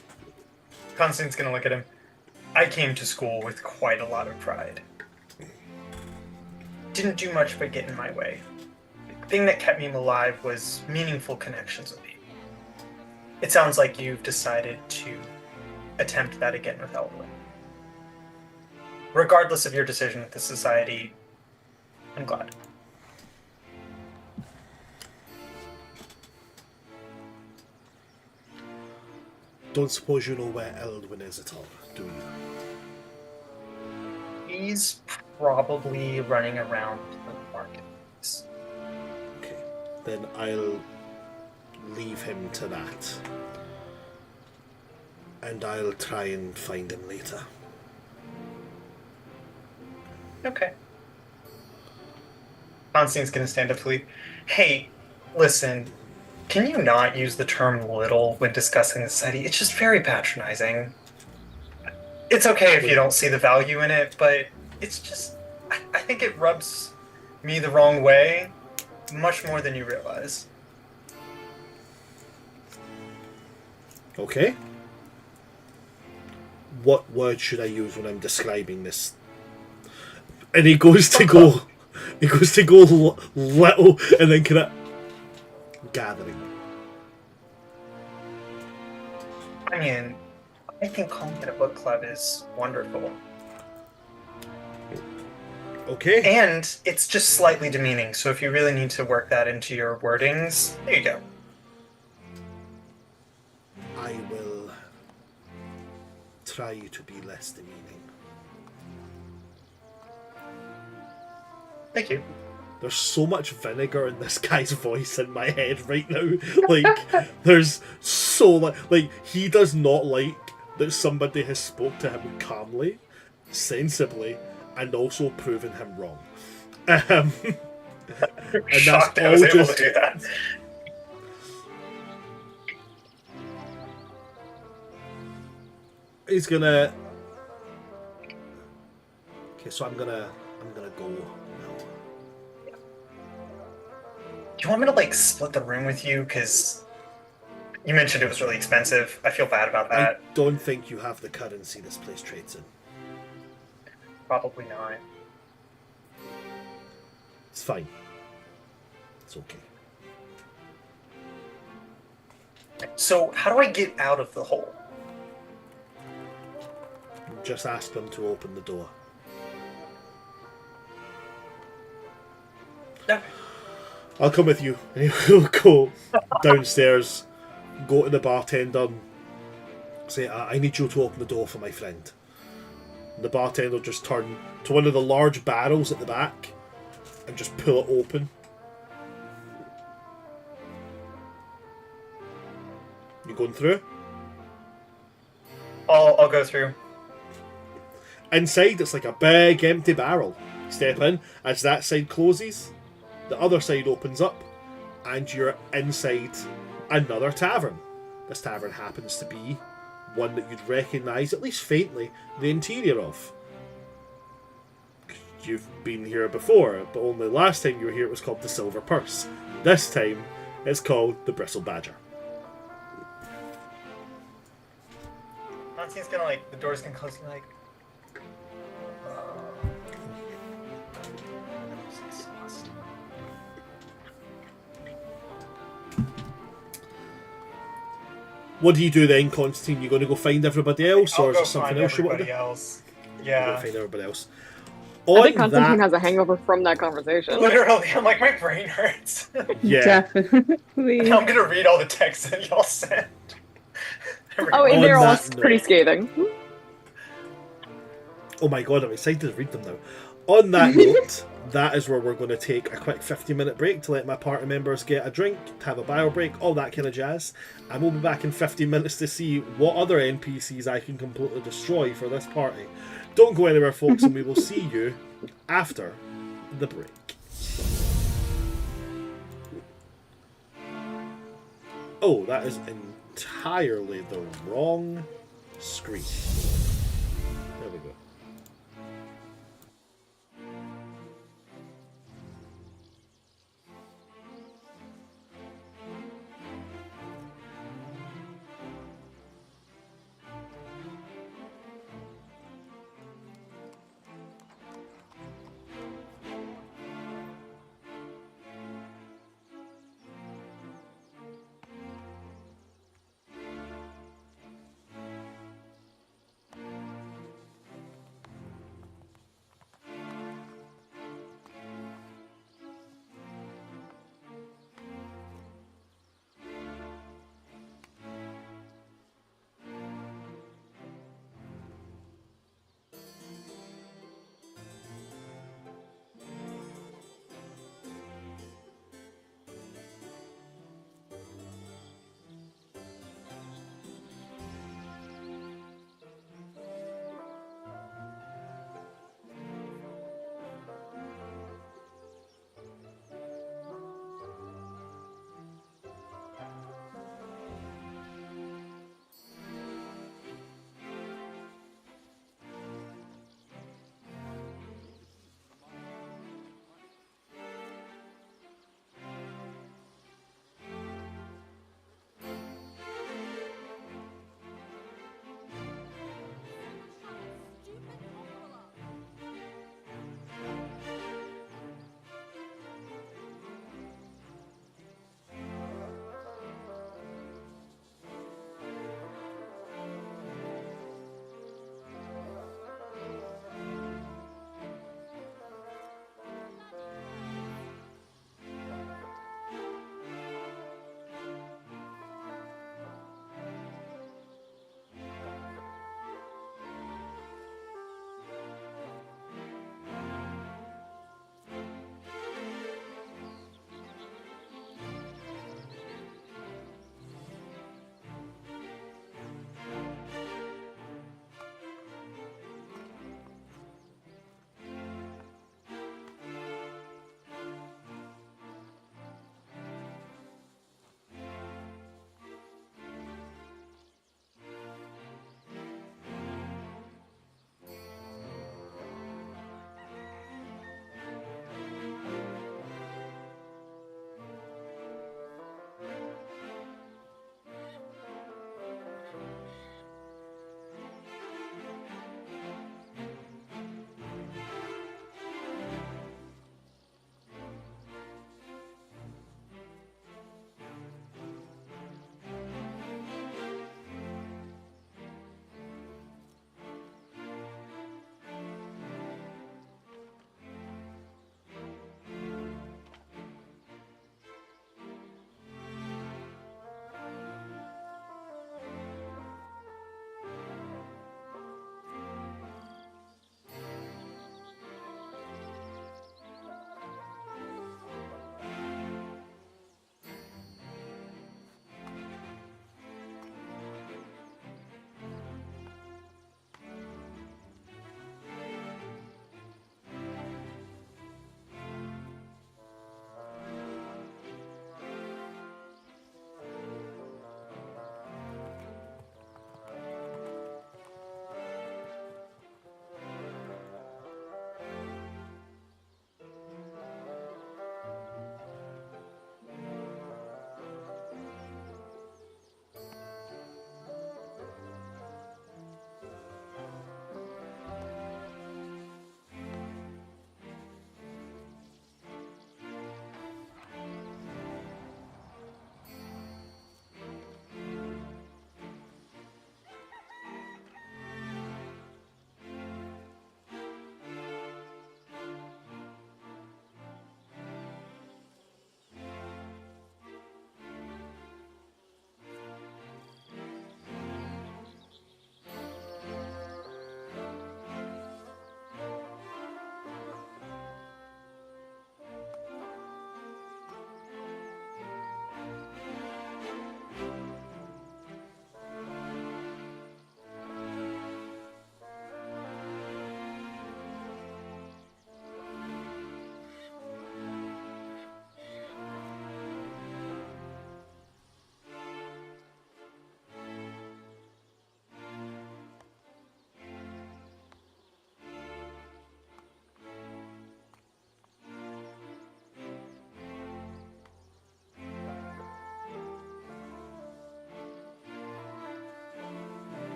Speaker 4: Constantine's gonna look at him. I came to school with quite a lot of pride. Didn't do much but get in my way. The thing that kept me alive was meaningful connections with people. It sounds like you've decided to attempt that again with Eldwin. Regardless of your decision with the society, I'm glad.
Speaker 1: Don't suppose you know where Eldwin is at all, do you?
Speaker 4: He's probably running around the market.
Speaker 1: Okay, then I'll leave him to that. And I'll try and find him later.
Speaker 4: Okay. Constantine's gonna stand up to leave. Hey, listen, can you not use the term little when discussing the society? It's just very patronizing. It's okay if you don't see the value in it, but it's just, I think it rubs me the wrong way much more than you realize.
Speaker 1: Okay. What word should I use when I'm describing this? And he goes to go, little, and then kind of gathering.
Speaker 4: I mean, I think calling it a book club is wonderful.
Speaker 1: Okay.
Speaker 4: And it's just slightly demeaning, so if you really need to work that into your wordings, there you go.
Speaker 1: I will try to be less demeaning.
Speaker 4: Thank you.
Speaker 1: There's so much vinegar in this guy's voice in my head right now. Like, there's so like he does not like that somebody has spoke to him calmly, sensibly, and also proven him wrong. And
Speaker 4: Shocked I was able to do that.
Speaker 1: He's gonna. Okay, so I'm gonna go now.
Speaker 4: Do you want me to like split the room with you? Because you mentioned it was really expensive. I feel bad about that.
Speaker 1: I don't think you have the currency this place trades in.
Speaker 4: Probably not.
Speaker 1: It's fine. It's okay.
Speaker 4: So how do I get out of the hole?
Speaker 1: Just ask them to open the door.
Speaker 4: No.
Speaker 1: I'll come with you. And he'll go downstairs, go to the bartender, and say, I need you to open the door for my friend. And the bartender will just turn to one of the large barrels at the back and just pull it open. You going through?
Speaker 4: I'll go through.
Speaker 1: Inside, it's like a big empty barrel. Step in. As that side closes, the other side opens up, and you're inside another tavern. This tavern happens to be one that you'd recognise, at least faintly, the interior of. You've been here before, but only last time you were here it was called the Silver Purse. This time, it's called the Bristle Badger.
Speaker 4: Nancy's gonna the door's gonna close and like.
Speaker 1: What do you do then, Constantine? You going to go find everybody else, or
Speaker 4: I'll
Speaker 1: is
Speaker 4: go
Speaker 1: there something
Speaker 4: find
Speaker 1: else you want to
Speaker 4: everybody
Speaker 1: do?
Speaker 4: else.
Speaker 1: You're going
Speaker 4: Yeah.
Speaker 1: to find everybody else.
Speaker 2: I think Constantine has a hangover from that conversation.
Speaker 4: Literally, I'm like, my brain hurts.
Speaker 1: Yeah.
Speaker 3: Definitely.
Speaker 4: Now I'm gonna read all the texts that y'all sent.
Speaker 2: Oh, and
Speaker 1: On
Speaker 2: they're all
Speaker 1: that
Speaker 2: pretty
Speaker 1: note-
Speaker 2: scathing.
Speaker 1: Oh my god, I'm excited to read them now. On that note, that is where we're going to take a quick 50-minute break to let my party members get a drink, to have a bio break, all that kind of jazz. And we'll be back in 15 minutes to see what other NPCs I can completely destroy for this party. Don't go anywhere, folks, and we will see you after the break. Oh, that is entirely the wrong screen. There we go.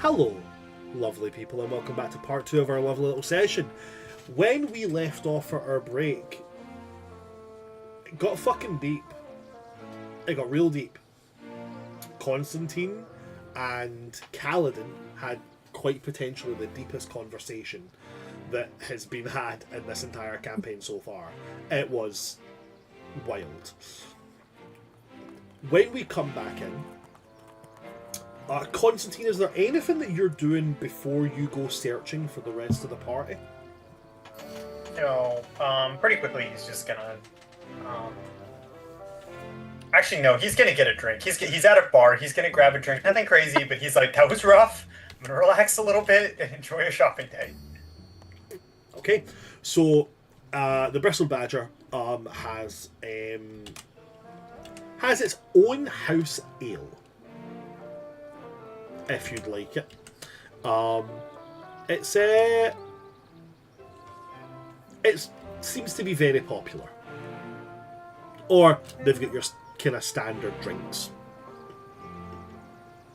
Speaker 1: Hello, lovely people, and welcome back to part 2 of our lovely little session. When we left off for our break, it got fucking deep. It got real deep. Constantine and Kaladin had quite potentially the deepest conversation that has been had in this entire campaign so far. It was wild. When we come back in, Constantine, is there anything that you're doing before you go searching for the rest of the party?
Speaker 4: No, pretty quickly he's just gonna. Actually, no, he's gonna get a drink. He's at a bar. He's gonna grab a drink. Nothing crazy, but he's like, that was rough. I'm gonna relax a little bit and enjoy a shopping day.
Speaker 1: Okay, so the Bristle Badger has its own house ale, if you'd like it. It seems to be very popular, or they've got your kind of standard drinks.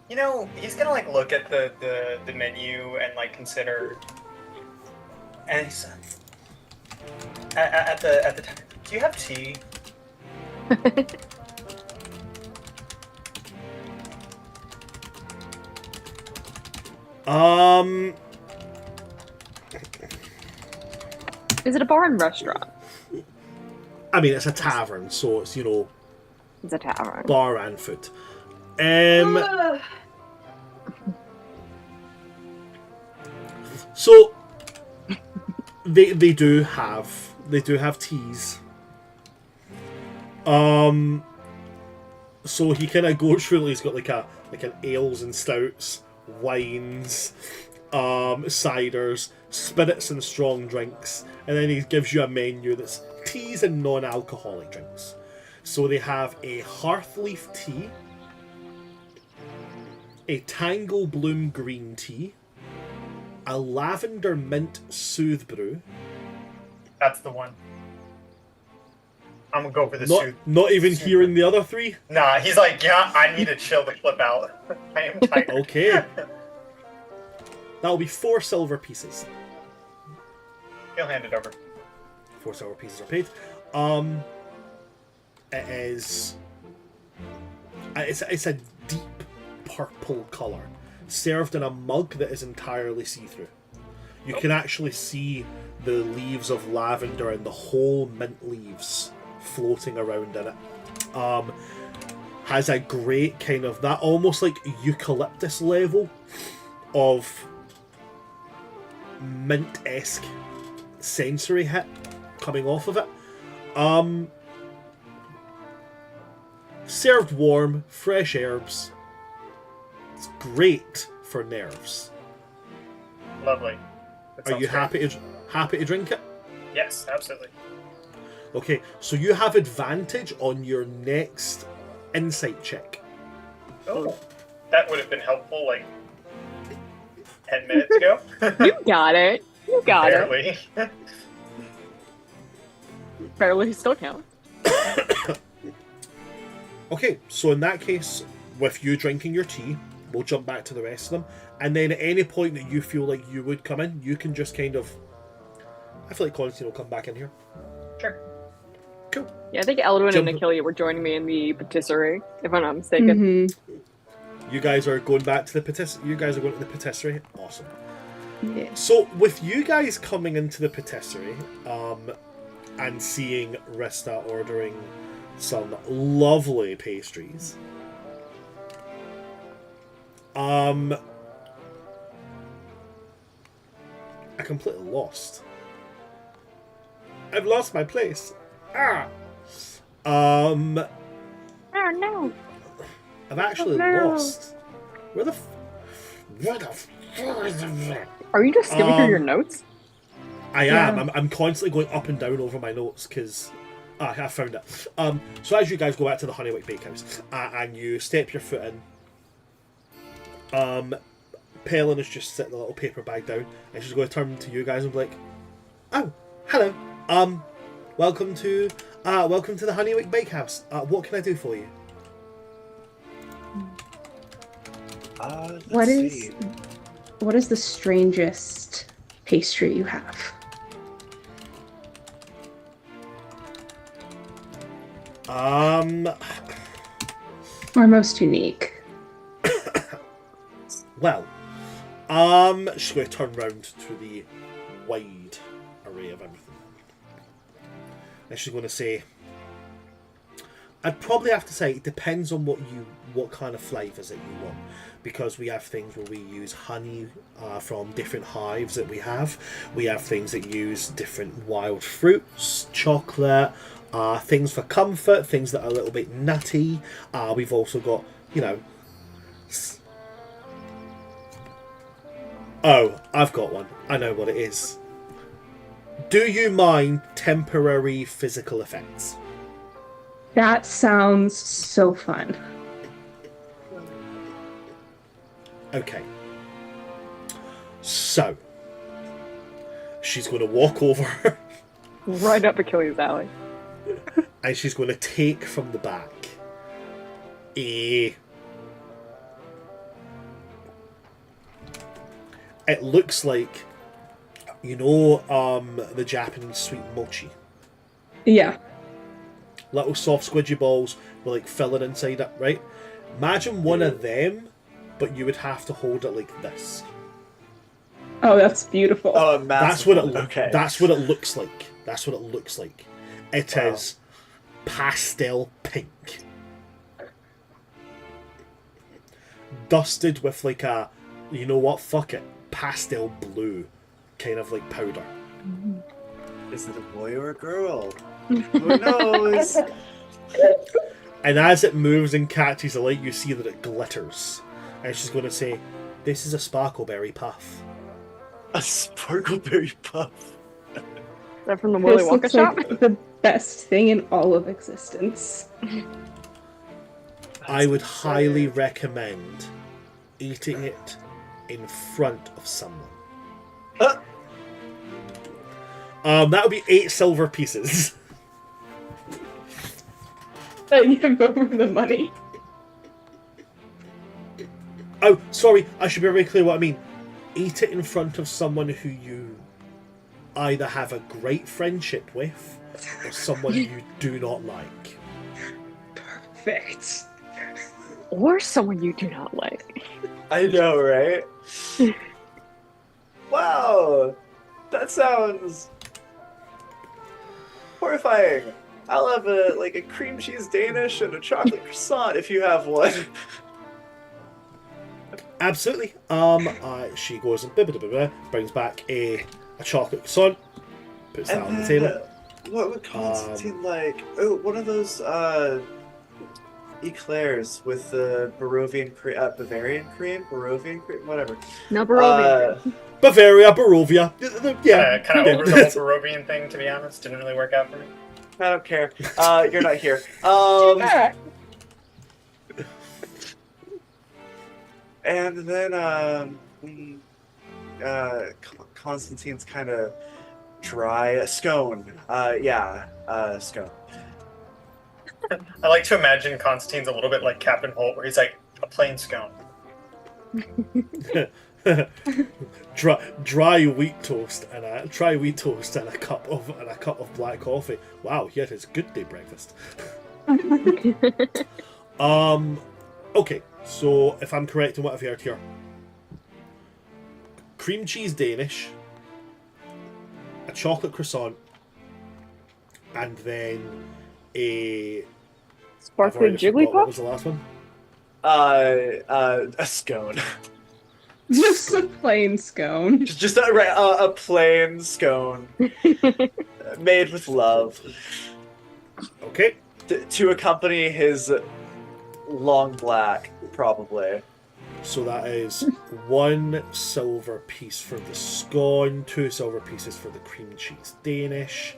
Speaker 4: You know, he's gonna like look at the menu and like consider. And he's, at the time, do you have tea?
Speaker 2: Is it a bar and restaurant?
Speaker 1: I mean, it's a tavern, so it's,
Speaker 2: It's a tavern.
Speaker 1: bar and food. So they do have teas. So he kind of goes through. He's got like an ales and stouts, wines, ciders, spirits and strong drinks, and then he gives you a menu that's teas and non-alcoholic drinks. So they have a hearthleaf tea, a tangle bloom green tea, a lavender mint soothe brew.
Speaker 4: That's the one. I'm gonna go for the soup.
Speaker 1: Not even hearing the other three?
Speaker 4: Nah, he's like, yeah, I need to chill the flip out. I am tired.
Speaker 1: Okay. That'll be 4 silver pieces.
Speaker 4: He'll hand it over.
Speaker 1: 4 silver pieces are paid. It is. It's a deep purple colour, served in a mug that is entirely see-through. You can actually see the leaves of lavender and the whole mint leaves floating around in it. Has a great kind of that almost like eucalyptus level of mint-esque sensory hit coming off of it. Served warm, fresh herbs. It's great for nerves.
Speaker 4: Lovely. That
Speaker 1: Are you
Speaker 4: sounds great.
Speaker 1: happy to drink it?
Speaker 4: Yes, absolutely.
Speaker 1: Okay, so you have advantage on your next insight check.
Speaker 4: Oh, that would have been helpful like 10 minutes ago.
Speaker 2: You got it. You got it.
Speaker 4: Barely.
Speaker 2: Barely still counts.
Speaker 1: Okay, so in that case, with you drinking your tea, we'll jump back to the rest of them. And then at any point that you feel like you would come in, you can just kind of... I feel like Constantine will come back in here.
Speaker 4: Sure.
Speaker 1: Cool.
Speaker 2: Yeah, I think Eldwin
Speaker 1: Jump-
Speaker 2: and Achilles were joining me in the patisserie, if I'm not mistaken.
Speaker 3: Mm-hmm.
Speaker 1: You guys are going back to the patisserie. You guys are going to the patisserie. Awesome.
Speaker 3: Yeah.
Speaker 1: So with you guys coming into the patisserie, and seeing Rista ordering some lovely pastries, I completely lost. I've lost my place.
Speaker 2: Oh no.
Speaker 1: I've actually
Speaker 2: no.
Speaker 1: lost. Where the fuck is it?
Speaker 2: Are you just skimming through your notes?
Speaker 1: I am. I'm constantly going up and down over my notes because I found it. So as you guys go back to the Honeywick Bakehouse and you step your foot in, Pelin is just sitting a little paper bag down, and she's going to turn to you guys and be like, "Oh, hello. Welcome to the Honeywick Bakehouse. What can I do for you?"
Speaker 5: Let's
Speaker 3: What is
Speaker 5: see.
Speaker 3: what is the strangest pastry you have? Or most unique?
Speaker 1: Well, she's going to turn round to the wide array of everything. And she's going to say, I'd probably have to say it depends on what kind of flavours that you want, because we have things where we use honey from different hives that we have. We have things that use different wild fruits, chocolate, things for comfort, things that are a little bit nutty. We've also got, Oh, I've got one. I know what it is. Do you mind temporary physical effects?
Speaker 3: That sounds so fun.
Speaker 1: Okay. So, she's going to walk over
Speaker 2: Right up Achilles' alley.
Speaker 1: and she's going to take from the back it looks like, the Japanese sweet mochi.
Speaker 3: Yeah.
Speaker 1: Little soft squidgy balls with like filling inside it, right? Imagine one of them, but you would have to hold it like this.
Speaker 3: Oh, that's beautiful.
Speaker 5: Oh, a massive
Speaker 1: Okay. That's what it looks like. That's what it looks like. It is pastel pink, dusted with like a, fuck it, pastel blue kind of like powder.
Speaker 5: Is it a boy or a girl? Who knows?
Speaker 1: And as it moves and catches the light, you see that it glitters. And she's going to say, "This is a sparkleberry puff."
Speaker 5: A sparkleberry puff.
Speaker 2: Is that from the Willy
Speaker 3: This
Speaker 2: Wonka
Speaker 3: looks
Speaker 2: shop?
Speaker 3: like the best thing in all of existence.
Speaker 1: I would highly recommend eating it in front of someone. That would be 8 silver pieces.
Speaker 3: You can go for the money.
Speaker 1: Oh, sorry, I should be very clear what I mean. Eat it in front of someone who you either have a great friendship with or someone you do not like.
Speaker 3: Perfect.
Speaker 2: Or someone you do not like.
Speaker 5: I know, right? Wow, that sounds horrifying. I'll have a cream cheese Danish and a chocolate croissant if you have one.
Speaker 1: Absolutely. She goes and brings back a chocolate croissant, puts that on the table.
Speaker 5: What would Constantine like? Oh, one of those eclairs with the Bavarian cream, Barovian cream, whatever.
Speaker 2: No, Barovian.
Speaker 1: Bavaria, Barovia. Yeah.
Speaker 4: Kind of over the whole Barovian thing, to be honest. Didn't really work out for me.
Speaker 5: I don't care. You're not here. And then Constantine's kind of dry. Scone. Scone.
Speaker 4: I like to imagine Constantine's a little bit like Captain Holt, where he's like a plain scone.
Speaker 1: dry wheat toast and a cup of black coffee. Wow, yeah, it is good day breakfast. Okay, so if I'm correct in what I've heard here, cream cheese Danish, a chocolate croissant, and then a
Speaker 2: Sparkling Jigglypuff?
Speaker 1: What was the last one?
Speaker 5: A scone.
Speaker 3: Just a plain scone.
Speaker 5: Just a plain scone made with love.
Speaker 1: Okay.
Speaker 5: To accompany his long black, probably.
Speaker 1: So that is 1 silver piece for the scone, 2 silver pieces for the cream cheese Danish,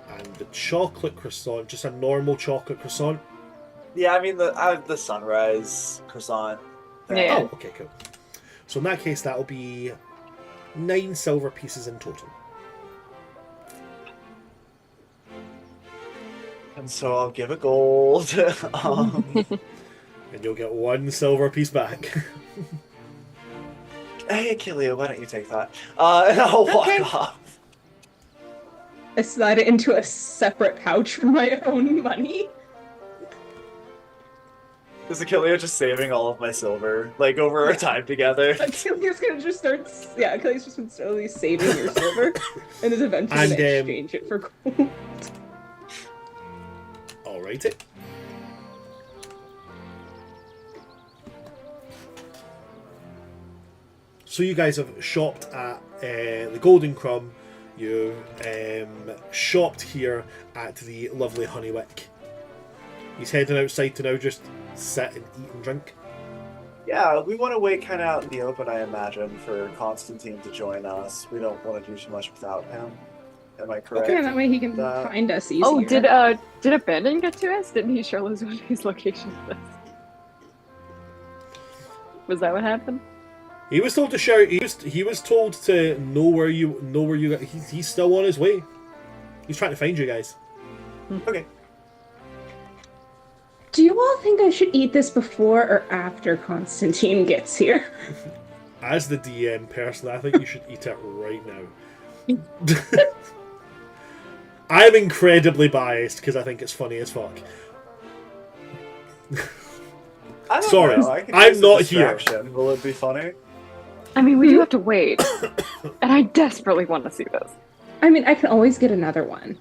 Speaker 1: and the chocolate croissant, just a normal chocolate croissant.
Speaker 5: Yeah, I mean the sunrise croissant.
Speaker 2: Yeah.
Speaker 1: Oh, okay, cool. So in that case, that'll be 9 silver pieces in total.
Speaker 5: And so I'll give a gold.
Speaker 1: And you'll get 1 silver piece back.
Speaker 5: Hey, Achillea, why don't you take that? And I'll walk
Speaker 2: Okay.
Speaker 5: off.
Speaker 3: I slide it into a separate pouch for my own money.
Speaker 5: Is Achillea just saving all of my silver, like, over our time together?
Speaker 3: Achilles gonna just start. Yeah, Achilles just been slowly saving your silver, and is eventually
Speaker 1: And,
Speaker 3: gonna exchange it for gold.
Speaker 1: Alrighty. So you guys have shopped at the Golden Crumb. You shopped here at the lovely Honeywick. He's heading outside to now just sit and eat and drink.
Speaker 5: Yeah, we want to wait kind of out in the open, I imagine, for Constantine to join us. We don't want to do too much without him. Am I correct?
Speaker 3: Yeah, that way he can
Speaker 5: That-
Speaker 3: find us easier.
Speaker 2: Oh, did Abandon get to us? Didn't he show us what his location was? Was that what happened?
Speaker 1: He was told to shout. He was told to know where you. He's still on his way. He's trying to find you guys.
Speaker 5: Okay.
Speaker 3: Do you all think I should eat this before or after Constantine gets here?
Speaker 1: As the DM, personally, I think you should eat it right now. I'm incredibly biased because I think it's funny as fuck.
Speaker 5: I don't
Speaker 1: Sorry,
Speaker 5: know. I can
Speaker 1: I'm
Speaker 5: use a
Speaker 1: not here.
Speaker 5: distraction. Will it be funny?
Speaker 2: I mean, we do have to wait, and I desperately want to see this.
Speaker 3: I mean, I can always get another one.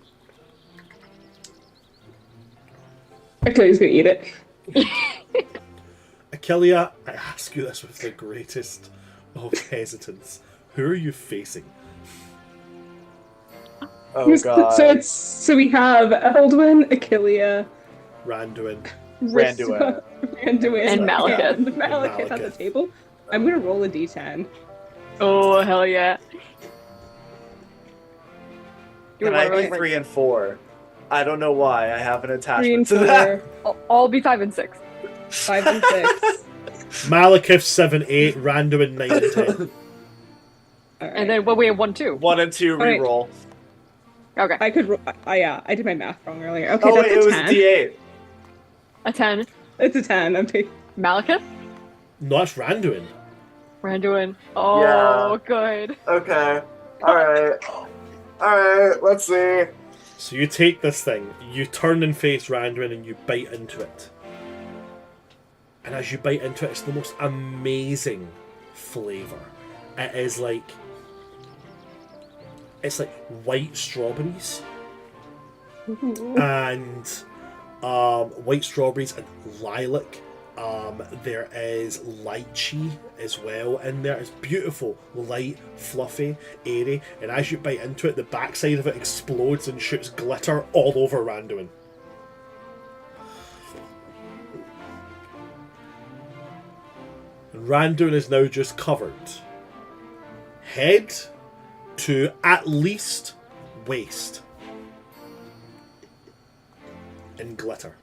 Speaker 3: Achilles gonna eat it.
Speaker 1: Achillea, I ask you this with the greatest of hesitance. Who are you facing?
Speaker 5: Oh god.
Speaker 3: So we have Eldwin, Achillea,
Speaker 1: Randuin.
Speaker 5: Randuin.
Speaker 3: Randuin,
Speaker 2: And Malekith.
Speaker 3: and Malekith at the
Speaker 1: Malekith.
Speaker 3: table. I'm gonna roll a d10.
Speaker 2: Oh, hell yeah. Do we
Speaker 5: Can I
Speaker 2: wanna
Speaker 5: be
Speaker 2: roll
Speaker 5: 3 and 4? I don't know why. I have an
Speaker 3: 3
Speaker 5: attachment
Speaker 3: and
Speaker 5: to
Speaker 3: 4,
Speaker 5: that.
Speaker 2: I'll be 5 and 6.
Speaker 3: 5 and 6.
Speaker 1: Malekith 7, 8, Randuin 9 and 10.
Speaker 3: Alright.
Speaker 2: And then, well, we have 1, 2.
Speaker 5: 1 and 2
Speaker 3: Alright.
Speaker 5: reroll.
Speaker 2: Okay.
Speaker 3: I could. Yeah, I did my math wrong earlier. Okay,
Speaker 5: Oh
Speaker 3: that's
Speaker 5: wait, it
Speaker 3: a
Speaker 5: was
Speaker 3: 10.
Speaker 5: a D8.
Speaker 2: A 10.
Speaker 3: It's a 10. I'm taking.
Speaker 2: Malekith?
Speaker 1: No, that's Randuin.
Speaker 2: Randuin. Oh,
Speaker 5: Yeah.
Speaker 2: good.
Speaker 5: Okay. Alright. Alright, let's see.
Speaker 1: So you take this thing, you turn and face Randuin, and you bite into it. And as you bite into it, it's the most amazing flavour. It is like... It's like white strawberries. And white strawberries and lilac. There is lychee as well in there. It's beautiful, light, fluffy, airy, and as you bite into it, the backside of it explodes and shoots glitter all over Randuin. And Randuin is now just covered, head to at least waist, in glitter.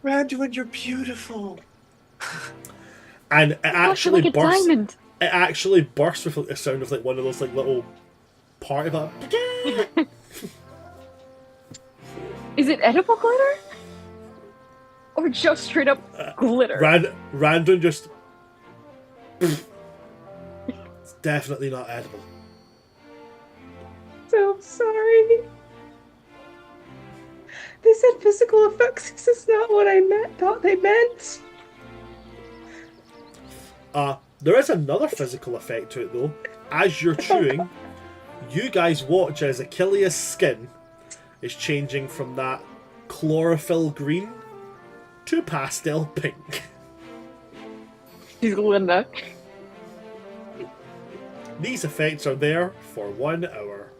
Speaker 5: Randuin, you're beautiful.
Speaker 1: And it actually
Speaker 2: like a
Speaker 1: bursts.
Speaker 2: diamond.
Speaker 1: It actually bursts with the sound of like one of those like little party that.
Speaker 2: Is it edible glitter? Or just straight up glitter?
Speaker 1: Randuin just. It's definitely not edible.
Speaker 3: So sorry. They said physical effects. This is not what I thought they meant.
Speaker 1: There is another physical effect to it though. As you're chewing, you guys watch as Achillea's skin is changing from that chlorophyll green to pastel pink.
Speaker 2: She's Linda.
Speaker 1: These effects are there for 1 hour.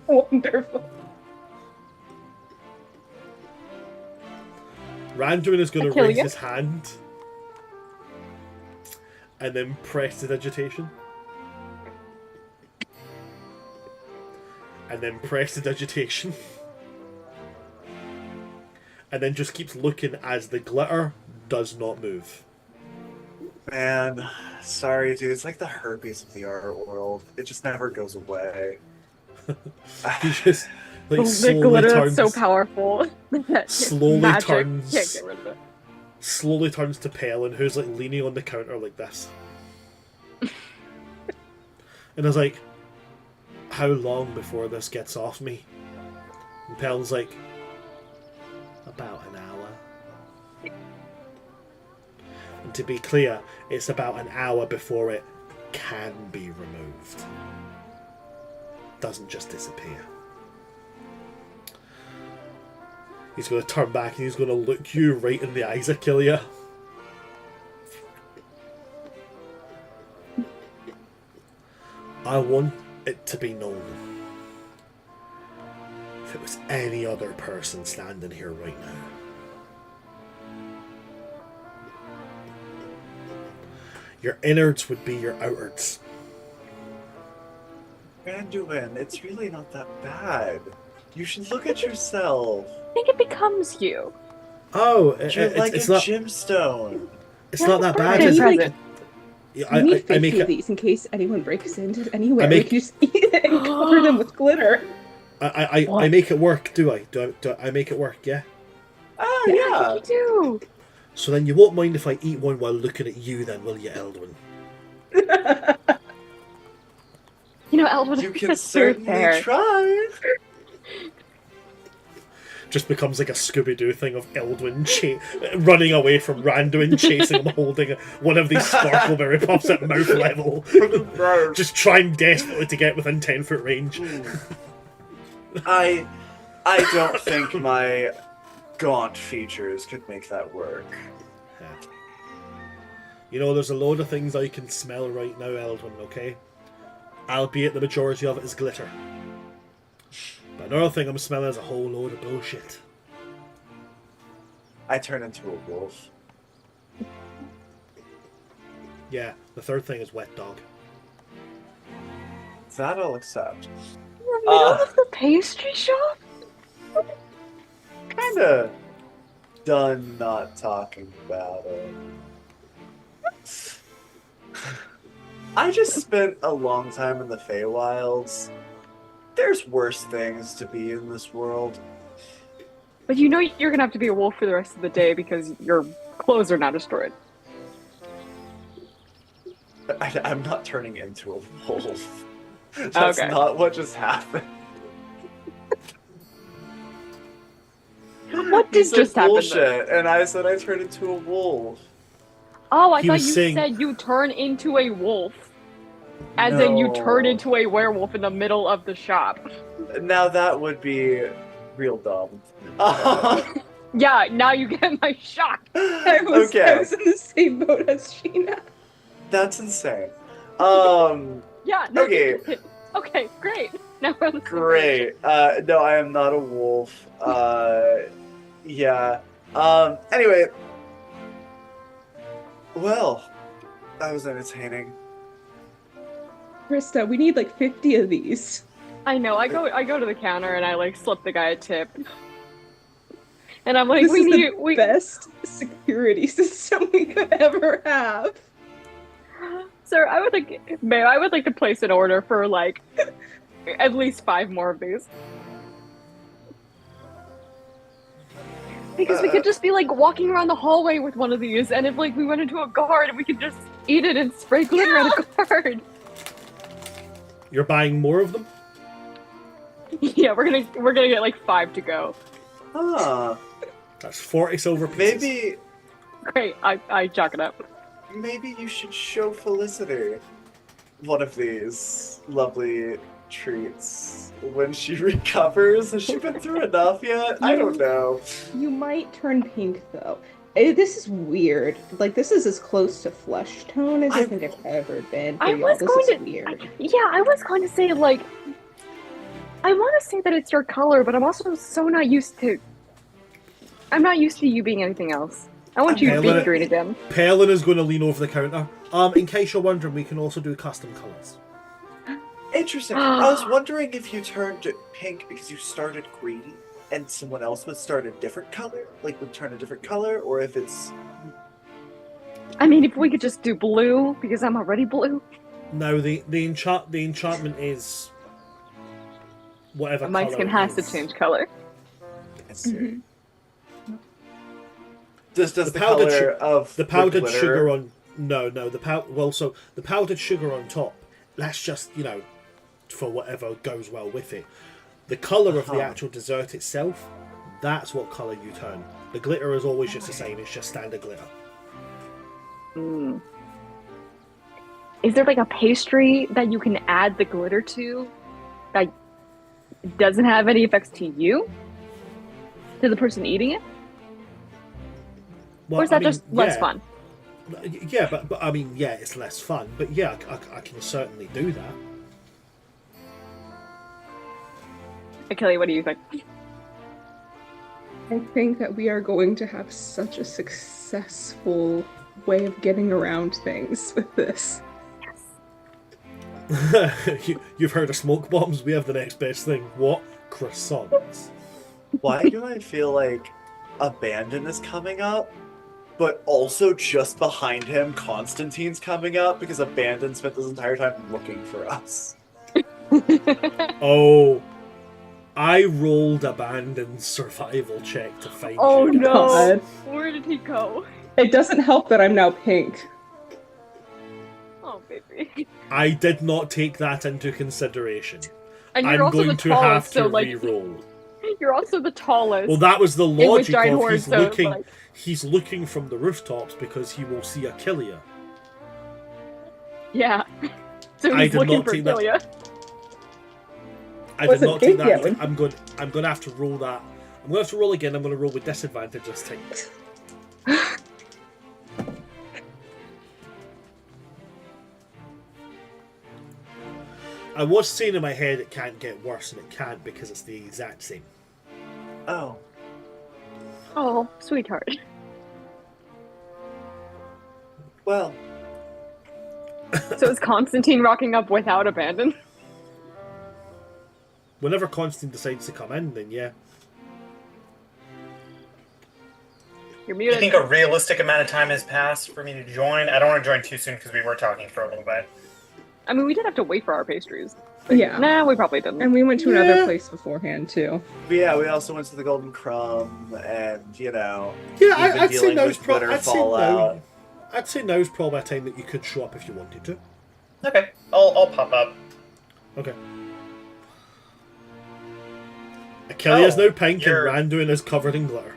Speaker 3: Wonderful.
Speaker 1: Randuin is going to
Speaker 2: Achillea?
Speaker 1: raise his hand and then press the digitation. And then press the digitation. And then just keeps looking as the glitter does not move.
Speaker 5: Man, sorry, dude. It's like the herpes of the art world. It just never goes away.
Speaker 1: He just like
Speaker 2: The
Speaker 1: slowly
Speaker 2: glitter is
Speaker 1: turns,
Speaker 2: so powerful. that
Speaker 1: Slowly
Speaker 2: magic
Speaker 1: turns-
Speaker 2: Can't get rid of it.
Speaker 1: slowly turns to Pelin, who's like leaning on the counter like this. And I was like, how long before this gets off me? And Pel's like, about an hour. And to be clear, it's about an hour before it can be removed. Doesn't just disappear. He's going to turn back and he's going to look you right in the eyes, Achillia. I want it to be known. If it was any other person standing here right now, your innards would be your outards.
Speaker 5: Randuin, it's really not that bad. You should look at yourself.
Speaker 2: I think it becomes you.
Speaker 1: Oh,
Speaker 5: You're like
Speaker 1: it's
Speaker 5: a
Speaker 1: not.
Speaker 5: gemstone.
Speaker 1: It's not that bad.
Speaker 3: Can
Speaker 1: Is
Speaker 3: you
Speaker 1: it?
Speaker 3: make,
Speaker 1: Yeah,
Speaker 3: you need
Speaker 1: I
Speaker 3: 50
Speaker 1: make
Speaker 3: of
Speaker 1: it.
Speaker 3: these in case anyone breaks into anywhere.
Speaker 1: I make-
Speaker 3: We can just eat it and cover them with glitter.
Speaker 1: I
Speaker 2: What?
Speaker 1: make it work. Do I? Do I make it work? Yeah.
Speaker 5: Oh,
Speaker 2: I
Speaker 5: yeah.
Speaker 2: think you do.
Speaker 1: So then you won't mind if I eat one while looking at you, then, will you, Eldwin?
Speaker 2: You know, Elwood,
Speaker 5: You can
Speaker 2: that's
Speaker 5: certainly
Speaker 2: fair.
Speaker 5: try.
Speaker 1: Just becomes like a Scooby-Doo thing of Eldwin running away from Randuin, chasing him, holding one of these Sparkleberry Puffs at mouth level. Just trying desperately to get within 10-foot range.
Speaker 5: I don't think my gaunt features could make that work.
Speaker 1: You know, there's a load of things I can smell right now, Eldwin, okay? Albeit the majority of it is glitter. But another thing I'm smelling is a whole load of bullshit.
Speaker 5: I turn into a wolf.
Speaker 1: Yeah, the third thing is wet dog.
Speaker 5: That I'll accept.
Speaker 2: You're in the middle of the pastry shop?
Speaker 5: Kinda done not talking about it. I just spent a long time in the Feywilds. There's worse things to be in this world.
Speaker 2: But you know you're gonna have to be a wolf for the rest of the day because your clothes are now destroyed.
Speaker 5: I'm not turning into a wolf. That's
Speaker 2: Okay.
Speaker 5: not what just happened.
Speaker 2: What
Speaker 5: He
Speaker 2: did
Speaker 5: said
Speaker 2: just happen?
Speaker 5: bullshit, and I said I turned into a wolf.
Speaker 2: Oh, I
Speaker 1: He
Speaker 2: thought
Speaker 1: was
Speaker 2: you
Speaker 1: saying-
Speaker 2: said you turn into a wolf. As in you turn
Speaker 5: No.
Speaker 2: into a werewolf in the middle of the shop.
Speaker 5: Now that would be real dumb.
Speaker 2: Yeah, now you get my shock.
Speaker 3: I was in the same boat as Sheena.
Speaker 5: That's insane.
Speaker 2: Yeah, no,
Speaker 5: Okay.
Speaker 2: Okay, great. Now we're on the same
Speaker 5: Great. No, I am not a wolf. Yeah. Anyway. Well, that was entertaining.
Speaker 3: Krista, we need like 50 of these.
Speaker 2: I know. I go to the counter and I like slip the guy a tip. And I'm like,
Speaker 3: This
Speaker 2: we
Speaker 3: is
Speaker 2: need
Speaker 3: the best security system we could ever have.
Speaker 2: Sir, I would like to place an order for like at least 5 more of these. Because we could just be like walking around the hallway with one of these, and if like we went into a guard, we could just eat it and spray glitter at a guard.
Speaker 1: You're buying more of them?
Speaker 2: Yeah, we're gonna get like 5 to go.
Speaker 5: Huh.
Speaker 1: That's 40 silver pieces.
Speaker 5: Maybe
Speaker 2: Great, I chalk it up.
Speaker 5: maybe you should show Felicity one of these lovely treats when she recovers. Has she been through enough yet? I don't know.
Speaker 3: You might turn pink though. This is weird. Like this is as close to flesh tone as I think I've ever been. For
Speaker 2: I
Speaker 3: y'all.
Speaker 2: was
Speaker 3: This
Speaker 2: going
Speaker 3: is
Speaker 2: to-
Speaker 3: weird.
Speaker 2: Yeah, I was going to say like I want to say that it's your color, but I'm also so not used to. I'm not used to you being anything else. I want you to
Speaker 1: Okay,
Speaker 2: be green again.
Speaker 1: Pelin is going to lean over the counter. In case you're wondering, we can also do custom colours.
Speaker 5: Interesting. I was wondering if you turned pink because you started green and someone else would start a different color, like would turn a different color, or if it's
Speaker 2: I mean, if we could just do blue because I'm already blue.
Speaker 1: Now, the enchantment is whatever
Speaker 2: My
Speaker 1: colour
Speaker 2: skin
Speaker 1: it
Speaker 2: has to
Speaker 1: is.
Speaker 2: change color.
Speaker 5: I see.
Speaker 2: Mhm.
Speaker 5: Does
Speaker 1: The
Speaker 5: the
Speaker 1: powdered
Speaker 5: color of
Speaker 1: The powdered
Speaker 5: glitter-
Speaker 1: sugar on the powdered sugar on top let's just, for whatever goes well with it. The colour of the actual dessert itself, that's what colour you turn. The glitter is always just the same, it's just standard glitter.
Speaker 2: Mm. Is there like a pastry that you can add the glitter to that doesn't have any effects to you? To the person eating it?
Speaker 1: Well,
Speaker 2: or is that just less fun?
Speaker 1: Yeah, but I mean, yeah, it's less fun. But yeah, I can certainly do that.
Speaker 2: Kelly, what do you think?
Speaker 3: I think that we are going to have such a successful way of getting around things with this.
Speaker 1: You've heard of smoke bombs? We have the next best thing. What? Croissants.
Speaker 5: Why do I feel like Abandon is coming up, but also just behind him, Constantine's coming up because Abandon spent this entire time looking for us?
Speaker 1: Oh, I rolled Abandon's survival check to find
Speaker 2: Oh
Speaker 1: you guys.
Speaker 2: no!
Speaker 3: God.
Speaker 2: Where did he go?
Speaker 3: It doesn't help that I'm now pink.
Speaker 2: Oh, baby.
Speaker 1: I did not take that into consideration.
Speaker 2: And you're
Speaker 1: I'm
Speaker 2: also
Speaker 1: going
Speaker 2: the
Speaker 1: to
Speaker 2: tallest,
Speaker 1: have to
Speaker 2: so like
Speaker 1: re-roll.
Speaker 2: you're also the tallest.
Speaker 1: Well, that was the
Speaker 2: which
Speaker 1: logic
Speaker 2: giant
Speaker 1: of
Speaker 2: horse,
Speaker 1: he's
Speaker 2: so,
Speaker 1: looking.
Speaker 2: like-
Speaker 1: He's looking from the rooftops because he will see Achillia.
Speaker 2: Yeah. So
Speaker 1: I
Speaker 2: he's
Speaker 1: did
Speaker 2: looking
Speaker 1: not
Speaker 2: for
Speaker 1: take that-
Speaker 2: Celia.
Speaker 1: I did
Speaker 3: Wasn't
Speaker 1: not take
Speaker 3: pink
Speaker 1: that.
Speaker 3: yet, when-
Speaker 1: I'm going to have to roll that. I'm going to have to roll again. I'm going to roll with disadvantage this time. I was saying in my head it can't get worse, and it can't because it's the exact same.
Speaker 5: Oh,
Speaker 2: Oh, sweetheart.
Speaker 5: well,
Speaker 2: So is Constantine rocking up without Abandon?
Speaker 1: Whenever Constantine decides to come in, then yeah.
Speaker 2: You're
Speaker 4: Do you
Speaker 2: muted.
Speaker 4: think a realistic amount of time has passed for me to join? I don't want to join too soon because we were talking for a little bit.
Speaker 2: I mean, we did have to wait for our pastries.
Speaker 3: Yeah.
Speaker 2: Nah, we probably didn't.
Speaker 3: And we went to
Speaker 1: Yeah.
Speaker 3: another place beforehand, too.
Speaker 5: but yeah, we also went to the Golden Crumb, and
Speaker 1: Yeah,
Speaker 5: we've been
Speaker 1: I'd say
Speaker 5: dealing
Speaker 1: now's
Speaker 5: with glitter fallout.
Speaker 1: I'd say now's probably a time that you could show up if you wanted to.
Speaker 4: Okay, I'll pop up.
Speaker 1: Okay. Achilles
Speaker 4: Oh,
Speaker 1: now pink and
Speaker 4: you're-
Speaker 1: Randuin is covered in glitter.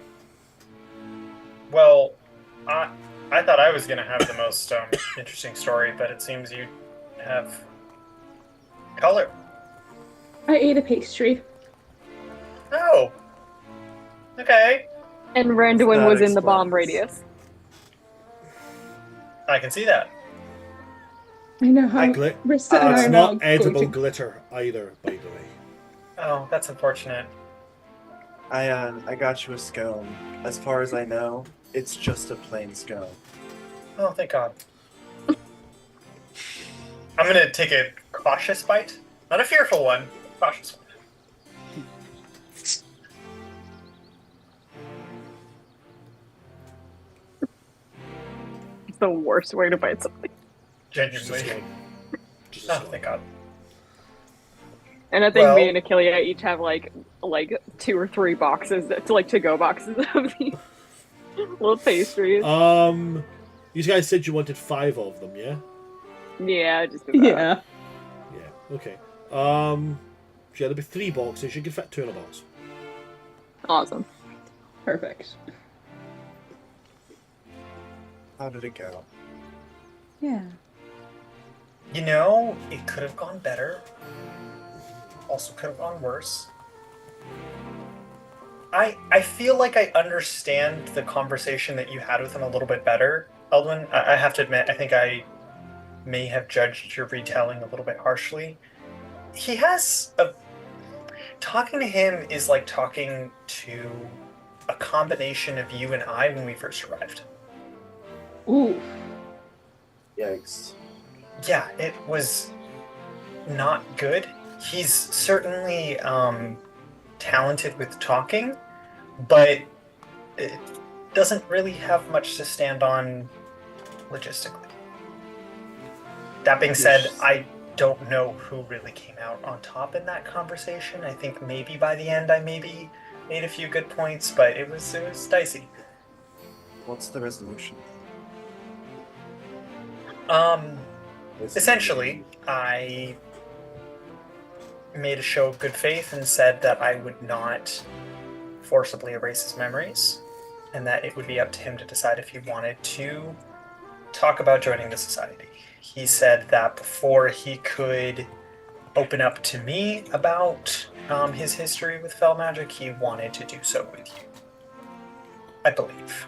Speaker 4: Well, I thought I was gonna have the most interesting story, but it seems you have color.
Speaker 3: I ate a pastry.
Speaker 4: Oh. Okay,
Speaker 2: And Randuin
Speaker 5: That
Speaker 2: was in the bomb
Speaker 5: explains.
Speaker 2: radius.
Speaker 4: I can see that.
Speaker 3: I know how
Speaker 1: Glit-
Speaker 3: Rista and I
Speaker 1: It's
Speaker 3: are now
Speaker 1: not edible
Speaker 3: going to...
Speaker 1: glitter either, by the way.
Speaker 4: Oh, that's unfortunate.
Speaker 5: I got you a scone. As far as I know, it's just a plain scone.
Speaker 4: Oh, thank God. I'm gonna take a cautious bite, not a fearful one. Cautious one.
Speaker 2: It's the worst way to bite something.
Speaker 1: Just a
Speaker 4: Genuinely.
Speaker 1: slug. Just a
Speaker 4: Oh,
Speaker 1: slug.
Speaker 4: thank God.
Speaker 2: And I think
Speaker 4: Well-
Speaker 2: me and Achillia each have like 2 or 3 boxes, to go boxes of these little pastries.
Speaker 1: You guys said you wanted 5 of them, yeah?
Speaker 2: Yeah, just do that.
Speaker 3: Yeah.
Speaker 1: Yeah, okay. So yeah, there'll be 3 boxes. You can fit 2 in a box.
Speaker 2: Awesome.
Speaker 3: Perfect.
Speaker 5: How did it go?
Speaker 3: Yeah.
Speaker 4: You know, it could have gone better. Also could have gone worse. I feel like I understand the conversation that you had with him a little bit better, Eldwin. I have to admit, I think I may have judged your retelling a little bit harshly. He has a... Talking to him is like talking to a combination of you and I when we first arrived.
Speaker 3: Ooh.
Speaker 5: Yikes.
Speaker 4: Yeah, it was not good. He's certainly talented with talking, but it doesn't really have much to stand on logistically. That being said, I don't know who really came out on top in that conversation. I think maybe by the end I maybe made a few good points, but it was dicey.
Speaker 5: What's the resolution?
Speaker 4: Essentially, I made a show of good faith and said that I would not forcibly erase his memories, and that it would be up to him to decide if he wanted to talk about joining the society. He said that before he could open up to me about his history with Fel Magic, he wanted to do so with you, I believe.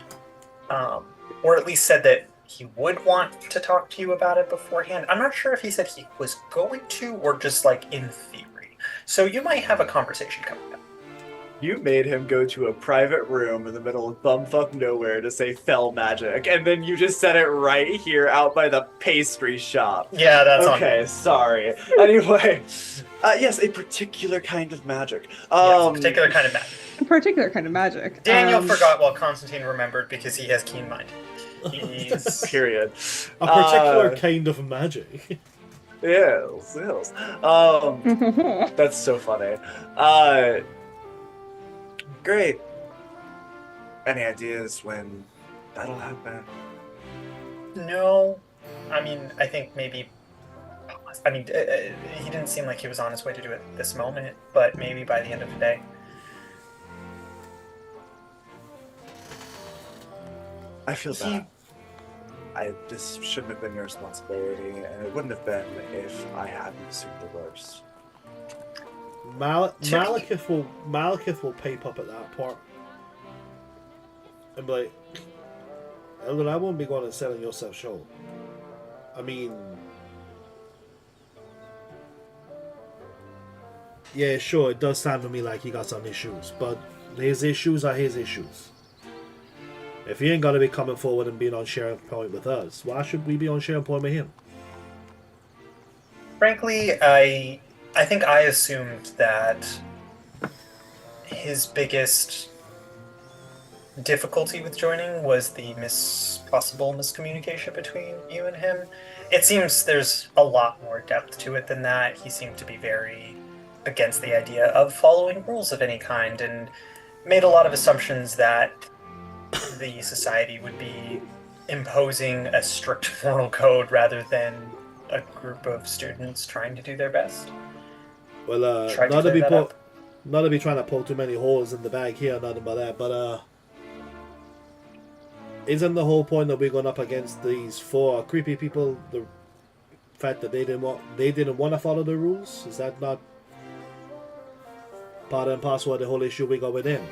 Speaker 4: Or at least said that he would want to talk to you about it beforehand. I'm not sure if he said he was going to or just like in theory. So you might have a conversation coming up.
Speaker 5: You made him go to a private room in the middle of bumfuck nowhere to say Fel Magic, and then you just said it right here out by the pastry shop.
Speaker 4: Yeah, that's
Speaker 5: okay.
Speaker 4: on me.
Speaker 5: Sorry. Anyway, yes, a particular kind of magic.
Speaker 4: Yes, particular kind of magic.
Speaker 3: A particular kind of magic.
Speaker 4: Daniel forgot while Constantine remembered because he has keen mind. He's...
Speaker 5: Period.
Speaker 1: A particular kind of magic.
Speaker 5: Yes. That's so funny. Great. Any ideas when that'll happen?
Speaker 4: No. I mean, I think maybe... I mean, he didn't seem like he was on his way to do it this moment, but maybe by the end of the day.
Speaker 5: I feel bad. This shouldn't have been your responsibility, and it wouldn't have been if I hadn't assumed the worst.
Speaker 1: Malekith will pipe up at that part and be like, Eldon, I won't be going and selling yourself short. I mean, yeah, sure, it does sound to me like he got some issues, but his issues are his issues. If he ain't gonna be coming forward and being on sharing point with us, why should we be on sharing point with him?
Speaker 4: Frankly, I think I assumed that his biggest difficulty with joining was the possible miscommunication between you and him. It seems there's a lot more depth to it than that. He seemed to be very against the idea of following rules of any kind and made a lot of assumptions that the society would be imposing a strict moral code rather than a group of students trying to do their best.
Speaker 1: Well, not to be trying to poke too many holes in the bag here, nothing but that, but isn't the whole point that we're going up against these four creepy people the fact that they didn't want to follow the rules? Is that not part and parcel of the whole issue we got with them?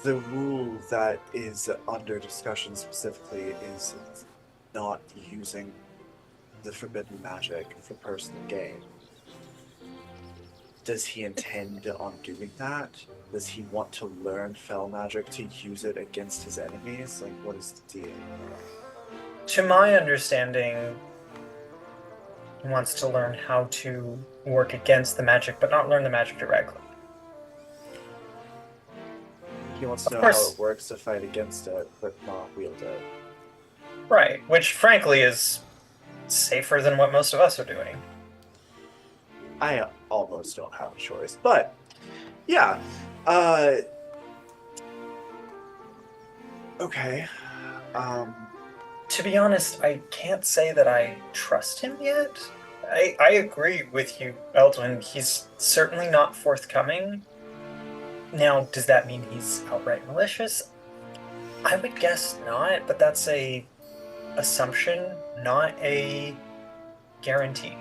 Speaker 5: The rule that is under discussion specifically is not using the forbidden magic for personal gain. Does he intend on doing that? Does he want to learn Fel Magic to use it against his enemies? Like, what is the deal?
Speaker 4: To my understanding, he wants to learn how to work against the magic, but not learn the magic directly.
Speaker 5: He wants to know how it works to fight against it, but not wield it.
Speaker 4: Right, which frankly is safer than what most of us are doing.
Speaker 5: I almost don't have a choice, but yeah. Okay.
Speaker 4: To be honest, I can't say that I trust him yet. I agree with you, Eldwin. He's certainly not forthcoming. Now, does that mean he's outright malicious? I would guess not, but that's a assumption, not a guarantee.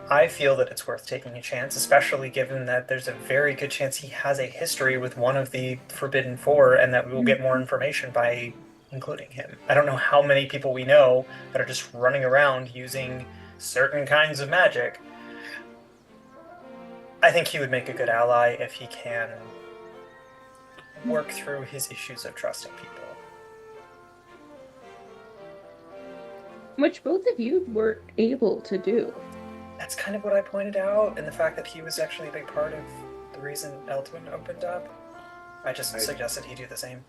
Speaker 4: I feel that it's worth taking a chance, especially given that there's a very good chance he has a history with one of the Forbidden Four and that we will get more information by including him. I don't know how many people we know that are just running around using certain kinds of magic. I think he would make a good ally if he can work through his issues of trusting people.
Speaker 3: Which both of you were able to do.
Speaker 4: That's kind of what I pointed out, and the fact that he was actually a big part of the reason Eldwin opened up. I just suggested he do the same.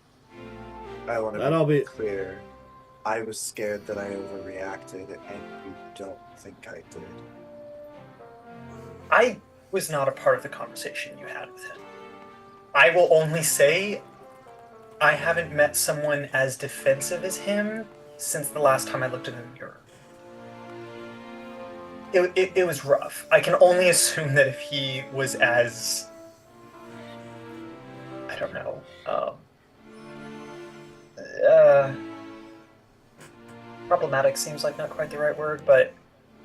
Speaker 5: I want to be clear. I was scared that I overreacted, and you don't think I did.
Speaker 4: I was not a part of the conversation you had with him. I will only say I haven't met someone as defensive as him since the last time I looked in the mirror. it was rough. I can only assume that if he was as, I don't know, problematic seems like not quite the right word, but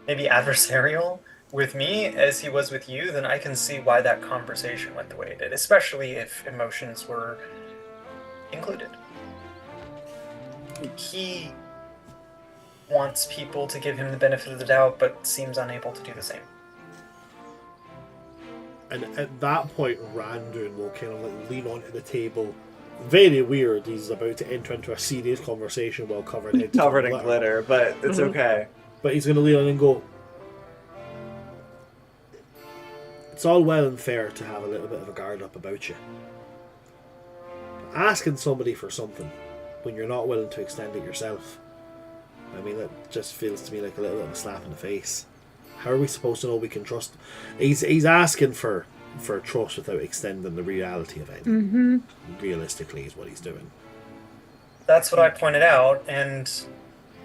Speaker 4: maybe adversarial with me as he was with you, then I can see why that conversation went the way it did, especially if emotions were included. He wants people to give him the benefit of the doubt, but seems unable to do the same.
Speaker 1: And at that point, Randun will kind of like lean onto the table. Very weird. He's about to enter into a serious conversation while covered in
Speaker 5: glitter, but it's okay.
Speaker 1: But he's going to lean on and go, it's all well and fair to have a little bit of a guard up about you. Asking somebody for something when you're not willing to extend it yourself, I mean, that just feels to me like a little bit of a slap in the face. How are we supposed to know we can trust? He's asking for trust without extending the reality of it.
Speaker 3: Mm-hmm.
Speaker 1: Realistically, is what he's doing.
Speaker 4: That's what I pointed out, and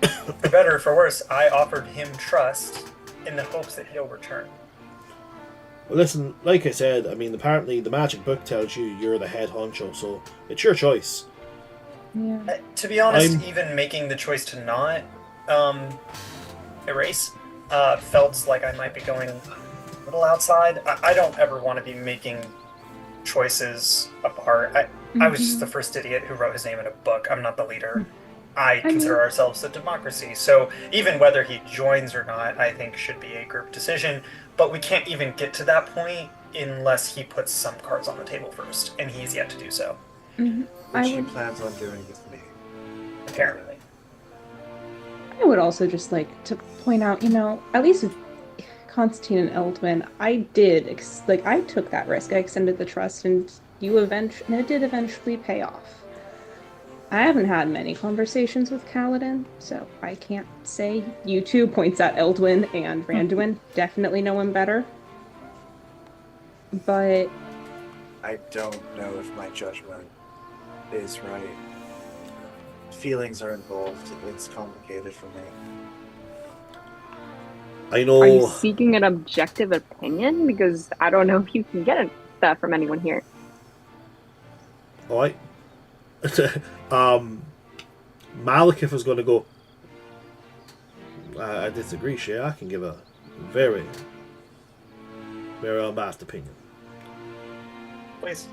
Speaker 4: for better or for worse, I offered him trust in the hopes that he'll return.
Speaker 1: Well, listen, like I said, I mean, apparently the magic book tells you you're the head honcho, so it's your choice.
Speaker 3: Yeah.
Speaker 4: To be honest, even making the choice to not erase felt like I might be going a little outside. I don't ever want to be making choices apart. I was just the first idiot who wrote his name in a book. I'm not the leader. I consider ourselves a democracy, so even whether he joins or not, I think should be a group decision, but we can't even get to that point unless he puts some cards on the table first, and he's yet to do so.
Speaker 5: Which he plans on doing with me.
Speaker 4: Apparently.
Speaker 3: I would also just like to point out, at least with Constantine and Eldwin, I took that risk. I extended the trust, and it did eventually pay off. I haven't had many conversations with Kaladin, so I can't say. You two, points at Eldwin and Randuin, definitely know him better. But
Speaker 5: I don't know if my judgment is right. Feelings are involved. It's complicated for me.
Speaker 1: I know.
Speaker 2: Are you seeking an objective opinion? Because I don't know if you can get that from anyone here.
Speaker 1: Alright. Malekith is going to go, I disagree, Shay. I can give a very, very unbiased opinion.
Speaker 4: Please.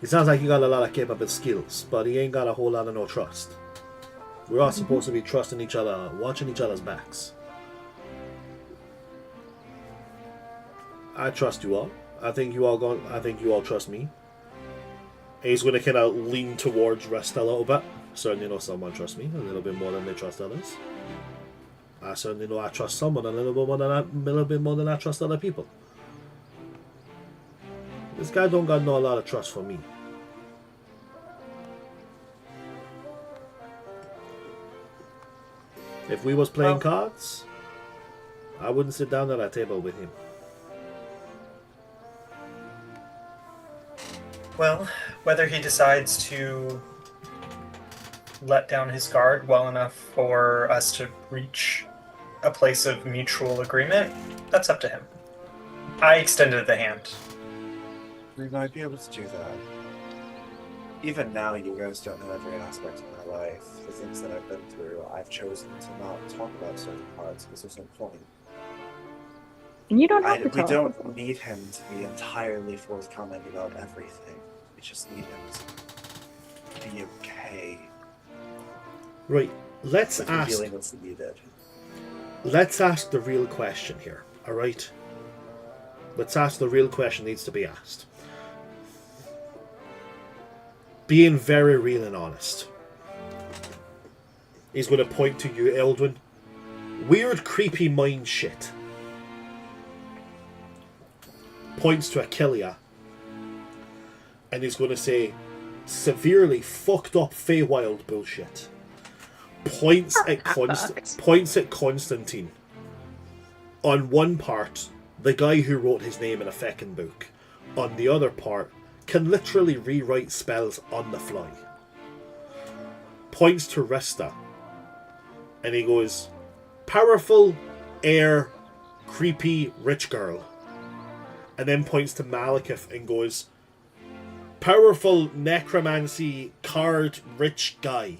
Speaker 1: He sounds like he got a lot of capable skills, but he ain't got a whole lot of no trust. We're all supposed to be trusting each other, watching each other's backs. I trust you all. I think you all trust me. He's going to kind of lean towards Rest a little bit. Certainly know someone trusts me a little bit more than they trust others. I certainly know I trust someone a little bit more than I trust other people. This guy don't got no a lot of trust for me. If we was playing cards, I wouldn't sit down at that table with him.
Speaker 4: Well, whether he decides to let down his guard well enough for us to reach a place of mutual agreement, that's up to him. I extended the hand.
Speaker 5: We might be able to do that. Even now, you guys don't know every aspect of my life. The things that I've been through, I've chosen to not talk about certain parts because there's no point.
Speaker 2: And you don't have to
Speaker 5: We
Speaker 2: talk.
Speaker 5: don't need him to be entirely forthcoming about everything. We just need him to be okay.
Speaker 1: Right, let's
Speaker 5: with
Speaker 1: ask.
Speaker 5: revealing what's needed.
Speaker 1: Let's ask the real question here. All right. Let's ask the real question needs to be asked. Being very real and honest. He's going to point to you, Eldwin. Weird, creepy mind shit. Points to Achillia. And he's going to say, severely fucked up Feywild bullshit. Points at Constantine. On one part, the guy who wrote his name in a feckin' book. On the other part, can literally rewrite spells on the fly. Points to Resta. And he goes, powerful, air, creepy, rich girl. And then points to Malekith and goes, powerful, necromancy, card, rich guy.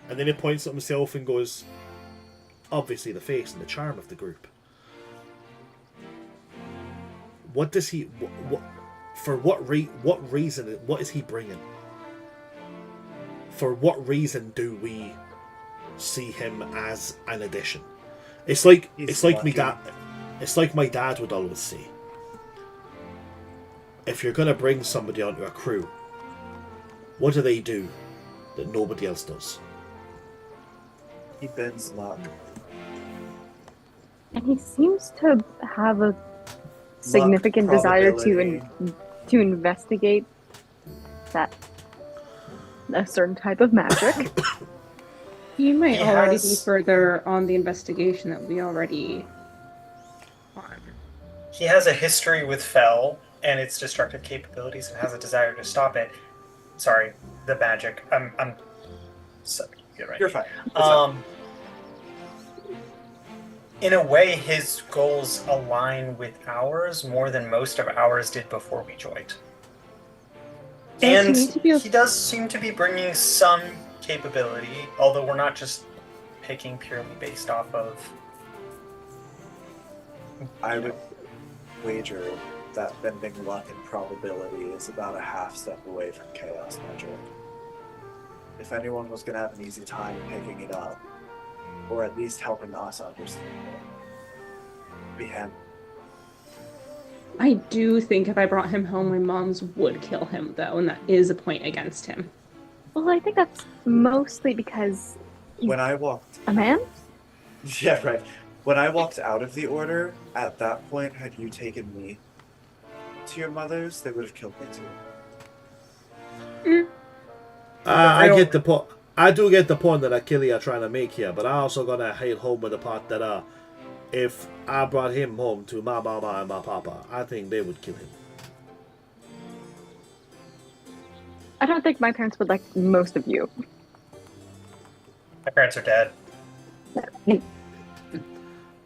Speaker 1: And then he points at himself and goes, obviously the face and the charm of the group. What does he... For what reason? What is he bringing? For what reason do we see him as an addition? It's like my dad. It's like my dad would always say. If you're gonna bring somebody onto a crew, what do they do that nobody else does?
Speaker 5: He bends luck.
Speaker 2: And he seems to have a significant desire to investigate that a certain type of magic.
Speaker 3: He might
Speaker 4: He
Speaker 3: already
Speaker 4: has-
Speaker 3: be further on the investigation that we already on.
Speaker 4: He has a history with Fel and its destructive capabilities and has a desire to stop it. Sorry, the magic. I'm sorry, you're right.
Speaker 5: You're fine. It's fine.
Speaker 4: In a way, his goals align with ours more than most of ours did before we joined.
Speaker 3: Does
Speaker 4: And
Speaker 3: he need to be
Speaker 4: he does seem to be bringing some capability, although we're not just picking purely based off of...
Speaker 5: I would wager that bending luck and probability is about a half step away from chaos magic. If anyone was going to have an easy time picking it up, or at least helping us understand it, be him.
Speaker 3: I do think if I brought him home, my moms would kill him, though, and that is a point against him.
Speaker 2: Well, I think that's mostly because
Speaker 5: When I walked,
Speaker 2: a man?
Speaker 5: yeah, right. When I walked out of the order, at that point, had you taken me to your mother's, they would have killed me too.
Speaker 1: I get the point. I do get the point that Achille are trying to make here, but I also gotta hit home with the part that if I brought him home to my mama and my papa, I think they would kill him.
Speaker 2: I don't think my parents would like most of you.
Speaker 4: My parents are dead.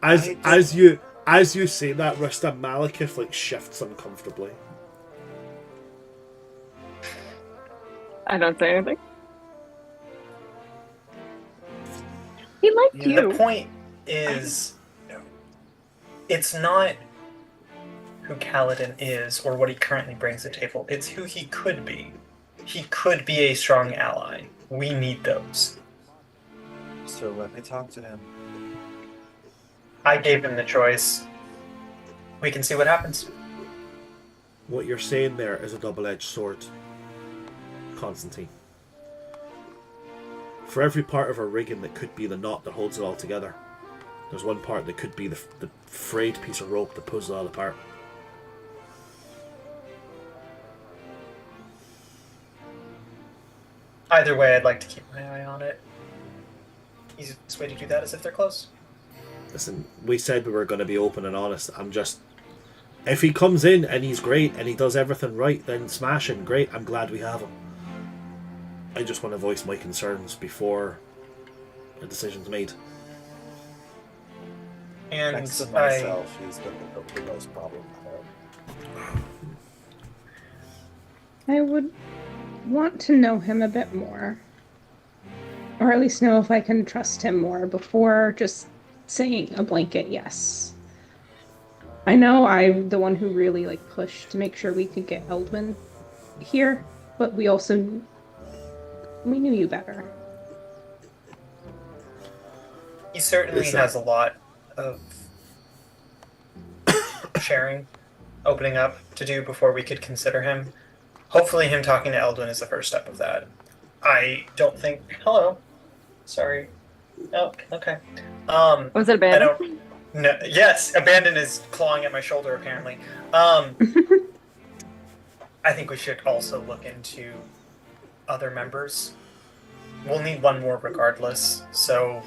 Speaker 1: As you say that, Rista, Malekith like shifts uncomfortably.
Speaker 2: I don't say anything. He liked
Speaker 5: Yeah,
Speaker 2: you.
Speaker 4: The point is, it's not who Kaladin is or what he currently brings to the table. It's who he could be. He could be a strong ally. We need those.
Speaker 5: So let me talk to him.
Speaker 4: I gave him the choice. We can see what happens.
Speaker 1: What you're saying there is a double-edged sword, Constantine. For every part of a rigging that could be the knot that holds it all together, there's one part that could be the frayed piece of rope that pulls it all apart.
Speaker 4: Either way, I'd like to keep my eye on it. Easiest way to do that is if they're close.
Speaker 1: Listen, we said we were going to be open and honest. If he comes in and he's great and he does everything right, then smashing, great. I'm glad we have him. I just want to voice my concerns before a decision's made.
Speaker 4: And
Speaker 5: Next to myself, he's been the most problem.
Speaker 3: I would want to know him a bit more. Or at least know if I can trust him more before just saying a blanket yes. I know I'm the one who really pushed to make sure we could get Eldwin here, but we knew you better.
Speaker 4: he certainly has a lot of sharing, opening up to do before we could consider him. Hopefully him talking to Eldwin is the first step of that. I don't think... Hello. Sorry. Oh, okay.
Speaker 2: Was it a
Speaker 4: I
Speaker 2: band?
Speaker 4: don't... No, yes, Abandon is clawing at my shoulder, apparently. I think we should also look into other members. We'll need one more regardless, so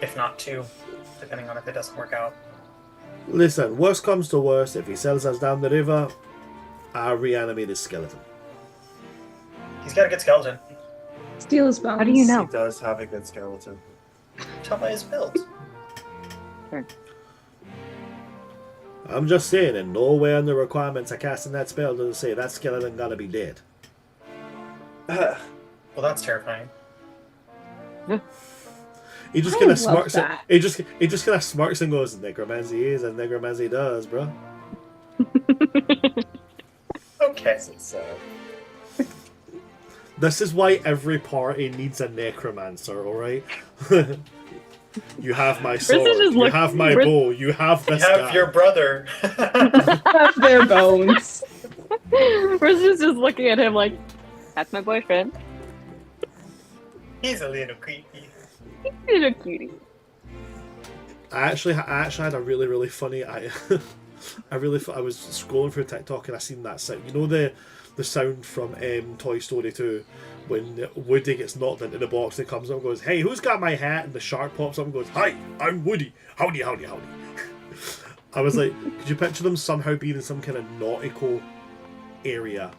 Speaker 4: if not two, depending on if it doesn't work out.
Speaker 1: Listen, worst comes to worst, if he sells us down the river, I'll reanimate his skeleton.
Speaker 4: He's got a good skeleton.
Speaker 3: Steal his bones.
Speaker 2: How do you know?
Speaker 5: He does have a good skeleton.
Speaker 4: tell by his build.
Speaker 1: I'm just saying, and nowhere in the requirements of casting that spell does it say that skeleton gotta be dead.
Speaker 4: Well, that's terrifying.
Speaker 1: He just
Speaker 3: I
Speaker 1: kind of
Speaker 3: love
Speaker 1: smirks.
Speaker 3: that.
Speaker 1: He just kind of smirks and goes, "Necromancy is as necromancy does, bro."
Speaker 4: Okay.
Speaker 5: So,
Speaker 1: This is why every party needs a necromancer. All right. You have my sword.
Speaker 2: just
Speaker 1: You
Speaker 2: look-
Speaker 1: have my
Speaker 2: Chris-
Speaker 1: bow. You have
Speaker 4: You
Speaker 1: this
Speaker 4: have
Speaker 1: guy.
Speaker 4: your brother.
Speaker 3: Have their bones.
Speaker 2: Chris is just looking at him like, that's my boyfriend.
Speaker 4: He's a little creepy.
Speaker 2: He's a cutie.
Speaker 1: I actually had a really funny. I was scrolling through TikTok and I seen that sound. You know the sound from Toy Story 2 when Woody gets knocked into the box and comes up and goes, "Hey, who's got my hat?" And the shark pops up and goes, "Hi, I'm Woody. Howdy, howdy, howdy." I was like, could you picture them somehow being in some kind of nautical area?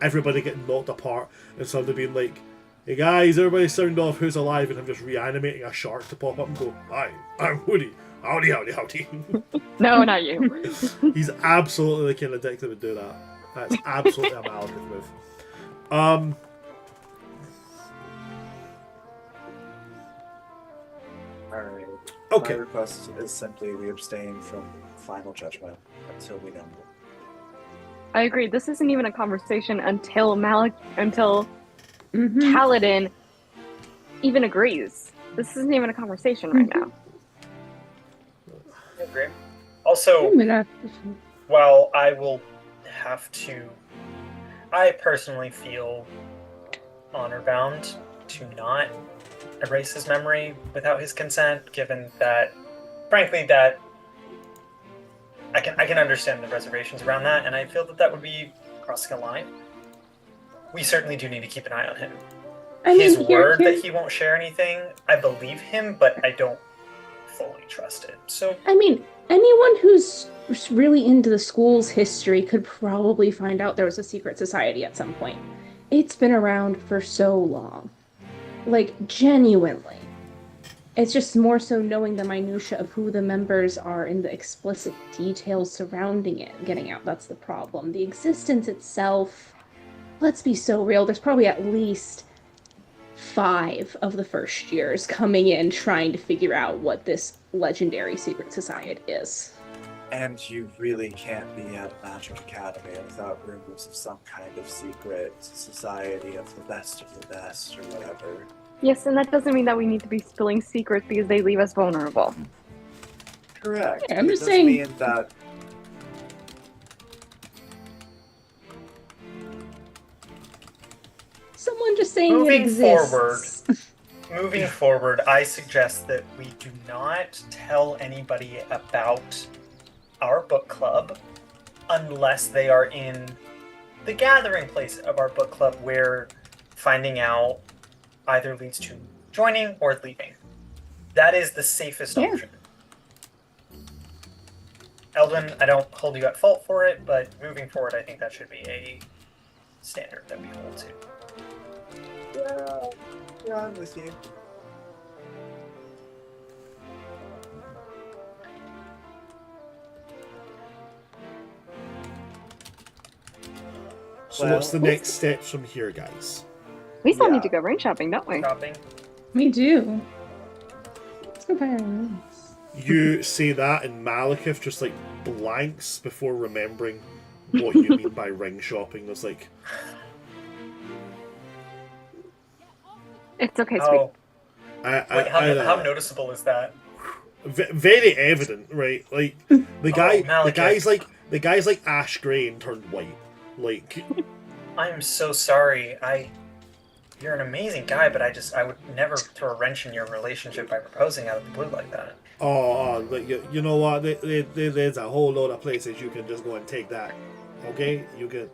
Speaker 1: Everybody getting knocked apart and somebody being like, "Hey guys, everybody sound off, who's alive?" And I'm just reanimating a shark to pop up and go, "Hi, I'm Woody. Howdy, howdy, howdy."
Speaker 2: No, not you.
Speaker 1: He's absolutely the kind of dick that would do that. That's absolutely a Malekith move.
Speaker 5: alright.
Speaker 1: Okay.
Speaker 5: My request is simply we abstain from final judgment until we know more.
Speaker 2: I agree. This isn't even a conversation until
Speaker 3: Mhm.
Speaker 2: Kaladin even agrees. This isn't even a conversation right now.
Speaker 4: I agree. Also,
Speaker 3: I'm gonna-
Speaker 4: while I will have to, I personally feel honor bound to not erase his memory without his consent, given that, frankly, that I can understand the reservations around that, and I feel that would be crossing a line. We certainly do need to keep an eye on him.
Speaker 3: I mean,
Speaker 4: His
Speaker 3: here-
Speaker 4: word
Speaker 3: here's-
Speaker 4: that he won't share anything, I believe him, but I don't fully trust it. So
Speaker 3: I mean, anyone who's really into the school's history could probably find out there was a secret society at some point. It's been around for so long. Like, genuinely. It's just more so knowing the minutia of who the members are and the explicit details surrounding it and getting out. That's the problem. The existence itself, let's be so real, there's probably at least 5 of the first years coming in trying to figure out what this legendary secret society is.
Speaker 5: And you really can't be at a Magic Academy without rumors of some kind of secret society of the best or whatever.
Speaker 2: Yes, and that doesn't mean that we need to be spilling secrets because they leave us vulnerable.
Speaker 5: Correct.
Speaker 3: Yeah, I'm
Speaker 5: It
Speaker 3: just
Speaker 5: does
Speaker 3: saying-
Speaker 5: mean that
Speaker 3: Someone just saying
Speaker 4: Moving
Speaker 3: it exists.
Speaker 4: moving forward, I suggest that we do not tell anybody about our book club unless they are in the gathering place of our book club, where finding out either leads to joining or leaving. That is the safest
Speaker 3: Yeah.
Speaker 4: option. Eldwin, I don't hold you at fault for it, but moving forward, I think that should be a standard that we hold to.
Speaker 5: yeah, I'm with you.
Speaker 1: So
Speaker 5: Well-
Speaker 1: what's the next steps from here, guys?
Speaker 2: We still
Speaker 5: Yeah.
Speaker 2: need to go rain shopping, don't we?
Speaker 4: Shopping.
Speaker 3: We do. Let's go buy our rooms.
Speaker 1: You say that and Malekith just like blanks before remembering what you mean by ring shopping. There's like,
Speaker 2: It's okay, sweet.
Speaker 4: Oh,
Speaker 1: I
Speaker 4: wait, how
Speaker 1: know.
Speaker 4: noticeable is that?
Speaker 1: Very evident, right? Like the guy,
Speaker 4: Malekith.
Speaker 1: the guy's like ash grey and turned white. Like,
Speaker 4: I'm so sorry. You're an amazing guy, but I would never throw a wrench in your relationship by proposing out of the blue like that.
Speaker 1: like you know what? There's a whole lot of places you can just go and take that. Okay, you can.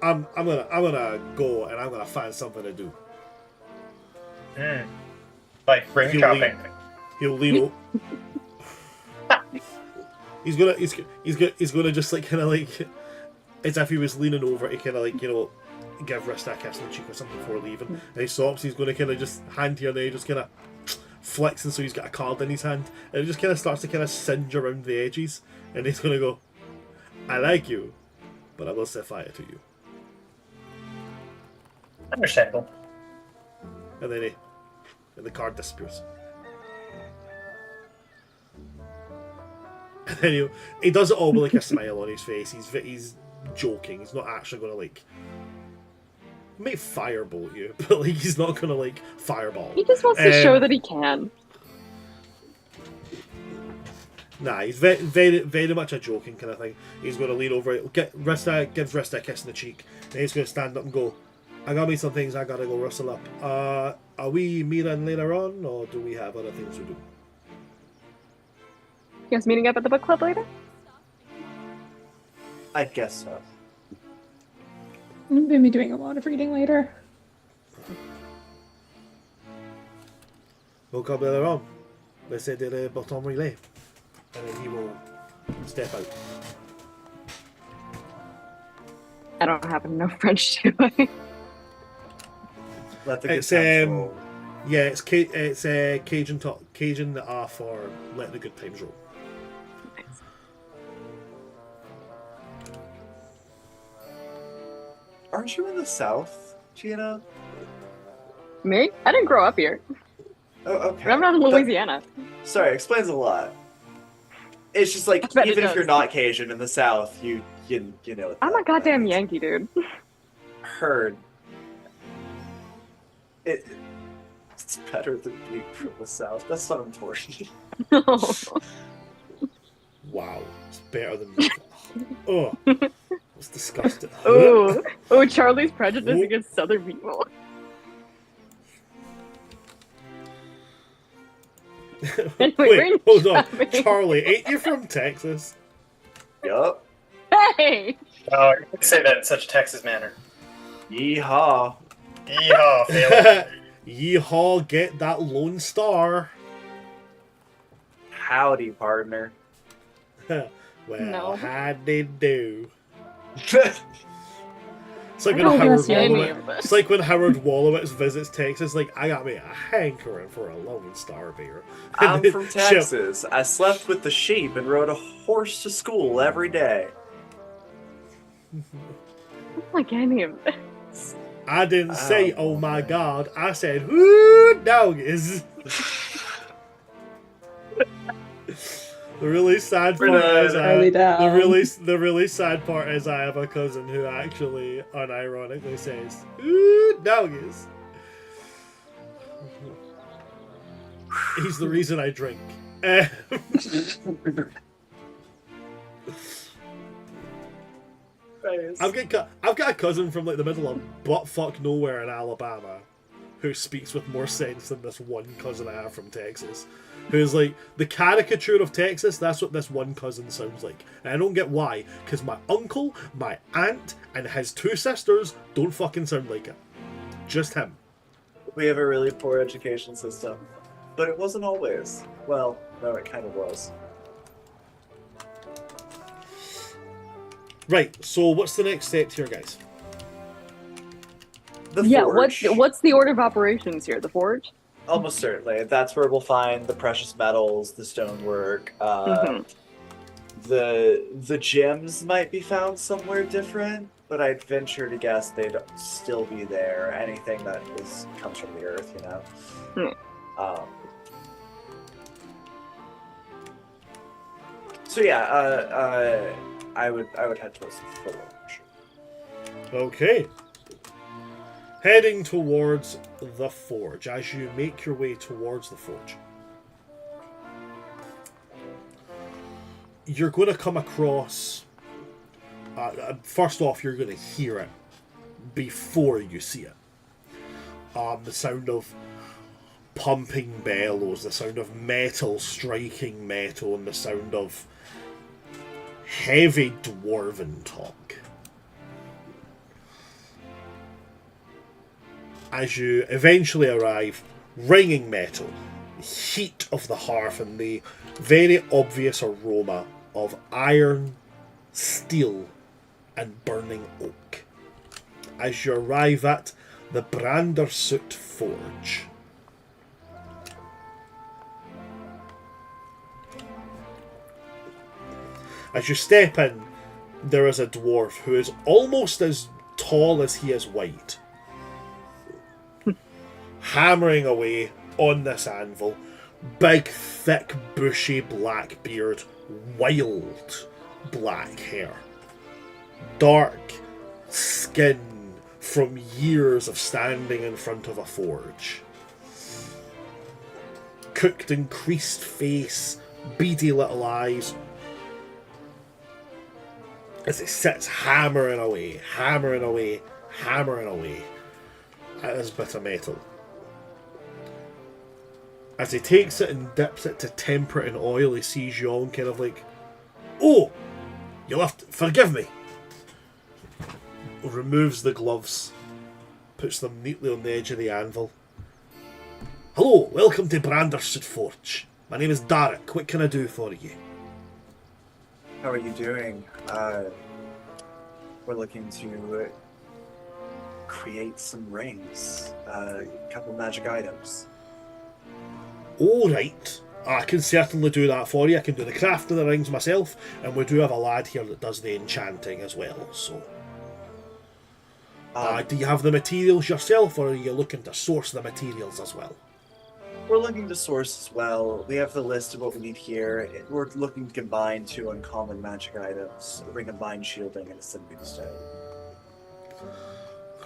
Speaker 1: I'm gonna go and I'm gonna find something to do.
Speaker 4: Like ring
Speaker 1: He'll
Speaker 4: shopping.
Speaker 1: He'll lean. He's gonna just like kind of like, as if he was leaning over to kind of like, you know, give wrist a kiss on the cheek or something before leaving. And he stops. He's gonna kind of just hand here and there, just kind of flexing so he's got a card in his hand, and it just kind of starts to kind of singe around the edges, and he's going to go, I like you, but I will set fire to you.
Speaker 4: Understandable.
Speaker 1: And then and the card disappears. And then he does it all with like a smile on his face. He's joking. He's not actually going to like make firebolt you, but like he's not going to like fireball.
Speaker 2: He just wants to show that he can.
Speaker 1: Nah, he's very, very, very much a joking kind of thing. He's going to lean over it, gives Rista a kiss in the cheek, and he's going to stand up and go, I got me some things I gotta go rustle up. Are we meeting later on, or do we have other things to do?
Speaker 2: You guys meeting up at the book club later?
Speaker 5: I guess so.
Speaker 3: I'm gonna be doing a lot of reading later.
Speaker 1: We'll come later on. Let's say the bottom relay. And then he will step out.
Speaker 2: I don't happen to know French, do I?
Speaker 5: Let the good
Speaker 1: It's
Speaker 5: times roll.
Speaker 1: yeah, it's Cajun talk, Cajun for let the good times roll.
Speaker 5: Aren't you in the South, Gina?
Speaker 2: Me? I didn't grow up here.
Speaker 5: Oh, okay.
Speaker 2: I'm not in
Speaker 5: That-
Speaker 2: Louisiana.
Speaker 5: Sorry, explains a lot. It's just like
Speaker 2: I bet it
Speaker 5: even if
Speaker 2: does.
Speaker 5: you're not Cajun in the South, you know. what
Speaker 2: I'm
Speaker 5: that
Speaker 2: a goddamn
Speaker 5: means.
Speaker 2: Yankee, dude.
Speaker 5: Heard. It's better than being from the South. That's not important.
Speaker 1: Wow, it's better than me. Oh, it's disgusting.
Speaker 2: oh, Charlie's prejudice
Speaker 1: Whoop.
Speaker 2: against Southern people. Anyway,
Speaker 1: Wait, hold on,
Speaker 2: happening?
Speaker 1: Charlie, ain't you from Texas?
Speaker 5: Yup.
Speaker 2: Hey!
Speaker 4: Oh, you can say that in such a Texas manner.
Speaker 5: Yeehaw.
Speaker 4: Yeehaw, Felix.
Speaker 1: Yeehaw, get that Lone Star.
Speaker 5: Howdy, partner.
Speaker 1: Well,
Speaker 2: No.
Speaker 1: how they do. It's like
Speaker 2: I
Speaker 1: when
Speaker 2: don't
Speaker 1: Howard
Speaker 2: understand any
Speaker 1: Wolowitz.
Speaker 2: of this.
Speaker 1: It's like when Howard Wolowitz visits Texas. Like, I got me a hankering for a Lone Star beer.
Speaker 5: I'm from
Speaker 1: Shit.
Speaker 5: Texas. I slept with the sheep and rode a horse to school every day.
Speaker 2: I don't like any of this.
Speaker 1: I didn't say,
Speaker 5: Oh,
Speaker 1: "Oh my
Speaker 5: man.
Speaker 1: God." I said, "Who doggies?" The really sad part is
Speaker 3: Early down.
Speaker 1: the really sad part is I have a cousin who actually unironically says, "Ooh, doggies." He's the reason I drink. I've got a cousin from like the middle of buttfuck nowhere in Alabama who speaks with more sense than this one cousin I have from Texas. Who's like the caricature of Texas. That's what this one cousin sounds like, and I don't get why. Because my uncle, my aunt, and his two sisters don't fucking sound like it. Just him.
Speaker 5: We have a really poor education system. But it wasn't always. Well, no, it kind of was.
Speaker 1: Right. So what's the next step here, guys?
Speaker 5: The
Speaker 2: Yeah,
Speaker 5: forge.
Speaker 2: what's the order of operations here? The forge?
Speaker 5: Almost certainly. That's where we'll find the precious metals, the stonework.
Speaker 2: Mhm.
Speaker 5: The gems might be found somewhere different, but I'd venture to guess they'd still be there. Anything that comes from the earth, you know. So yeah, I would head towards the forge.
Speaker 1: Okay. Heading towards the forge. As you make your way towards the forge, you're going to come across... first off, you're going to hear it before you see it. The sound of pumping bellows, the sound of metal striking metal, and the sound of heavy dwarven talk. As you eventually arrive, ringing metal, heat of the hearth, and the very obvious aroma of iron, steel, and burning oak. As you arrive at the Brandersoot Forge. As you step in, there is a dwarf who is almost as tall as he is wide, hammering away on this anvil. Big, thick, bushy black beard, wild black hair, dark skin from years of standing in front of a forge, cooked and creased face, beady little eyes, as he sits hammering away at this bit of metal. As he takes it and dips it to temper it in oil, he sees you all and kind of like, "Oh, you'll have to forgive me." Removes the gloves, puts them neatly on the edge of the anvil. "Hello, welcome to Branderswood Forge. My name is Derek. What can I do for you?"
Speaker 5: How are you doing? We're looking to create some rings, a couple magic items.
Speaker 1: All right, I can certainly do that for you. I can do the craft of the rings myself, and we do have a lad here that does the enchanting as well. So, do you have the materials yourself, or are you looking to source the materials as well?
Speaker 5: We're looking to source as well. We have the list of what we need here. We're looking to combine 2 uncommon magic items, a ring of mind shielding and a symphony stone.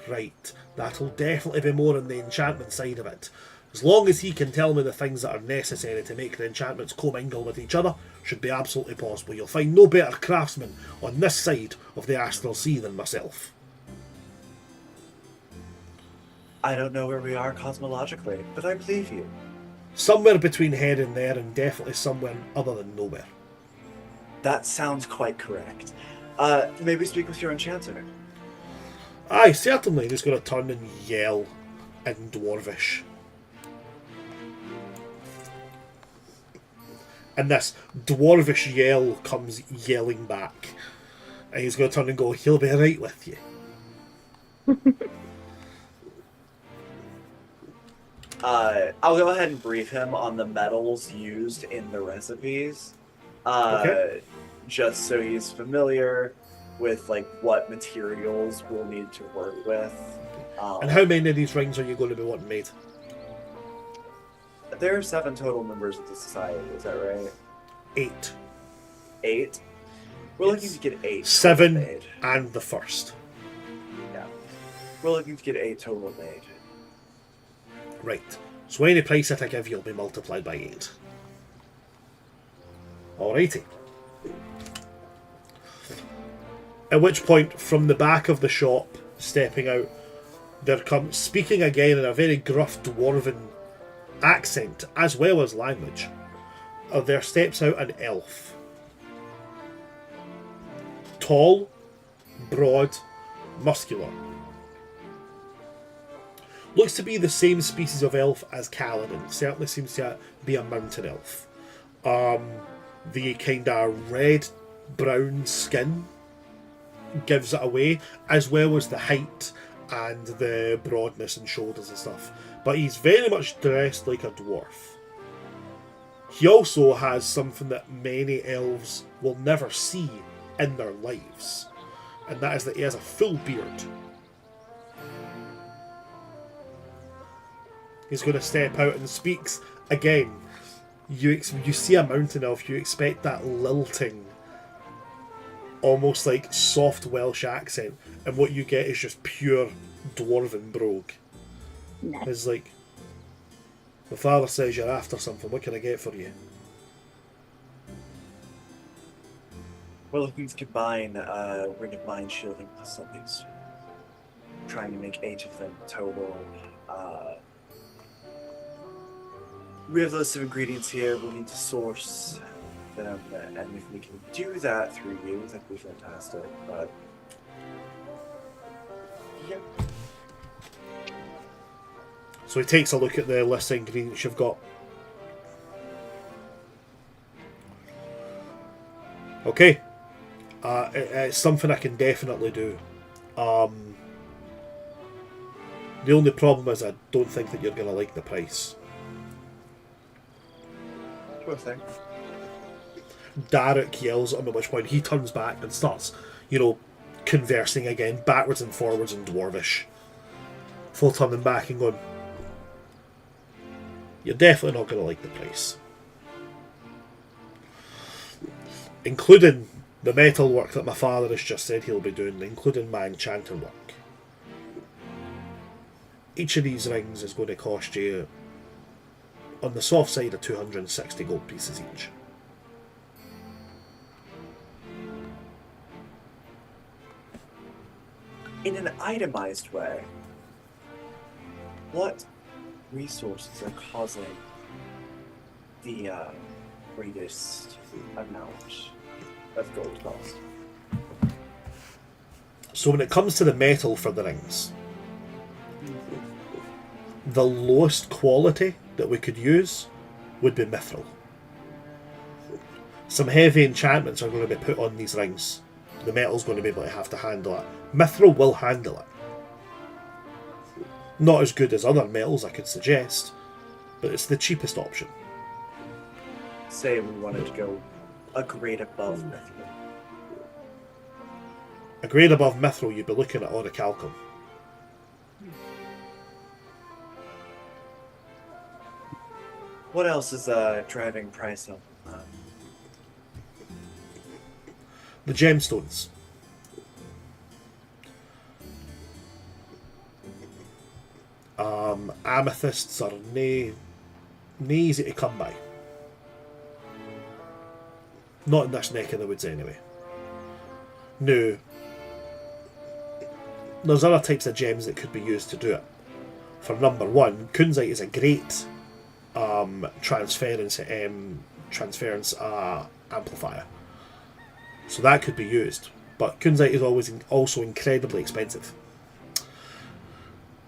Speaker 1: Right, that'll definitely be more on the enchantment side of it. As long as he can tell me the things that are necessary to make the enchantments commingle with each other, should be absolutely possible. You'll find no better craftsman on this side of the Astral Sea than myself.
Speaker 5: I don't know where we are cosmologically, but I believe you.
Speaker 1: Somewhere between here and there, and definitely somewhere other than nowhere.
Speaker 5: That sounds quite correct. Maybe speak with your enchanter.
Speaker 1: Aye, certainly. He's going to turn and yell in Dwarvish. And this Dwarvish yell comes yelling back. And he's going to turn and go, "He'll be right with you."
Speaker 5: I'll go ahead and brief him on the metals used in the recipes.
Speaker 1: Okay.
Speaker 5: Just so he's familiar with like what materials we'll need to work with.
Speaker 1: And how many of these rings are you going to be wanting made?
Speaker 5: There are 7 total members of the society, is that right?
Speaker 1: 8.
Speaker 5: 8? We're looking to get 8
Speaker 1: 7
Speaker 5: total made.
Speaker 1: and the first.
Speaker 5: Yeah. We're looking to get 8 total made.
Speaker 1: Right. So any price that I give you will be multiplied by 8. Alrighty. At which point, from the back of the shop, stepping out, there comes, speaking again in a very gruff dwarven accent, as well as language, there steps out an elf. Tall, broad, muscular. Looks to be the same species of elf as Kaladin. Certainly seems to be a mountain elf. The kind of red-brown skin gives it away, as well as the height and the broadness and shoulders and stuff. But he's very much dressed like a dwarf. He also has something that many elves will never see in their lives, and that is that he has a full beard. He's going to step out and speaks again. You see a mountain elf, you expect that lilting, almost like soft Welsh accent, and what you get is just pure dwarven brogue.
Speaker 2: Nice.
Speaker 1: It's like, "My father says you're after something, what can I get for you?"
Speaker 5: We're looking to combine Ring of Mind shielding with something's trying to make 8 of them total. We have a list of ingredients here. We'll need to source them, and if we can do that through you, that'd be fantastic. But yeah.
Speaker 1: So he takes a look at the list of ingredients you've got. Okay. It's something I can definitely do. The only problem is I don't think that you're going to like the price.
Speaker 5: Sure thing.
Speaker 1: Daruk yells at him, at which point he turns back and starts, conversing again, backwards and forwards in Dwarvish. Full turning back and going, you're definitely not going to like the place. Including the metal work that my father has just said he'll be doing, including my enchanter work. Each of these rings is going to cost you, on the soft side, of 260 gold pieces each.
Speaker 5: In an itemized way, what resources are causing the greatest amount of gold cost?
Speaker 1: So when it comes to the metal for the rings, the lowest quality that we could use would be mithril. Some heavy enchantments are going to be put on these rings. The metal's going to be able to have to handle it. Mithril will handle it. Not as good as other metals, I could suggest, but it's the cheapest option.
Speaker 5: Say we wanted to go a grade above mithril.
Speaker 1: A grade above mithril, you'd be looking at orichalcum.
Speaker 5: What else is driving price up?
Speaker 1: The gemstones. Amethysts are nae easy to come by. Not in this neck of the woods anyway. No. There's other types of gems that could be used to do it. For number one, kunzite is a great transference amplifier. So that could be used. But kunzite is also incredibly expensive.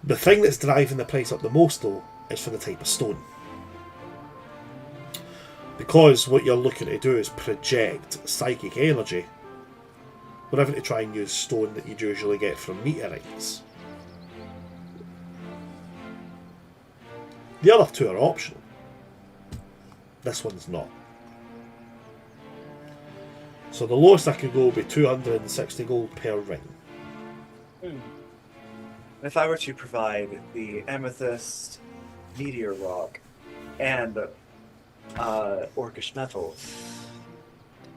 Speaker 1: The thing that's driving the price up the most, though, is for the type of stone. Because what you're looking to do is project psychic energy, we're having to try and use stone that you'd usually get from meteorites. The other two are optional. This one's not. So the lowest I could go would be 260 gold per ring.
Speaker 5: If I were to provide the amethyst, meteor rock, and orcish metal,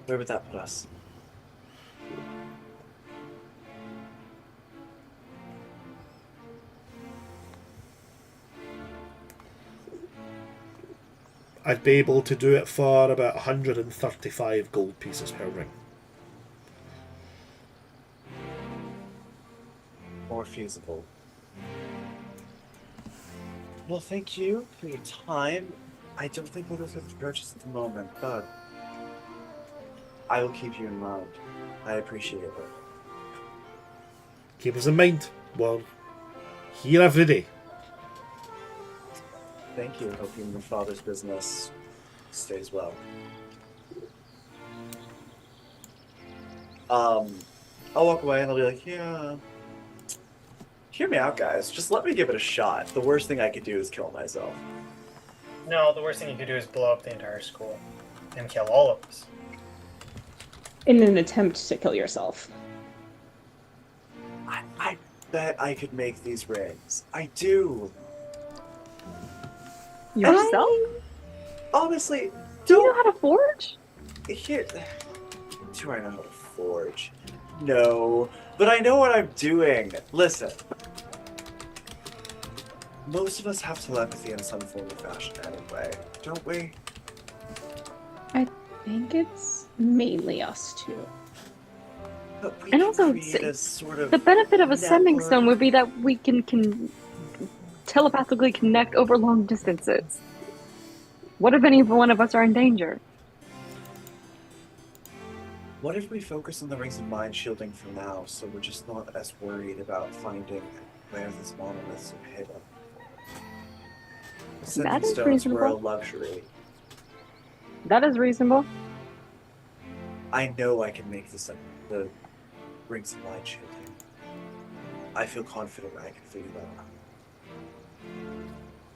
Speaker 5: where would that put us?
Speaker 1: I'd be able to do it for about 135 gold pieces per ring.
Speaker 5: More feasible. Well, thank you for your time. I don't think we'll go through the purchase at the moment, but I will keep you in mind. I appreciate it.
Speaker 1: Keep us in mind. We're here every day.
Speaker 5: Thank you. Hope you and your father's business stays well. I'll walk away and I'll be like, yeah. Hear me out, guys. Just let me give it a shot. The worst thing I could do is kill myself.
Speaker 4: No, the worst thing you could do is blow up the entire school and kill all of us.
Speaker 3: In an attempt to kill yourself.
Speaker 5: I bet I could make these rings. I do.
Speaker 2: Yourself?
Speaker 5: Honestly,
Speaker 2: Do you know how to forge?
Speaker 5: Here, do I know how to forge? No, but I know what I'm doing. Listen, most of us have telepathy in some form of fashion anyway, don't we?
Speaker 3: I think it's mainly us two.
Speaker 5: But we
Speaker 2: And
Speaker 5: can
Speaker 2: also,
Speaker 5: create a sort of
Speaker 2: The benefit of a sending
Speaker 5: network.
Speaker 2: stone would be that we can telepathically connect over long distances. What if any one of us are in danger?
Speaker 5: What if we focus on the rings of mind shielding for now, so we're just not as worried about finding where this monoliths are hidden? The sending
Speaker 2: That is
Speaker 5: stones were a
Speaker 2: reasonable.
Speaker 5: luxury.
Speaker 2: That is reasonable.
Speaker 5: I know I can make the rings of mind shielding. I feel confident I can figure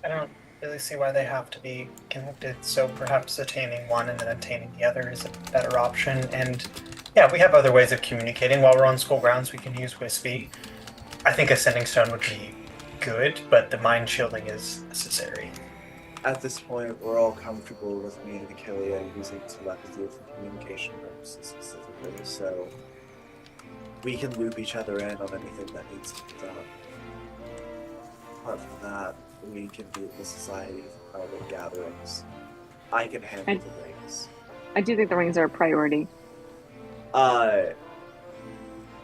Speaker 5: that out.
Speaker 4: really see why they have to be connected. So perhaps attaining one and then attaining the other is a better option. And yeah, we have other ways of communicating. While we're on school grounds, we can use Wispy. I think a sending stone would be good, but the mind shielding is necessary.
Speaker 5: At this point, we're all comfortable with me and Achillea using telepathy for communication purposes specifically, so we can loop each other in on anything that needs to be done. Apart from that, we can do the society for private gatherings. I can handle the rings.
Speaker 2: I do think the rings are a priority.
Speaker 5: I'm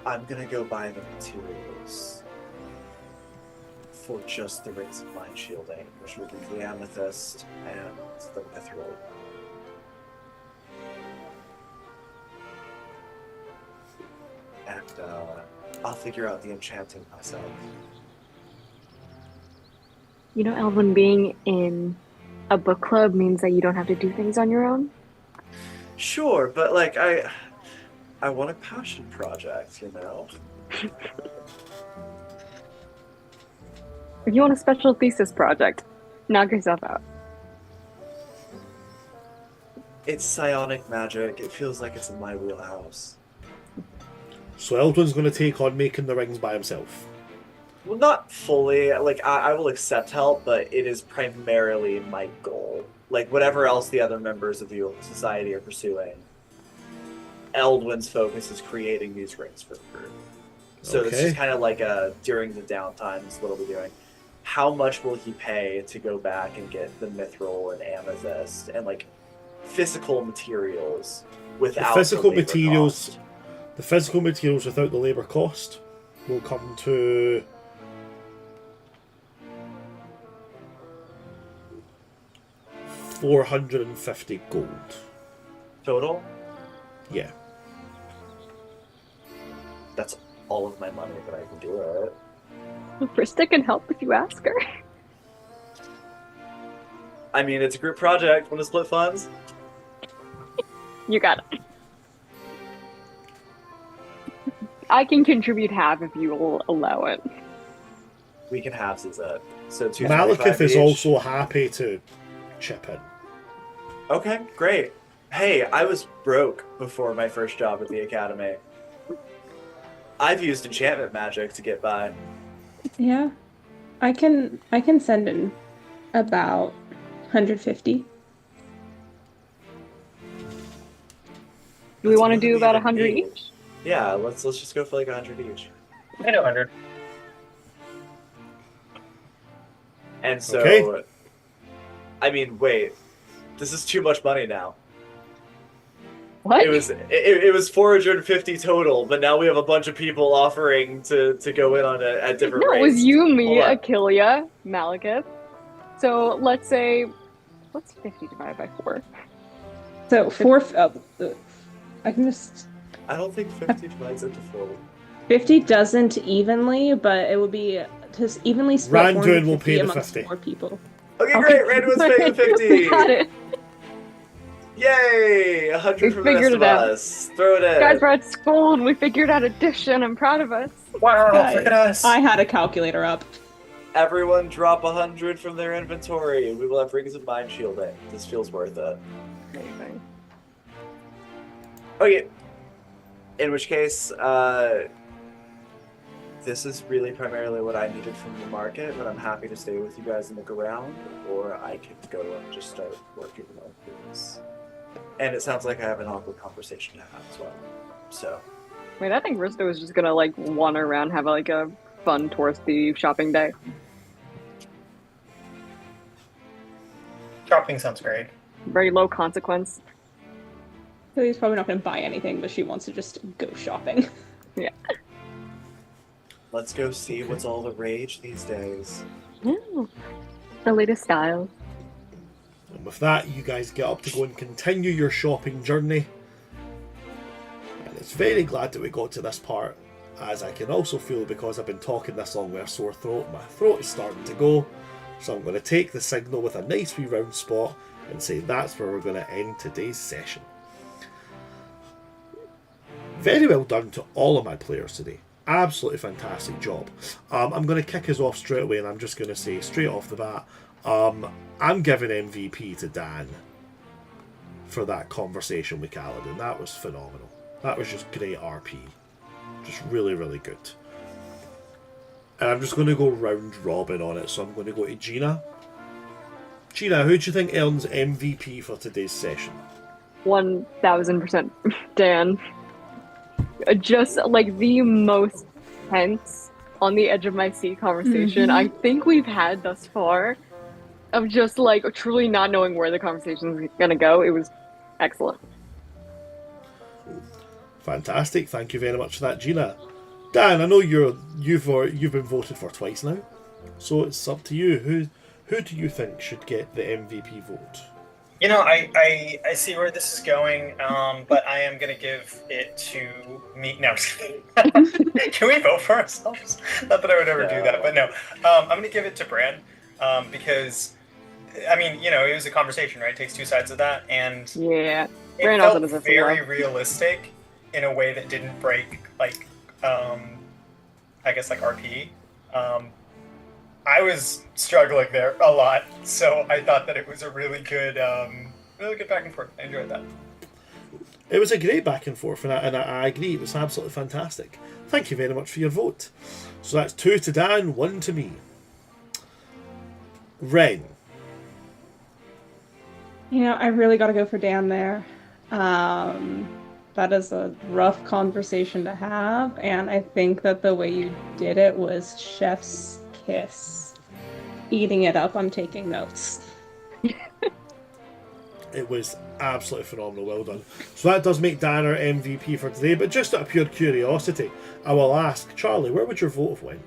Speaker 5: gonna go buy the materials for just the rings of mind shielding, which will be the amethyst and the mithril. And I'll figure out the enchanting myself.
Speaker 2: You know, Elvin, being in a book club means that you don't have to do things on your own.
Speaker 5: Sure, but like I want a passion project, you know?
Speaker 2: If you want a special thesis project, knock yourself out.
Speaker 5: It's psionic magic. It feels like it's in my wheelhouse.
Speaker 1: So Eldwin's going to take on making the rings by himself.
Speaker 5: Well, not fully. Like, I will accept help, but it is primarily my goal. Like, whatever else the other members of the society are pursuing, Eldwin's focus is creating these rings for the group. So this is kind of like during the downtimes, what are we doing? How much will he pay to go back and get the mithril and amethyst and, like, physical materials without
Speaker 1: the physical
Speaker 5: labor
Speaker 1: materials
Speaker 5: cost?
Speaker 1: The physical materials without the labour cost will come to $450 gold.
Speaker 5: Total?
Speaker 1: Yeah.
Speaker 5: That's all of my money that I can do it.
Speaker 2: Krista can help if you ask her.
Speaker 5: I mean, it's a group project. Want to split funds?
Speaker 2: You got it. I can contribute half if you will allow it.
Speaker 5: We can half that. So
Speaker 1: Malekith is
Speaker 5: each.
Speaker 1: also happy to chip in.
Speaker 5: Okay, great. Hey, I was broke before my first job at the academy. I've used enchantment magic to get by.
Speaker 3: Yeah. I can send in about 150.
Speaker 2: Do we want to do about 100 each?
Speaker 5: Yeah, let's just go for like 100 each.
Speaker 4: I know 100.
Speaker 5: And so,
Speaker 1: Okay.
Speaker 5: I mean, wait, this is too much money now.
Speaker 2: What?
Speaker 5: It was 450 total, but now we have a bunch of people offering to go in on it at different
Speaker 2: No,
Speaker 5: rates.
Speaker 2: it was you, me,
Speaker 5: Hold on.
Speaker 2: Achillea, Malekith. So let's say, what's 50 divided by 4?
Speaker 3: So I can just
Speaker 5: I don't think 50 divides into 4.
Speaker 3: 50 doesn't evenly, but it would be just evenly split.
Speaker 1: Randuin will
Speaker 3: 450
Speaker 1: pay the
Speaker 3: amongst
Speaker 1: 50.
Speaker 3: 4 people.
Speaker 5: Okay, great. Randuin's paying the 50.
Speaker 2: Got it.
Speaker 5: Yay! 100
Speaker 2: We
Speaker 5: from the rest
Speaker 2: figured
Speaker 5: of
Speaker 2: it out.
Speaker 5: us. Throw it in.
Speaker 2: Guys, we're at school and we figured out addition. I'm proud of us.
Speaker 4: Wow,
Speaker 3: Guys,
Speaker 4: look at us.
Speaker 3: I had a calculator up.
Speaker 5: Everyone drop 100 from their inventory. We will have rings of mind shielding. This feels worth it.
Speaker 2: Amazing.
Speaker 5: Okay. In which case, this is really primarily what I needed from the market, but I'm happy to stay with you guys and look around, or I could go and just start working on things. And it sounds like I have an awkward conversation to have as well. So,
Speaker 2: Wait, I think Risto was just gonna like wander around, have like a fun touristy shopping day.
Speaker 4: Shopping sounds great.
Speaker 2: Very low consequence.
Speaker 3: Lily's probably not going to buy anything, but she wants to just go shopping.
Speaker 2: Yeah.
Speaker 5: let's go see what's all the rage these days.
Speaker 2: Yeah. The latest style.
Speaker 1: And with that, you guys get up to go and continue your shopping journey. And it's very glad that we got to this part, as I can also feel, because I've been talking this long with a sore throat, my throat is starting to go. So I'm going to take the signal with a nice wee round spot and say that's where we're going to end today's session. Very well done to all of my players today. Absolutely fantastic job. I'm going to kick us off straight away, and I'm just going to say straight off the bat, I'm giving MVP to Dan for that conversation with Kaladin. That was phenomenal. That was just great RP. Just really, really good. And I'm just going to go round robin on it, so I'm going to go to Gina. Gina, who do you think earns MVP for today's session?
Speaker 2: 1000% Dan. Just like the most tense, on the edge of my seat conversation I think we've had thus far, of just like truly not knowing where the conversation is gonna go. It was excellent.
Speaker 1: Fantastic. Thank you very much for that, Gina. Dan, I know you've been voted for twice now, so it's up to you. Who do you think should get the MVP vote?
Speaker 4: You know, I see where this is going, but I am going to give it to me. No, can we vote for ourselves? Not that I would ever do that, but no. I'm going to give it to Bran, because, I mean, you know, it was a conversation, right? It takes two sides of that, and
Speaker 2: Yeah.
Speaker 4: it
Speaker 2: Bran also
Speaker 4: felt
Speaker 2: deserves
Speaker 4: very
Speaker 2: love.
Speaker 4: realistic in a way that didn't break, like, I guess, like, RP. I was struggling there a lot, so I thought that it was a really good back and forth. I enjoyed that.
Speaker 1: It was a great back and forth, and I agree. It was absolutely fantastic. Thank you very much for your vote. So that's 2 to Dan, 1 to me. Ren.
Speaker 3: You know, I really got to go for Dan there. That is a rough conversation to have, and I think that the way you did it was chef's kiss. Eating it up, I'm taking notes.
Speaker 1: It was absolutely phenomenal. Well done. So that does make Dan our MVP for today, but just out of pure curiosity, I will ask, Charlie, where would your vote have went?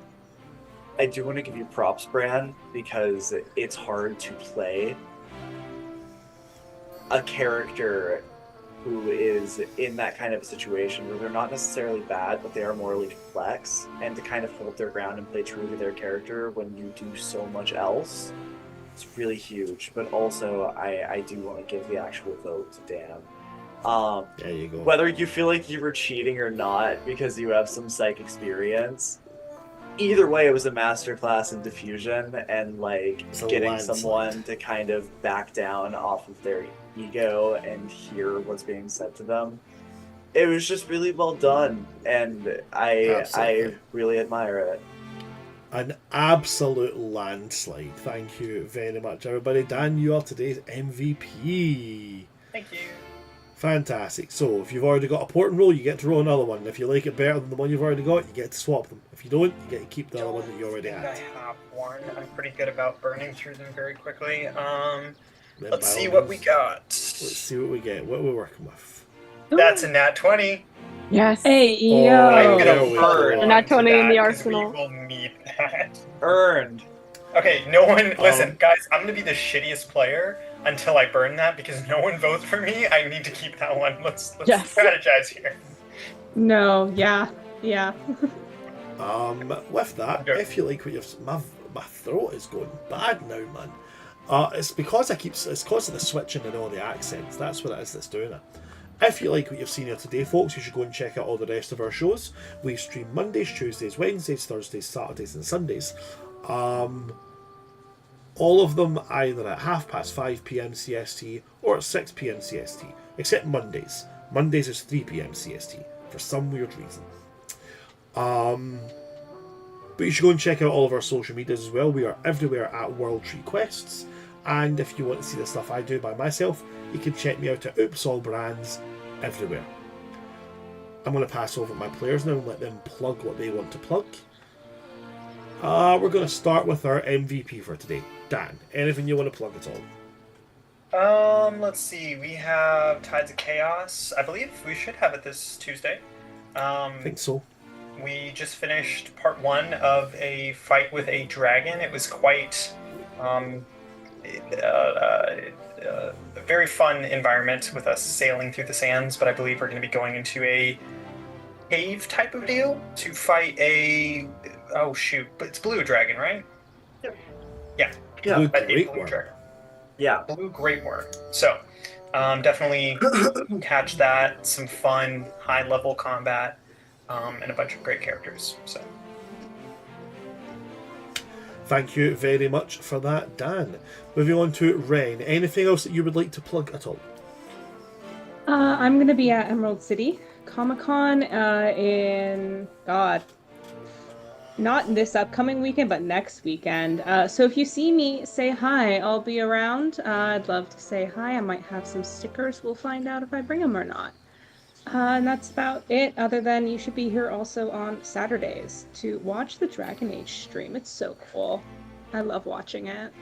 Speaker 5: I do want to give you props, Bran, because it's hard to play a character who is in that kind of a situation where they're not necessarily bad, but they are morally complex, and to kind of hold their ground and play true to their character when you do so much else, it's really huge. But also, I do want to give the actual vote to Dan.
Speaker 1: There you go.
Speaker 5: Whether you feel like you were cheating or not because you have some psych experience, either way, it was a masterclass in diffusion and like
Speaker 1: It's a
Speaker 5: getting
Speaker 1: landslide.
Speaker 5: someone to kind of back down off of their ego and hear what's being said to them. It was just really well done, and I
Speaker 1: Absolutely.
Speaker 5: really admire it.
Speaker 1: An absolute landslide. Thank you very much, everybody. Dan, you are today's MVP.
Speaker 4: Thank you.
Speaker 1: Fantastic. So, if you've already got a port and roll, you get to roll another one. If you like it better than the one you've already got, you get to swap them. If you don't, you get to keep the other one that you already
Speaker 4: I
Speaker 1: had.
Speaker 4: have one. I'm pretty good about burning through them very quickly.
Speaker 1: Then
Speaker 4: Let's
Speaker 1: by
Speaker 4: see
Speaker 1: all
Speaker 4: what we
Speaker 1: means,
Speaker 4: got.
Speaker 1: Let's see what we get. What we're working with.
Speaker 4: That's a nat 20.
Speaker 2: Yes.
Speaker 3: Hey,
Speaker 1: Oh,
Speaker 3: yo!
Speaker 4: I'm
Speaker 1: there
Speaker 4: gonna
Speaker 1: we
Speaker 4: burn
Speaker 1: go.
Speaker 2: And nat
Speaker 4: onto
Speaker 2: 20 in
Speaker 4: that,
Speaker 2: the
Speaker 4: 'cause
Speaker 2: arsenal.
Speaker 4: We will need that.
Speaker 5: Earned.
Speaker 4: Okay, no one. Listen, guys. I'm gonna be the shittiest player until I burn that because no one votes for me. I need to keep that one. Let's
Speaker 2: Yes.
Speaker 4: strategize here.
Speaker 3: No, yeah.
Speaker 1: With that,
Speaker 4: Okay.
Speaker 1: if you like what you've, my throat is going bad now, man. It's because it's because of the switching and all the accents. That's what it is that's doing it. If you like what you've seen here today, folks, you should go and check out all the rest of our shows. We stream Mondays, Tuesdays, Wednesdays, Thursdays, Saturdays, and Sundays. All of them either at 5:30 p.m. CST or at 6 p.m. CST, except Mondays. Mondays is 3 p.m. CST for some weird reason. But you should go and check out all of our social medias as well. We are everywhere at World Tree Quests. And if you want to see the stuff I do by myself, you can check me out at Oops All Brands everywhere. I'm going to pass over my players now and let them plug what they want to plug. We're going to start with our MVP for today. Dan, anything you want to plug at all?
Speaker 4: Let's see. We have Tides of Chaos. I believe we should have it this Tuesday.
Speaker 1: I think so.
Speaker 4: We just finished part 1 of a fight with a dragon. It was quite a very fun environment with us sailing through the sands, but I believe we're going to be going into a cave type of deal to fight a... Oh, shoot. But it's Blue Dragon, right? Yeah.
Speaker 1: Blue
Speaker 4: Fight a
Speaker 1: Great
Speaker 4: Blue
Speaker 1: Worm.
Speaker 4: Dragon.
Speaker 5: Yeah.
Speaker 4: Blue Great Worm. So, definitely catch that. Some fun, high-level combat, and a bunch of great characters. So,
Speaker 1: Thank you very much for that, Dan. Moving on to Ren. Anything else that you would like to plug at all?
Speaker 3: I'm going to be at Emerald City Comic-Con in, God, not this upcoming weekend, but next weekend. So if you see me, say hi. I'll be around. I'd love to say hi. I might have some stickers. We'll find out if I bring them or not. And that's about it, other than you should be here also on Saturdays to watch the Dragon Age stream. It's so cool. I love watching it.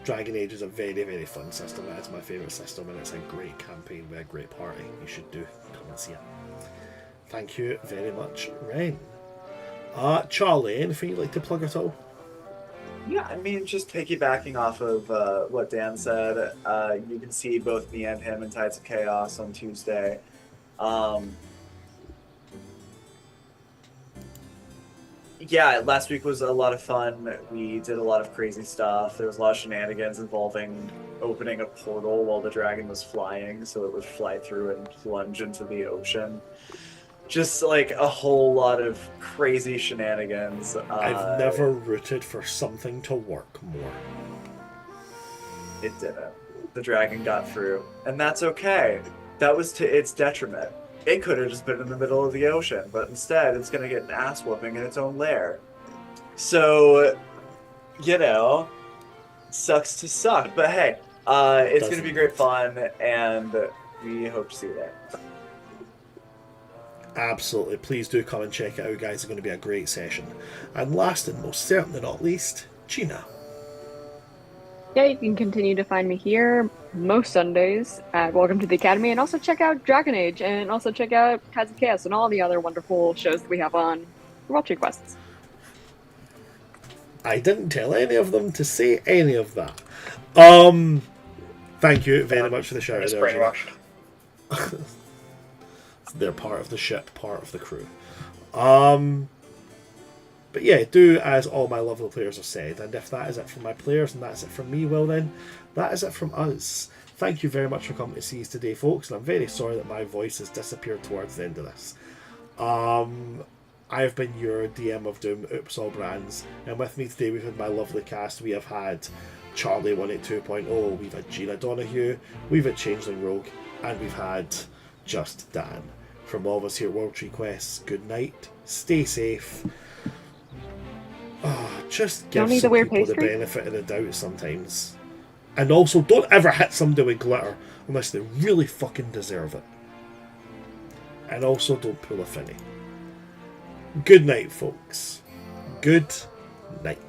Speaker 1: Dragon Age is a very, very fun system. It's my favourite system, and it's a great campaign with a great party. You should do. Come and see it. Thank you very much, Ren. Charlie, anything you'd like to plug at all?
Speaker 5: Yeah, I mean, just piggybacking off of what Dan said, you can see both me and him in Tides of Chaos on Tuesday. Yeah, last week was a lot of fun. We did a lot of crazy stuff. There was a lot of shenanigans involving opening a portal while the dragon was flying, so it would fly through and plunge into the ocean. Just like a whole lot of crazy shenanigans.
Speaker 1: I've never rooted for something to work more.
Speaker 5: It didn't. The dragon got through, and that's okay. That was to its detriment. It could have just been in the middle of the ocean, but instead it's going to get an ass whooping in its own lair. So, you know, sucks to suck. But hey, it's going to be great fun, and we hope to see you there.
Speaker 1: Absolutely. Please do come and check it out, guys. It's going to be a great session. And last and most certainly not least, Gina.
Speaker 2: Yeah, you can continue to find me here most Sundays at Welcome to the Academy, and also check out Dragon Age, and also check out Tides of Chaos and all the other wonderful shows that we have on World Tree Quests.
Speaker 1: I didn't tell any of them to say any of that. Thank you very much for the shout out.
Speaker 4: Just brainwashed.
Speaker 1: They're part of the ship, part of the crew. But yeah, do as all my lovely players have said, and if that is it from my players and that's it from me, well then, that is it from us. Thank you very much for coming to see us today, folks, and I'm very sorry that my voice has disappeared towards the end of this. I've been your DM of Doom, Oops All Brands, and with me today we've had my lovely cast. We have had Charlie 182.0, we've had Gina Donahue, we've had Changeling Rogue, and we've had Just Dan. From all of us here at World Tree Quests, good night, stay safe. Just give some people the benefit of the doubt sometimes. And also, don't ever hit somebody with glitter unless they really fucking deserve it. And also, don't pull a finny. Good night, folks. Good night.